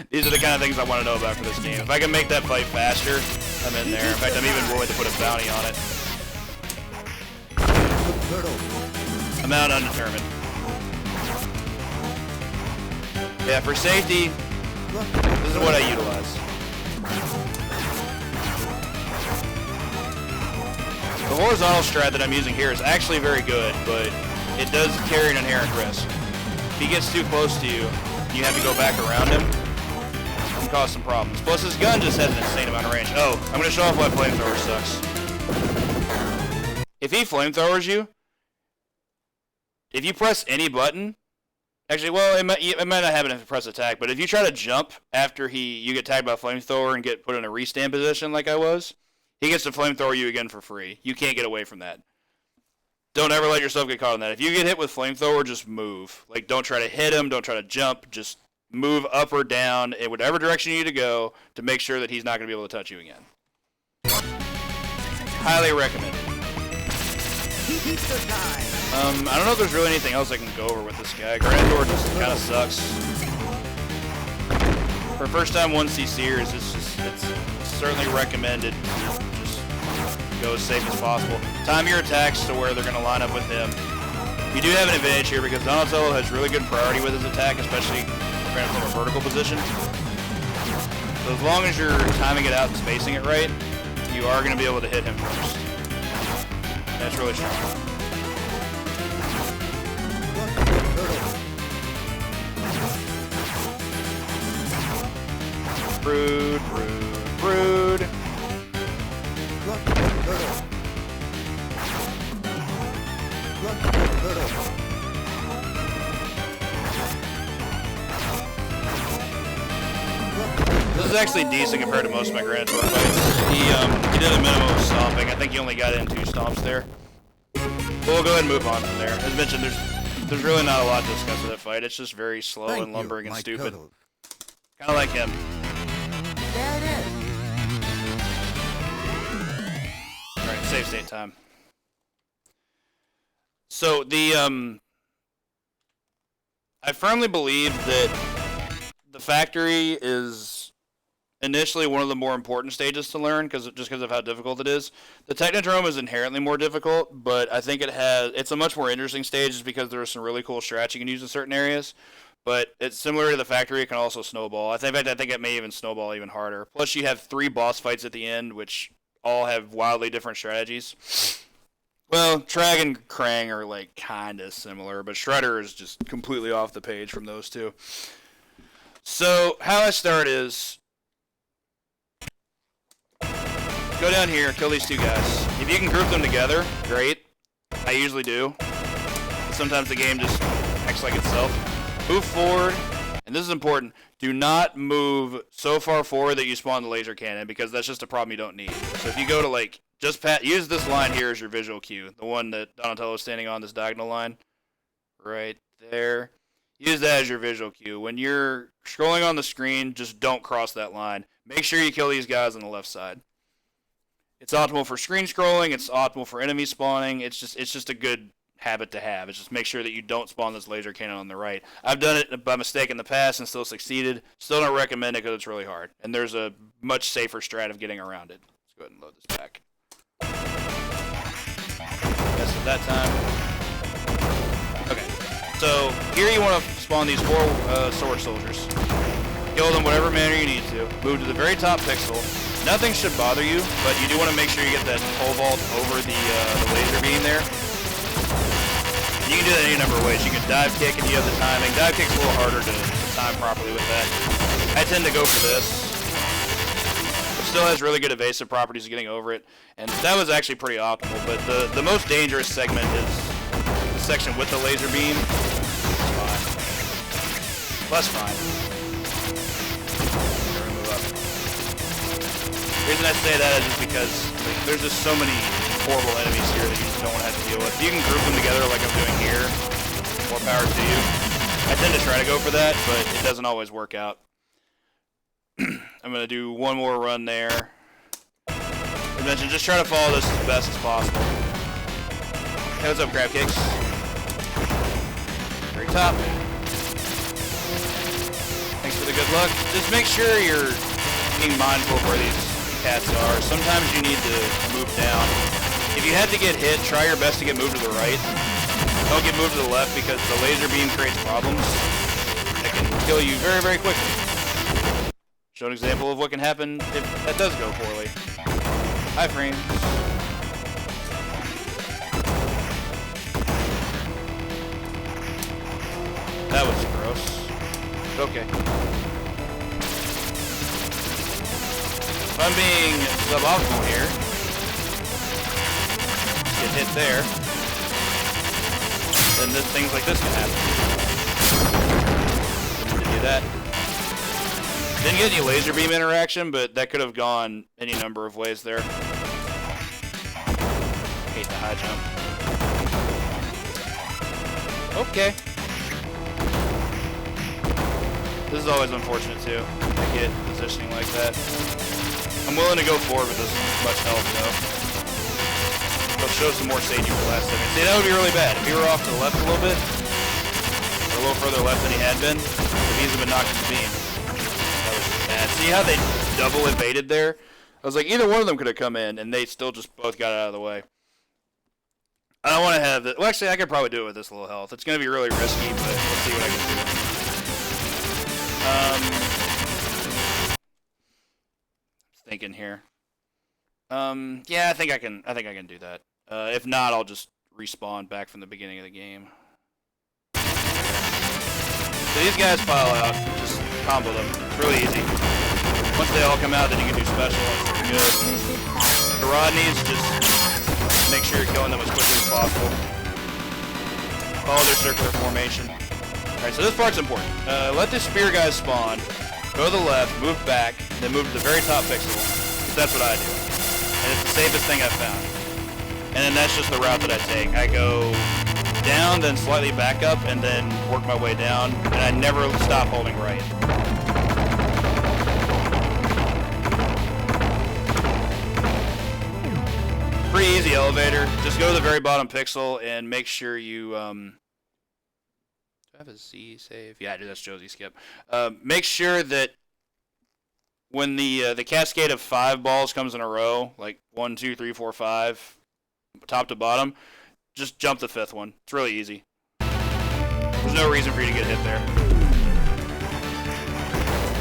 These are the kind of things I want to know about for this game. If I can make that fight faster, I'm in there. In fact, I'm even willing to put a bounty on it. I'm out undetermined. Yeah, for safety, this is what I utilize. The horizontal strat that I'm using here is actually very good, but it does carry an inherent risk. If he gets too close to you, you have to go back around him. It can cause some problems. Plus, his gun just has an insane amount of range. Oh, I'm going to show off why flamethrower sucks. If he flamethrowers you, if you press any button, actually, well, it might not happen if you press attack, but if you try to jump after you get tagged by a flamethrower and get put in a restand position like I was, he gets to flamethrower you again for free. You can't get away from that. Don't ever let yourself get caught on that. If you get hit with flamethrower, just move. Like, don't try to hit him, don't try to jump, just move up or down in whatever direction you need to go to make sure that he's not going to be able to touch you again. Highly recommended. I don't know if there's really anything else I can go over with this guy. Granitor just kind of sucks. For first time 1ccers, it's certainly recommended to just go as safe as possible. Time your attacks to where they're going to line up with him. You do have an advantage here because Donatello has really good priority with his attack, especially from a vertical position. So as long as you're timing it out and spacing it right, you are going to be able to hit him first. That's really strong. Rude, rude, rude. This is actually decent compared to most of my Granitor fights. He did a minimum of stomping. I think he only got in 2 stomps there. But we'll go ahead and move on from there. As mentioned, there's really not a lot to discuss with that fight. It's just very slow and lumbering and stupid. Kind of like him. There it is. Alright, save state time. So, I firmly believe that the factory is initially one of the more important stages to learn because of how difficult it is. The Technodrome is inherently more difficult, but I think it's a much more interesting stage just because there are some really cool strats you can use in certain areas. But it's similar to the factory. It can also snowball. I think it may even snowball even harder. Plus, you have 3 boss fights at the end, which all have wildly different strategies. Well, Tragg and Krang are like kind of similar, but Shredder is just completely off the page from those two. So how I start is go down here, kill these 2 guys. If you can group them together, great. I usually do. Sometimes the game just acts like itself. Move forward, and this is important. Do not move so far forward that you spawn the laser cannon, because that's just a problem you don't need. So if you go to like, use this line here as your visual cue, the one that Donatello is standing on, this diagonal line, right there. Use that as your visual cue. When you're scrolling on the screen, just don't cross that line. Make sure you kill these guys on the left side. It's optimal for screen scrolling. It's optimal for enemy spawning. It's just a good habit to have. It's just make sure that you don't spawn this laser cannon on the right. I've done it by mistake in the past and still succeeded. Still don't recommend it because it's really hard. And there's a much safer strat of getting around it. Let's go ahead and load this back. Guess at that time. Okay. So here you want to spawn these 4 sword soldiers. Kill them whatever manner you need to. Move to the very top pixel. Nothing should bother you, but you do want to make sure you get that pole vault over the laser beam there. You can do that any number of ways. You can dive kick if you have the timing. Dive kick's a little harder to time properly with that. I tend to go for this. It still has really good evasive properties of getting over it, and that was actually pretty optimal. But the most dangerous segment is the section with the laser beam. It's fine. Less fine. Move up. The reason I say that is just because there's just so many horrible enemies here that you just don't want to have to deal with. You can group them together like I'm doing here. More power to you. I tend to try to go for that, but it doesn't always work out. I'm going to do one more run there. As mentioned, just try to follow this as best as possible. Hey, what's up, crab cakes? Very top. Thanks for the good luck. Just make sure you're being mindful of where these cats are. Sometimes you need to move down. If you had to get hit, try your best to get moved to the right. Don't get moved to the left because the laser beam creates problems that can kill you very, very quickly. Show an example of what can happen if that does go poorly. Hi, frames. That was gross. Okay. If I'm being suboptimal here, get hit there, then things like this can happen. Didn't do that. Didn't get any laser beam interaction, but that could have gone any number of ways there. Hate the high jump. Okay. This is always unfortunate too. I get positioning like that. I'm willing to go forward with this much health though. Let's show some more safety for the last second. See, that would be really bad. If he were off to the left a little bit, or a little further left than he had been, if he's been knocked to the beam. That was bad. See how they double evaded there? I was like, either one of them could have come in, and they still just both got out of the way. I don't want to have that. Well, actually, I could probably do it with this little health. It's going to be really risky, but let's see what I can do. Thinking here. Yeah, I think I can do that. If not, I'll just respawn back from the beginning of the game. So these guys pile out. Just combo them. It's really easy. Once they all come out, then you can do special ones. They're good. The Rodneys, just make sure you're killing them as quickly as possible. Follow their circular formation. Alright, so this part's important. Let the spear guys spawn. Go to the left, move back, then move to the very top pixel. Because that's what I do. And it's the safest thing I've found. And then that's just the route that I take. I go down, then slightly back up, and then work my way down. And I never stop holding right. Pretty easy elevator. Just go to the very bottom pixel and make sure you, do I I have a Z save? Yeah, I do. That's Josie Skip. Make sure that when the cascade of 5 balls comes in a row, like 1, 2, 3, 4, 5, top to bottom, just jump the 5th one. It's really easy. There's no reason for you to get hit there.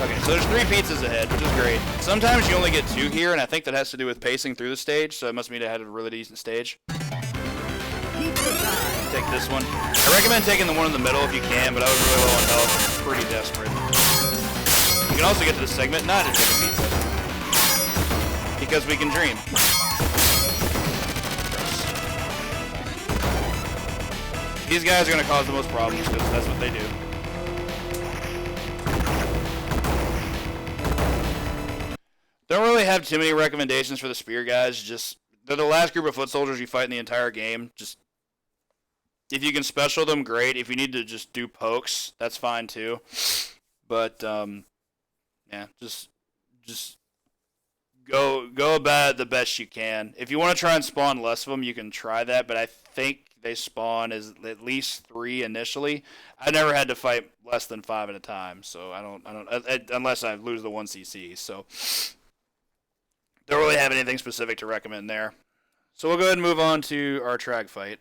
Okay, so there's 3 pizzas ahead, which is great. Sometimes you only get 2 here, and I think that has to do with pacing through the stage, so it must mean I had a really decent stage. Take this one. I recommend taking the one in the middle if you can, but I was really low on health. Pretty desperate. You can also get to the segment not to take a pizza. Because we can dream. These guys are going to cause the most problems because that's what they do. Don't really have too many recommendations for the spear guys. Just they're the last group of foot soldiers you fight in the entire game. Just if you can special them, great. If you need to just do pokes, that's fine too. But yeah, just go about it the best you can. If you want to try and spawn less of them, you can try that. But I think they spawn as at least 3 initially. I never had to fight less than 5 at a time, so I don't unless I lose the 1cc. So don't really have anything specific to recommend there. So we'll go ahead and move on to our Tragg fight,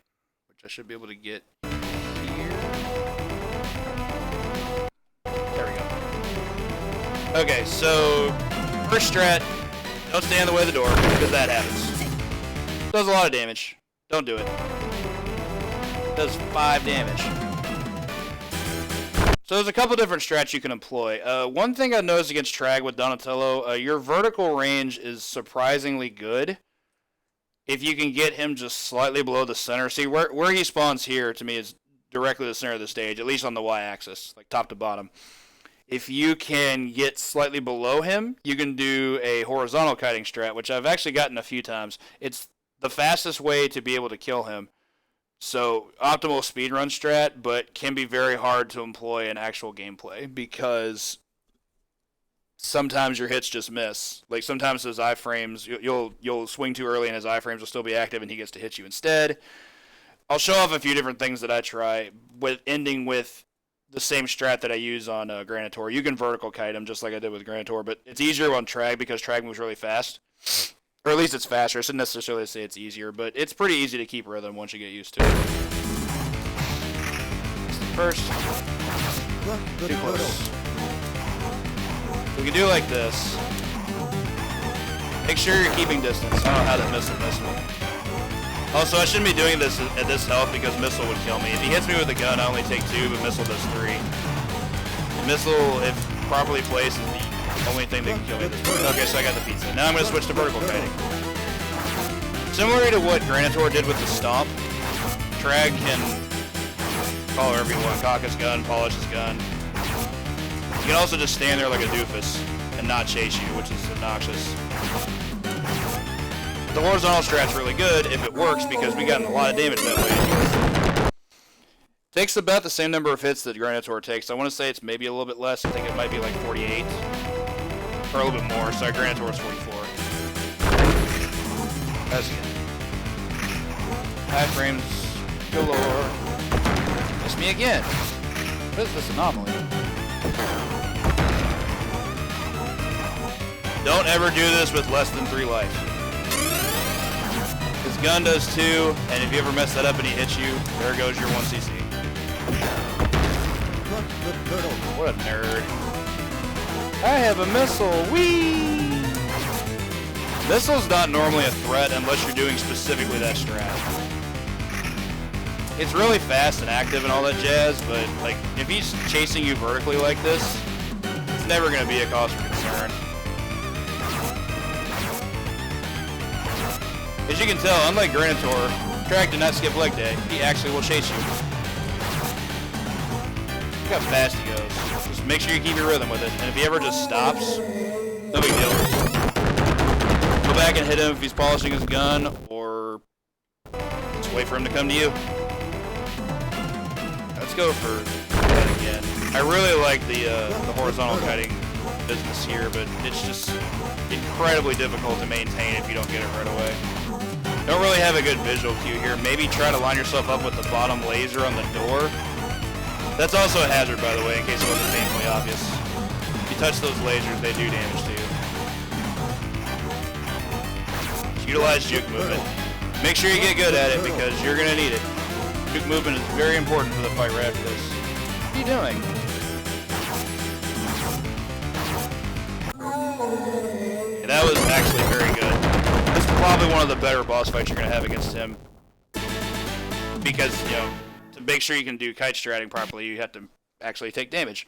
which I should be able to get here. There we go. Okay, so first strat, don't stand in the way of the door, because that happens. Does a lot of damage. Don't do it. Does 5 damage. So there's a couple different strats you can employ. One thing I noticed against Tragg with Donatello, your vertical range is surprisingly good. If you can get him just slightly below the center. See, where he spawns here, to me, is directly the center of the stage, at least on the y-axis, like top to bottom. If you can get slightly below him, you can do a horizontal kiting strat, which I've actually gotten a few times. It's the fastest way to be able to kill him. So, optimal speedrun strat, but can be very hard to employ in actual gameplay because sometimes your hits just miss. Like sometimes his iframes, you'll swing too early and his iframes will still be active and he gets to hit you instead. I'll show off a few different things that I try, with ending with the same strat that I use on Granitor. You can vertical kite him just like I did with Granitor, but it's easier on Tragg because Tragg moves really fast. Or at least it's faster. I shouldn't necessarily say it's easier, but it's pretty easy to keep rhythm once you get used to it. First, too close. We can do like this. Make sure you're keeping distance. I don't know how to miss a missile. Also, I shouldn't be doing this at this health because missile would kill me. If he hits me with a gun, I only take 2, but missile does 3. Missile, if properly placed, is the only thing that can kill me. Okay, so I got the pizza. Now I'm going to switch to vertical kiting. Similar to what Granitor did with the stomp, Tragg can call whatever you want, cock his gun, polish his gun. You can also just stand there like a doofus and not chase you, which is obnoxious. The horizontal strat's really good if it works because we got a lot of damage that way. Takes about the same number of hits that Granitor takes. I want to say it's maybe a little bit less. I think it might be like 48. Or a little bit more. Sorry, Granitor's 44. That's good. Iframes galore. Miss me again. What is this anomaly? Don't ever do this with less than 3 life. His gun does 2, and if you ever mess that up and he hits you, there goes your 1cc. What a nerd. I have a missile. Whee! Missile's not normally a threat unless you're doing specifically that strat. It's really fast and active and all that jazz, but like if he's chasing you vertically like this, it's never going to be a cause for concern. As you can tell, unlike Granitor, Tragg did not skip leg day. He actually will chase you. Look how fast he goes. Just make sure you keep your rhythm with it. And if he ever just stops, no big deal. Go back and hit him if he's polishing his gun, or just wait for him to come to you. Let's go for that again. I really like the horizontal kiting business here, but it's just incredibly difficult to maintain if you don't get it right away. Don't really have a good visual cue here. Maybe try to line yourself up with the bottom laser on the door. That's also a hazard, by the way, in case it wasn't painfully obvious. If you touch those lasers, they do damage to you. Utilize juke movement. Make sure you get good at it because you're going to need it. Juke movement is very important for the fight right after this. What are you doing? Yeah, that was actually very good. This is probably one of the better boss fights you're going to have against him. Because, you know, to make sure you can do kite stratting properly, you have to actually take damage.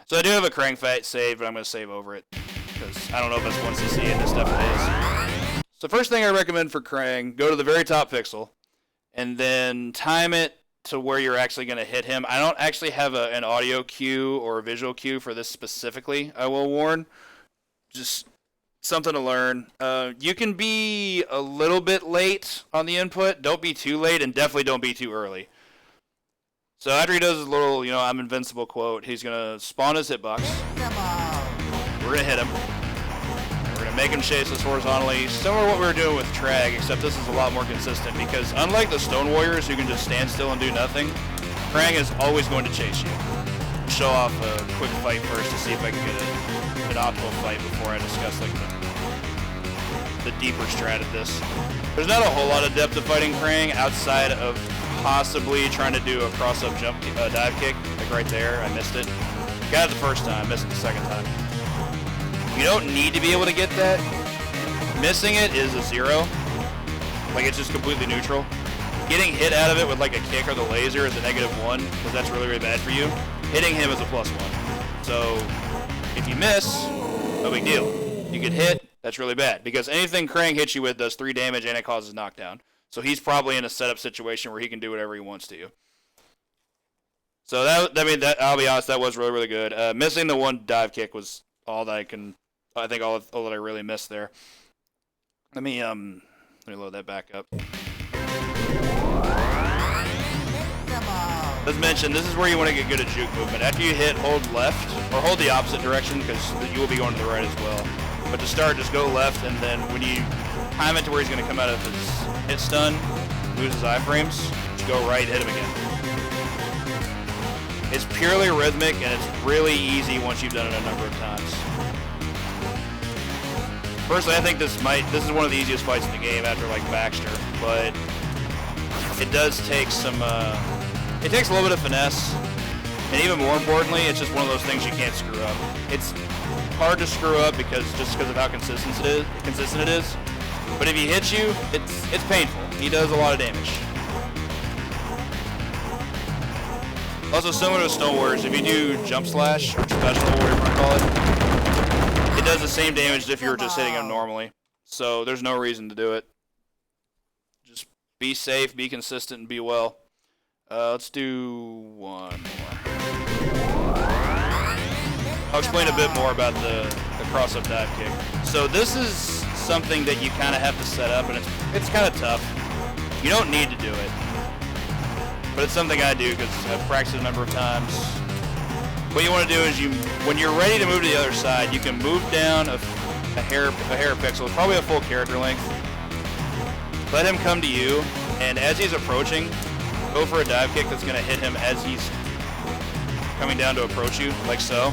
So I do have a Krang fight saved, but I'm going to save over it. Because I don't know if it's 1cc and this definitely is. So first thing I recommend for Krang, go to the very top pixel. And then time it to where you're actually going to hit him. I don't actually have an audio cue or a visual cue for this specifically, I will warn. Just something to learn. You can be a little bit late on the input. Don't be too late, and definitely don't be too early. So after he does his little, you know, I'm invincible quote, he's going to spawn his hitbox. We're going to hit him. We're going to make him chase us horizontally, similar to what we were doing with Tragg, except this is a lot more consistent, because unlike the Stone Warriors who can just stand still and do nothing, Krang is always going to chase you. Show off a quick fight first to see if I can get an optimal fight before I discuss like the deeper strat of this. There's not a whole lot of depth of fighting Krang outside of possibly trying to do a cross-up jump dive kick, like right there. I missed it. Got it the first time, missed it the second time. You don't need to be able to get that. Missing it is a 0. Like, it's just completely neutral. Getting hit out of it with like a kick or the laser is a -1, because that's really, really bad for you. Hitting him is a +1. So if you miss, no big deal. You get hit, that's really bad, because anything Krang hits you with does 3 damage and it causes knockdown. So he's probably in a setup situation where he can do whatever he wants to you. So that I'll be honest, that was really, really good. Missing the one dive kick was all that I think all that I really missed there. Let me load that back up. As mentioned, this is where you want to get good at juke movement. After you hit, hold left, or hold the opposite direction, because you will be going to the right as well. But to start, just go left, and then when you time it to where he's going to come out of his hit stun, lose his iframes, just go right, hit him again. It's purely rhythmic, and it's really easy once you've done it a number of times. Personally, I think this is one of the easiest fights in the game after like Baxter, but it does take some, it takes a little bit of finesse, and even more importantly, it's just one of those things you can't screw up. It's hard to screw up because of how consistent it is. But if he hits you, it's painful. He does a lot of damage. Also, similar to Stone Warriors, if you do jump slash or special, whatever you want to call it, it does the same damage as if you were just hitting him normally. So there's no reason to do it. Just be safe, be consistent, and be well. Let's do one more. I'll explain a bit more about the cross-up dive kick. So this is something that you kind of have to set up, and it's kind of tough. You don't need to do it, but it's something I do because I've practiced it a number of times. What you want to do is when you're ready to move to the other side, you can move down a hair pixel, probably a full character length. Let him come to you, and as he's approaching, go for a dive kick that's going to hit him as he's coming down to approach you, like so.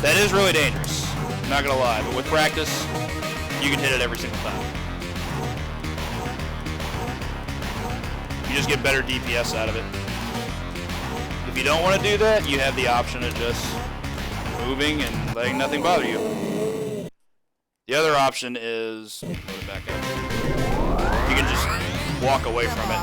That is really dangerous, I'm not going to lie, but with practice, you can hit it every single time. You just get better DPS out of it. If you don't want to do that, you have the option of just moving and letting nothing bother you. The other option is, load it back up. You can just walk away from it.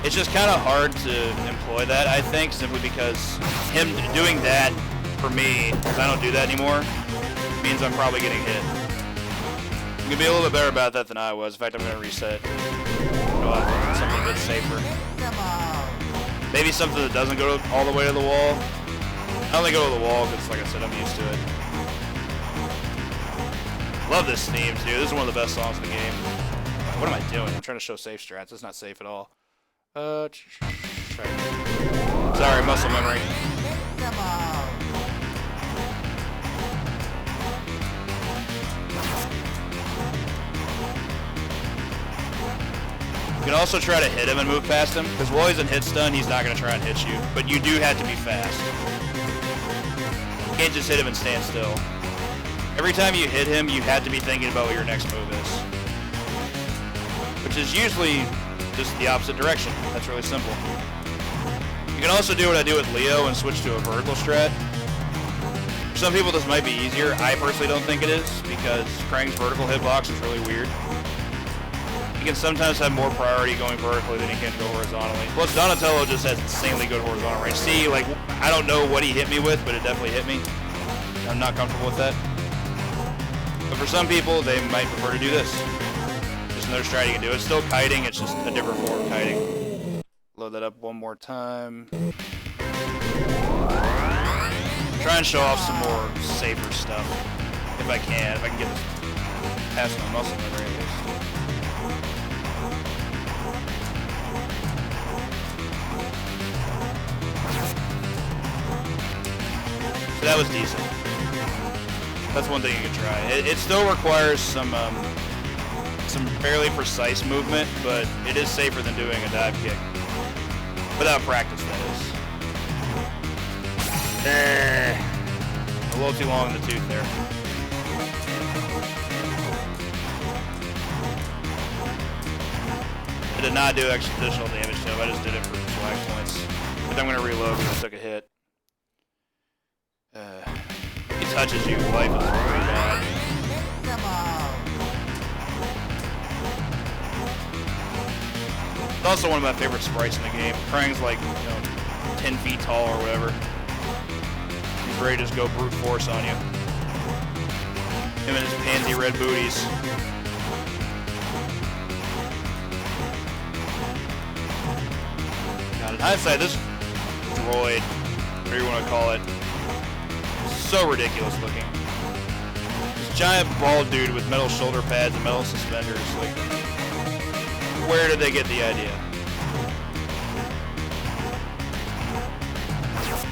It's just kind of hard to employ that, I think, simply because him doing that, for me, because I don't do that anymore, means I'm probably getting hit. You can be a little bit better about that than I was. In fact, I'm going to reset. Go off something a bit safer. Maybe something that doesn't go all the way to the wall. I only go to the wall because, like I said, I'm used to it. Love this theme, too. This is one of the best songs in the game. What am I doing? I'm trying to show safe strats. It's not safe at all. Sorry, muscle memory. can also try to hit him and move past him, because while he's in hit stun, he's not going to try and hit you. But you do have to be fast. You can't just hit him and stand still. Every time you hit him, you have to be thinking about what your next move is. Which is usually just the opposite direction. That's really simple. You can also do what I do with Leo and switch to a vertical strat. For some people this might be easier. I personally don't think it is, because Krang's vertical hitbox is really weird. He can sometimes have more priority going vertically than he can go horizontally. Plus Donatello just has insanely good horizontal range. See, like, I don't know what he hit me with, but it definitely hit me. I'm not comfortable with that. But for some people, they might prefer to do this. Just another strat you can do. It's still kiting, it's just a different form of kiting. Load that up one more time. Try and show off some more safer stuff, if I can. If I can get this past my muscle memory at least. So that was decent. That's one thing you can try. It still requires some fairly precise movement, but it is safer than doing a dive kick. Without practice, that is. A little too long in the tooth there. I did not do additional damage to him, I just did it for swag points. But I'm going to reload because I took a hit. He touches you, life is very bad. It's also one of my favorite sprites in the game. Krang's like, 10 feet tall or whatever. He's ready to just go brute force on you. Him and his pansy red booties. God, in hindsight, this droid, whatever you want to call it, so ridiculous looking. This giant bald dude with metal shoulder pads and metal suspenders, like, where did they get the idea?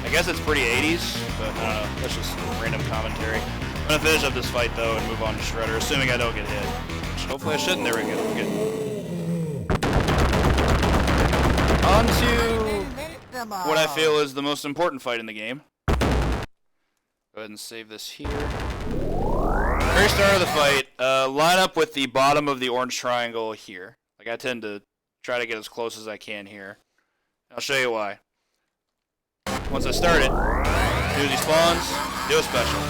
I guess it's pretty 80s, but I don't know, that's just random commentary. I'm gonna finish up this fight though and move on to Shredder, assuming I don't get hit. Which hopefully I shouldn't. There we go, we're good. On to what I feel is the most important fight in the game. Go ahead and save this here. Very start of the fight, line up with the bottom of the orange triangle here. Like, I tend to try to get as close as I can here. I'll show you why. Once I start it, Josie spawns, do a special.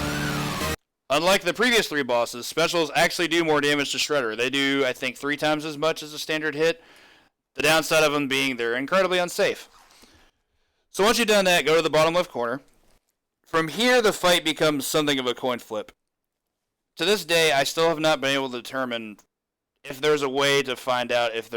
Unlike the previous 3 bosses, specials actually do more damage to Shredder. They do, I think, 3 times as much as a standard hit. The downside of them being they're incredibly unsafe. So once you've done that, go to the bottom left corner. From here, the fight becomes something of a coin flip. To this day, I still have not been able to determine if there's a way to find out if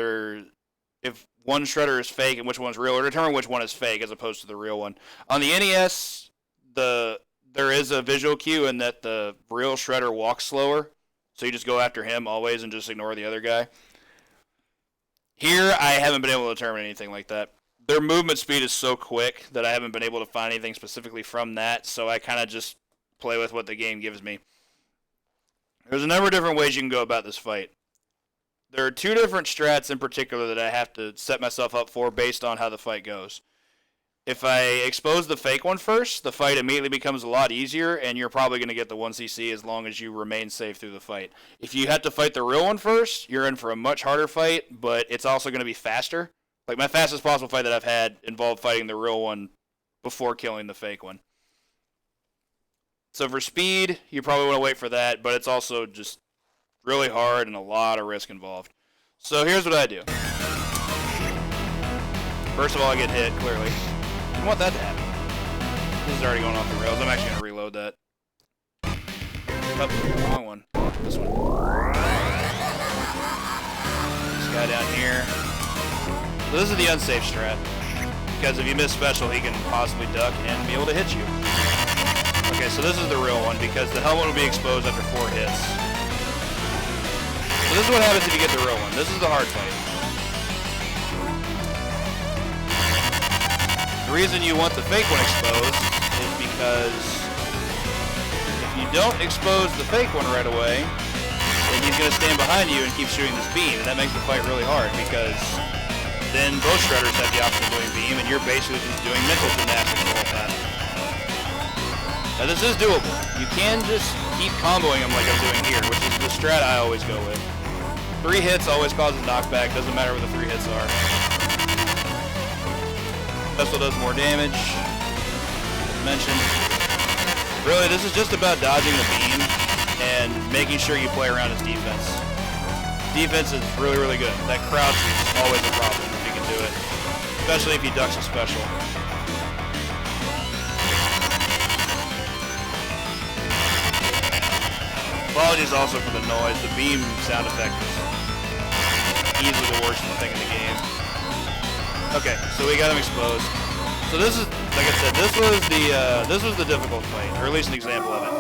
one Shredder is fake and which one's real, or determine which one is fake as opposed to the real one. On the NES, there is a visual cue in that the real Shredder walks slower, so you just go after him always and just ignore the other guy. Here, I haven't been able to determine anything like that. Their movement speed is so quick that I haven't been able to find anything specifically from that, so I kind of just play with what the game gives me. There's a number of different ways you can go about this fight. There are 2 different strats in particular that I have to set myself up for based on how the fight goes. If I expose the fake one first, the fight immediately becomes a lot easier, and you're probably going to get the 1cc as long as you remain safe through the fight. If you have to fight the real one first, you're in for a much harder fight, but it's also going to be faster. Like, my fastest possible fight that I've had involved fighting the real one before killing the fake one. So for speed, you probably want to wait for that, but it's also just really hard and a lot of risk involved. So here's what I do. First of all, I get hit, clearly. I don't want that to happen. This is already going off the rails. I'm actually going to reload that. Oh, wrong one. This one. This guy down here. So this is the unsafe strat. Because if you miss special, he can possibly duck and be able to hit you. Okay, so this is the real one, because the helmet will be exposed after 4 hits. So this is what happens if you get the real one. This is the hard fight. The reason you want the fake one exposed is because if you don't expose the fake one right away, then he's going to stand behind you and keep shooting this beam, and that makes the fight really hard because then both shredders have the option of doing beam, and you're basically just doing mental gymnastics the whole time. Now this is doable. You can just keep comboing them like I'm doing here, which is the strat I always go with. 3 hits always causes knockback, doesn't matter what the 3 hits are. Special does more damage, as mentioned. Really, this is just about dodging the beam and making sure you play around his defense. Defense is really, really good. That crouch is always a problem if you can do it, especially if he ducks a special. Apologies also for the noise. The beam sound effect is easily the worst thing in the game. Okay, so we got him exposed. So this is, like I said, this was the difficult fight, or at least an example of it.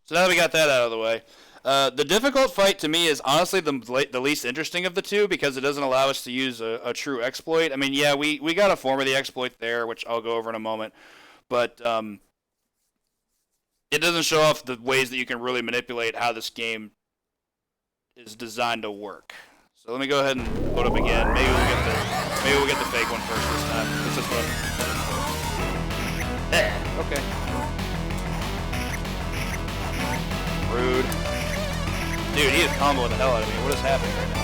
So now that we got that out of the way, the difficult fight to me is honestly the least interesting of the two because it doesn't allow us to use a true exploit. I mean, yeah, we got a form of the exploit there, which I'll go over in a moment, but it doesn't show off the ways that you can really manipulate how this game is designed to work. So let me go ahead and load up again. Maybe we'll get the fake one first this time. This is what. Okay. Rude. Dude, he is comboing the hell out of me. What is happening right now?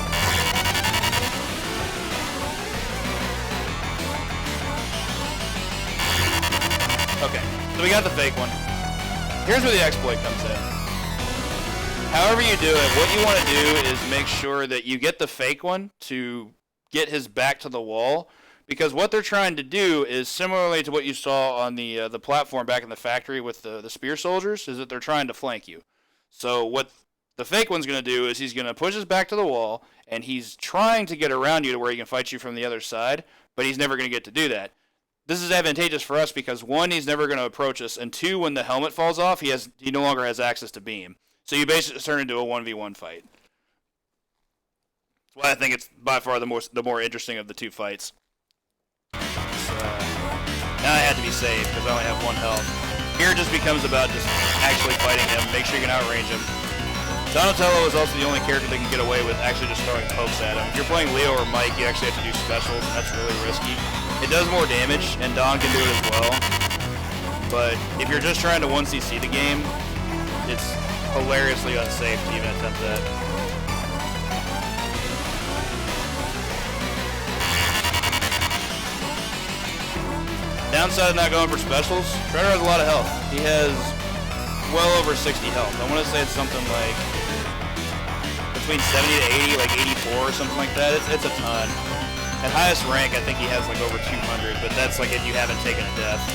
Okay, so we got the fake one. Here's where the exploit comes in. However you do it, what you want to do is make sure that you get the fake one to get his back to the wall, because what they're trying to do is similarly to what you saw on the platform back in the factory with the spear soldiers, is that they're trying to flank you. So what the fake one's going to do is he's going to push his back to the wall, and he's trying to get around you to where he can fight you from the other side, but he's never going to get to do that. This is advantageous for us because 1, he's never going to approach us, and 2, when the helmet falls off, he no longer has access to beam. So you basically turn into a 1v1 fight. That's why I think it's by far the more interesting of the two fights. So, now I had to be safe because I only have 1 health. Here it just becomes about just actually fighting him, make sure you can outrange him. Donatello is also the only character that can get away with actually just throwing pokes at him. If you're playing Leo or Mike, you actually have to do specials, and that's really risky. It does more damage, and Don can do it as well. But if you're just trying to 1cc the game, it's hilariously unsafe to even attempt that. Downside of not going for specials, Shredder has a lot of health. He has well over 60 health. I want to say it's something like between 70 to 80, like 84 or something like that. It's a ton. At highest rank, I think he has like over 200, but that's like if you haven't taken a death.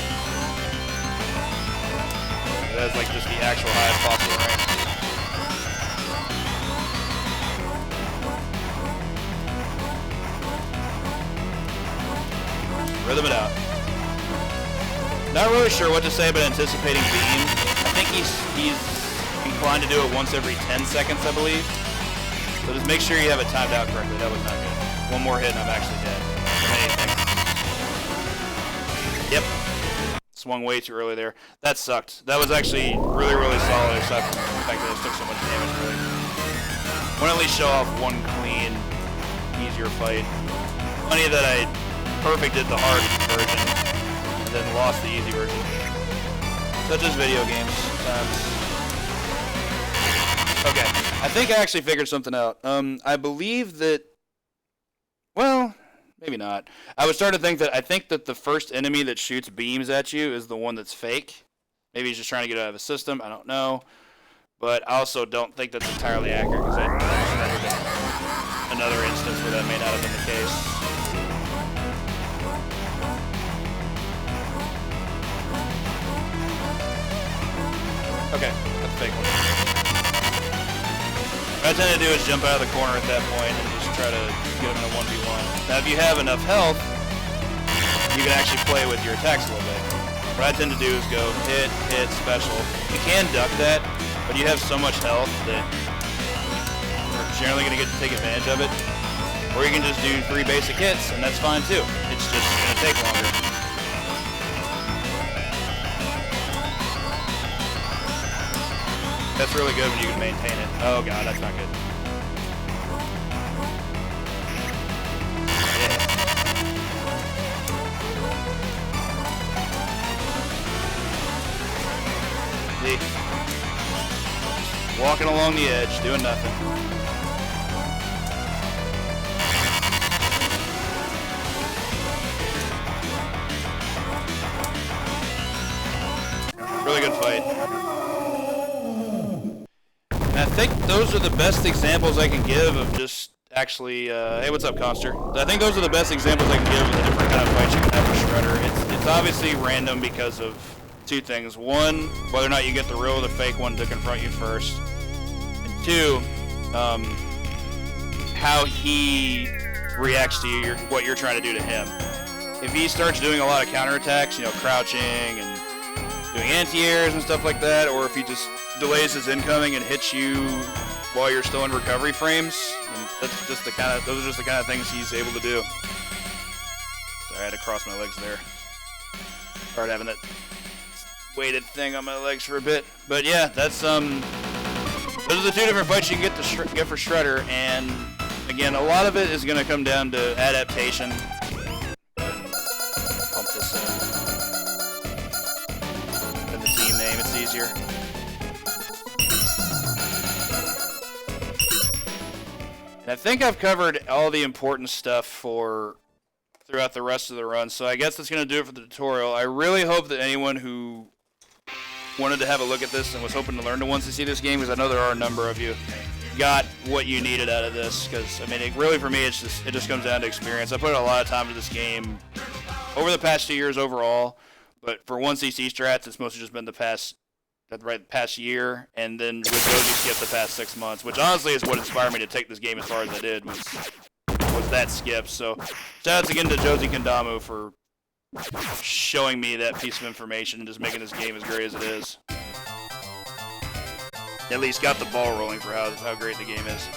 That's like just the actual highest possible rank. Rhythm it out. Not really sure what to say about anticipating beam. I think he's inclined to do it once every 10 seconds, I believe. So just make sure you have it timed out correctly. That was not good. 1 more hit and I'm actually dead. From anything. Yep. Swung way too early there. That sucked. That was actually really, really solid, except for the fact that it took so much damage, really. I want to at least show off 1 clean, easier fight. Funny that I perfected the hard version and then lost the easy version. Such as video games sometimes. Okay, I think I actually figured something out. I believe that, well, maybe not. I was starting to think that the first enemy that shoots beams at you is the one that's fake. Maybe he's just trying to get out of a system. I don't know. But I also don't think that's entirely accurate because I remember another instance where that may not have been the case. Okay, that's a fake one. What I tend to do is jump out of the corner at that point and just try to get him in a 1v1. Now, if you have enough health, you can actually play with your attacks a little bit. What I tend to do is go hit, special. You can duck that, but you have so much health that you're generally going to get to take advantage of it. Or you can just do 3 basic hits, and that's fine too. It's just going to take longer. That's really good when you can maintain it. Oh god, that's not good. Yeah. Walking along the edge, doing nothing. Really good fight. And I think those are the best examples I can give of just actually, hey, what's up, Conster? I think those are the best examples I can give of the different kind of fights you can have with Shredder. It's obviously random because of two things. One, whether or not you get the real or the fake one to confront you first. And two, how he reacts to you, what you're trying to do to him. If he starts doing a lot of counterattacks, you know, crouching and doing anti-airs and stuff like that, or if he just delays his incoming and hits you while you're still in recovery frames, and that's just the kind of, those are just the kind of things he's able to do. Sorry, I had to cross my legs there. Started having that weighted thing on my legs for a bit, but yeah, that's those are the two different fights you can get for Shredder, and again, a lot of it is going to come down to adaptation. Pump this in. And the team name, it's easier. And I think I've covered all the important stuff throughout the rest of the run, so I guess that's going to do it for the tutorial. I really hope that anyone who wanted to have a look at this and was hoping to learn to once they see this game, because I know there are a number of you, got what you needed out of this. Because I mean, it really for me, it just comes down to experience. I put a lot of time into this game over the past 2 years overall, but for 1cc strats, it's mostly just been the past year, and then with Josie Skip the past 6 months, which honestly is what inspired me to take this game as far as I did, was that skip. So shout outs again to Josie Kondamu for showing me that piece of information and just making this game as great as it is. At least got the ball rolling for how great the game is.